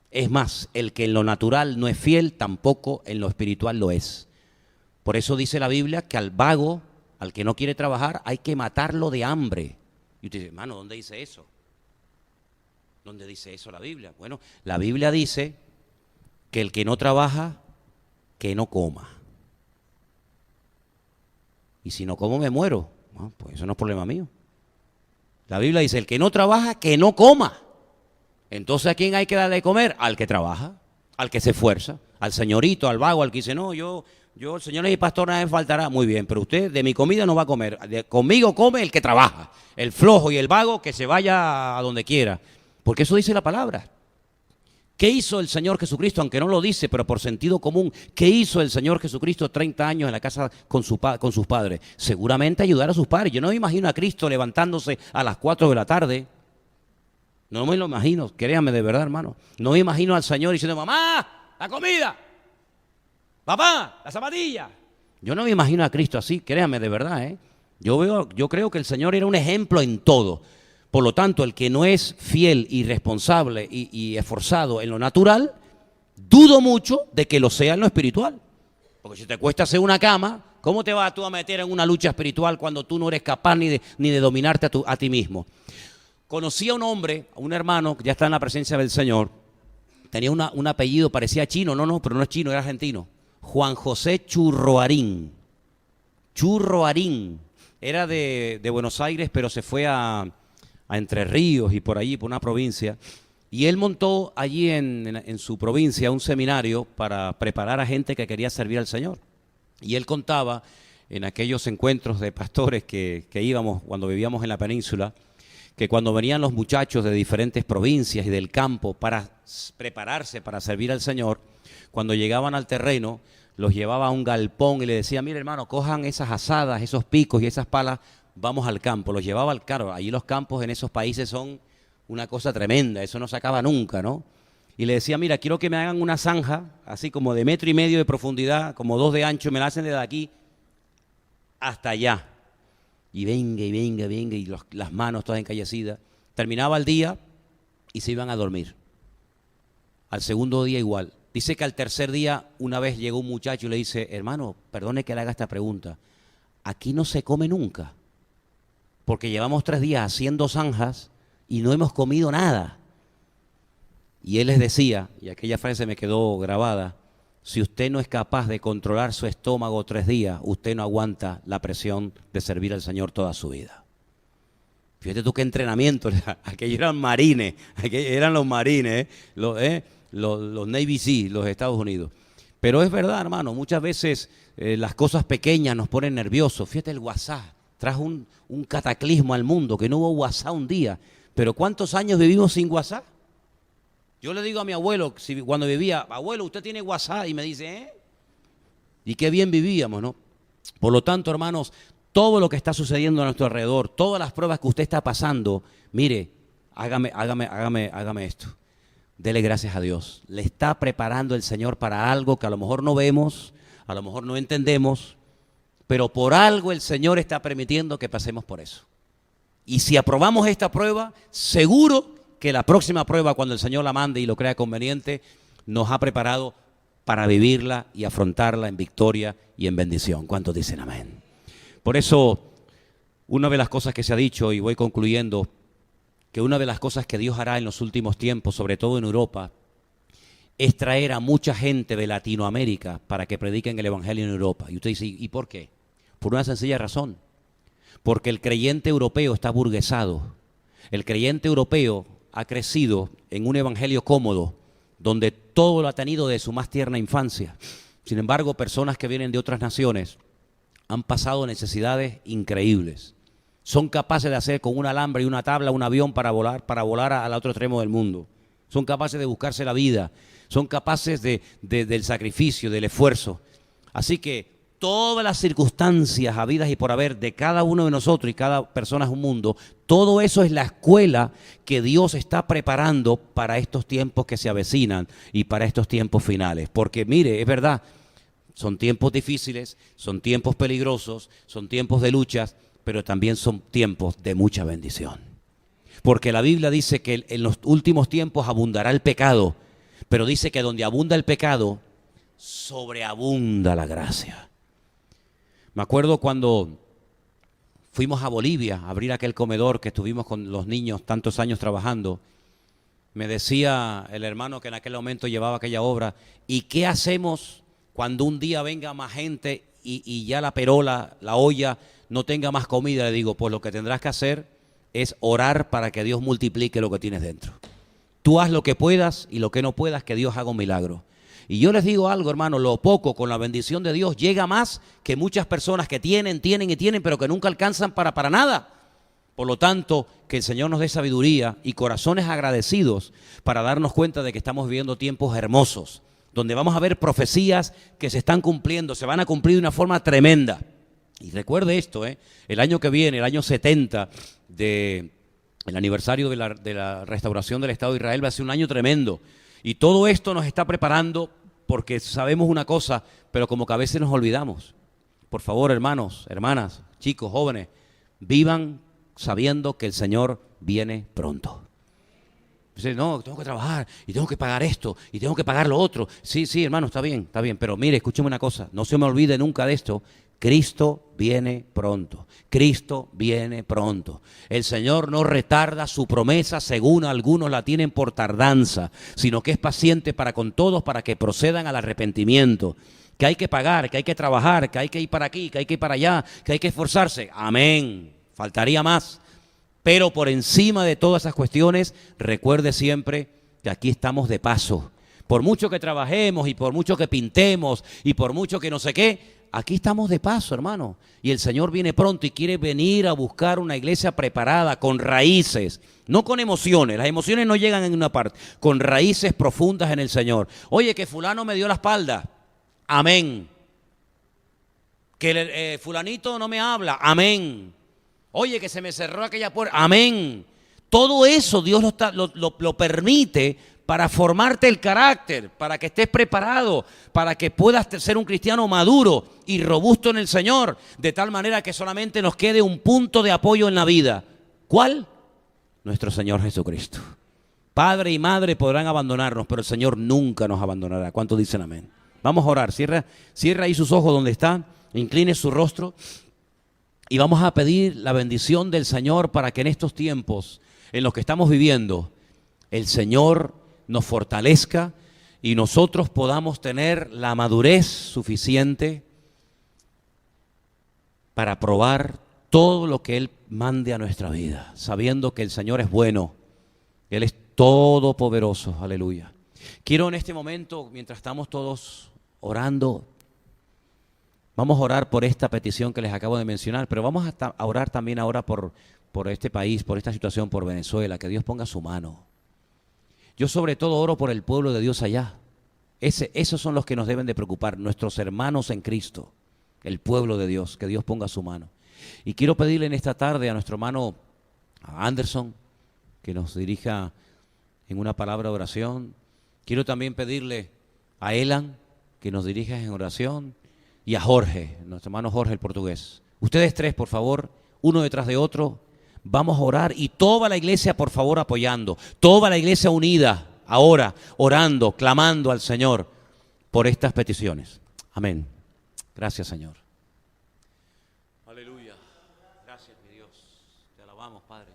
Es más, el que en lo natural no es fiel, tampoco en lo espiritual lo es. Por eso dice la Biblia que al vago, al que no quiere trabajar, hay que matarlo de hambre. Y usted dice, hermano, ¿dónde dice eso? ¿Dónde dice eso la Biblia? Bueno, la Biblia dice que el que no trabaja, que no coma. Y si no como me muero. Bueno, pues eso no es problema mío. La Biblia dice, el que no trabaja, que no coma. Entonces, ¿a quién hay que darle de comer? Al que trabaja, al que se esfuerza, al señorito, al vago, al que dice, no, yo, el Señor es mi pastor, nada me faltará. Muy bien, pero usted de mi comida no va a comer. Conmigo come el que trabaja. El flojo y el vago que se vaya a donde quiera. Porque eso dice la palabra. ¿Qué hizo el Señor Jesucristo? Aunque no lo dice, pero por sentido común. ¿Qué hizo el Señor Jesucristo 30 años en la casa con sus padres? Seguramente ayudar a sus padres. Yo no me imagino a Cristo levantándose a las 4 de la tarde. No me lo imagino, créanme de verdad, hermano. No me imagino al Señor diciendo, mamá, la comida. Papá, la zapatilla. Yo no me imagino a Cristo así, créanme de verdad, ¿eh? Yo creo que el Señor era un ejemplo en todo. Por lo tanto, el que no es fiel y responsable y esforzado en lo natural, dudo mucho de que lo sea en lo espiritual. Porque si te cuesta hacer una cama, ¿cómo te vas tú a meter en una lucha espiritual cuando tú no eres capaz ni de dominarte a ti mismo? Conocí a un hombre, a un hermano, que ya está en la presencia del Señor, tenía un apellido, parecía chino, pero no es chino, era argentino. Juan José Churroarín. Churroarín. Era de Buenos Aires, pero se fue a Entre Ríos y por allí, por una provincia. Y él montó allí en su provincia un seminario para preparar a gente que quería servir al Señor. Y él contaba en aquellos encuentros de pastores que íbamos cuando vivíamos en la península, que cuando venían los muchachos de diferentes provincias y del campo para prepararse para servir al Señor, cuando llegaban al terreno, los llevaba a un galpón y le decía, mire hermano, cojan esas asadas, esos picos y esas palas, vamos al campo. Los llevaba al carro. Allí los campos en esos países son una cosa tremenda, eso no se acaba nunca, ¿no? Y le decía, mira, quiero que me hagan una zanja, así como de 1,5 metros de profundidad, como 2 de ancho, me la hacen desde aquí hasta allá. Y venga, y las manos todas encallecidas. Terminaba el día y se iban a dormir. Al segundo día igual. Dice que al tercer día una vez llegó un muchacho y le dice, hermano, perdone que le haga esta pregunta. Aquí no se come nunca, porque llevamos 3 días haciendo zanjas y no hemos comido nada. Y él les decía, y aquella frase me quedó grabada, si usted no es capaz de controlar su estómago 3 días, usted no aguanta la presión de servir al Señor toda su vida. Fíjate tú qué entrenamiento, aquellos eran marines, aquellos eran los marines, los Navy Seals, los Estados Unidos. Pero es verdad, hermano, muchas veces las cosas pequeñas nos ponen nerviosos. Fíjate el WhatsApp, trajo un cataclismo al mundo, que no hubo WhatsApp un día. Pero ¿cuántos años vivimos sin WhatsApp? Yo le digo a mi abuelo, cuando vivía, abuelo, ¿usted tiene WhatsApp? Y me dice, ¿eh? Y qué bien vivíamos, ¿no? Por lo tanto, hermanos, todo lo que está sucediendo a nuestro alrededor, todas las pruebas que usted está pasando, mire, hágame esto. Dele gracias a Dios. Le está preparando el Señor para algo que a lo mejor no vemos, a lo mejor no entendemos, pero por algo el Señor está permitiendo que pasemos por eso. Y si aprobamos esta prueba, seguro que la próxima prueba, cuando el Señor la mande y lo crea conveniente, nos ha preparado para vivirla y afrontarla en victoria y en bendición. ¿Cuántos dicen amén? Por eso, una de las cosas que se ha dicho, y voy concluyendo, que una de las cosas que Dios hará en los últimos tiempos, sobre todo en Europa, es traer a mucha gente de Latinoamérica para que prediquen el Evangelio en Europa. Y usted dice, ¿y por qué? Por una sencilla razón. Porque el creyente europeo está burguesado. El creyente europeo ha crecido en un evangelio cómodo, donde todo lo ha tenido de su más tierna infancia. Sin embargo, personas que vienen de otras naciones han pasado necesidades increíbles. Son capaces de hacer con un alambre y una tabla un avión para volar al otro extremo del mundo. Son capaces de buscarse la vida. Son capaces del sacrificio, del esfuerzo. Así que todas las circunstancias habidas y por haber de cada uno de nosotros, y cada persona es un mundo, todo eso es la escuela que Dios está preparando para estos tiempos que se avecinan y para estos tiempos finales. Porque mire, es verdad, son tiempos difíciles, son tiempos peligrosos, son tiempos de luchas, pero también son tiempos de mucha bendición. Porque la Biblia dice que en los últimos tiempos abundará el pecado, pero dice que donde abunda el pecado, sobreabunda la gracia. Me acuerdo cuando fuimos a Bolivia a abrir aquel comedor que estuvimos con los niños tantos años trabajando. Me decía el hermano que en aquel momento llevaba aquella obra, ¿y qué hacemos cuando un día venga más gente y ya la perola, la olla, no tenga más comida? Le digo, pues lo que tendrás que hacer es orar para que Dios multiplique lo que tienes dentro. Tú haz lo que puedas y lo que no puedas, que Dios haga un milagro. Y yo les digo algo, hermano, lo poco con la bendición de Dios llega más que muchas personas que tienen, pero que nunca alcanzan para nada. Por lo tanto, que el Señor nos dé sabiduría y corazones agradecidos para darnos cuenta de que estamos viviendo tiempos hermosos, donde vamos a ver profecías que se están cumpliendo, se van a cumplir de una forma tremenda. Y recuerde esto, el año que viene, el año 70 del aniversario de la restauración del Estado de Israel, va a ser un año tremendo. Y todo esto nos está preparando porque sabemos una cosa, pero como que a veces nos olvidamos. Por favor, hermanos, hermanas, chicos, jóvenes, vivan sabiendo que el Señor viene pronto. Dice, no, tengo que trabajar y tengo que pagar esto y tengo que pagar lo otro. Sí, hermano, está bien, pero mire, escúcheme una cosa, no se me olvide nunca de esto. Cristo viene pronto, Cristo viene pronto. El Señor no retarda su promesa según algunos la tienen por tardanza, sino que es paciente para con todos, para que procedan al arrepentimiento. Que hay que pagar, que hay que trabajar, que hay que ir para aquí, que hay que ir para allá, que hay que esforzarse. Amén, faltaría más. Pero por encima de todas esas cuestiones, recuerde siempre que aquí estamos de paso. Por mucho que trabajemos y por mucho que pintemos y por mucho que no sé qué, aquí estamos de paso, hermano, y el Señor viene pronto y quiere venir a buscar una iglesia preparada, con raíces, no con emociones. Las emociones no llegan en una parte, con raíces profundas en el Señor. Oye, que fulano me dio la espalda, amén. Que fulanito no me habla, amén. Oye, que se me cerró aquella puerta, amén. Todo eso Dios lo permite para formarte el carácter, para que estés preparado, para que puedas ser un cristiano maduro y robusto en el Señor, de tal manera que solamente nos quede un punto de apoyo en la vida. ¿Cuál? Nuestro Señor Jesucristo. Padre y madre podrán abandonarnos, pero el Señor nunca nos abandonará. ¿Cuántos dicen amén? Vamos a orar. Cierra ahí sus ojos donde está, incline su rostro y vamos a pedir la bendición del Señor para que en estos tiempos en los que estamos viviendo, el Señor nos fortalezca y nosotros podamos tener la madurez suficiente para probar todo lo que Él mande a nuestra vida, sabiendo que el Señor es bueno, Él es todopoderoso, aleluya. Quiero en este momento, mientras estamos todos orando, vamos a orar por esta petición que les acabo de mencionar, pero vamos a orar también ahora por este país, por esta situación, por Venezuela, que Dios ponga su mano. Yo sobre todo oro por el pueblo de Dios allá. Esos son los que nos deben de preocupar, nuestros hermanos en Cristo, el pueblo de Dios, que Dios ponga su mano. Y quiero pedirle en esta tarde a nuestro hermano Anderson que nos dirija en una palabra de oración. Quiero también pedirle a Elan que nos dirija en oración y a Jorge, nuestro hermano Jorge el portugués. Ustedes tres, por favor, uno detrás de otro. Vamos a orar y toda la iglesia, por favor, apoyando. Toda la iglesia unida, ahora, orando, clamando al Señor por estas peticiones. Amén. Gracias, Señor. Aleluya. Gracias, mi Dios. Te alabamos, Padre.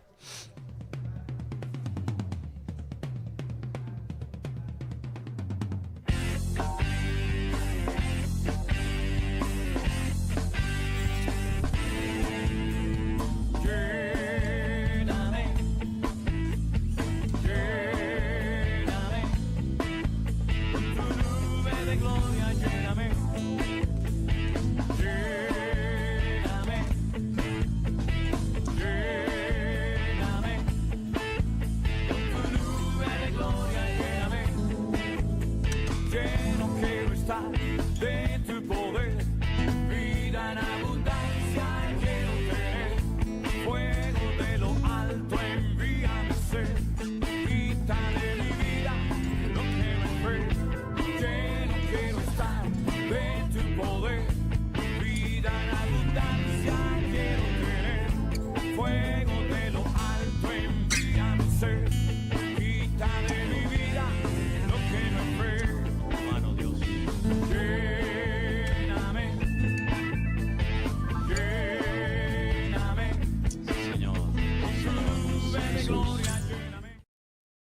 Jesús.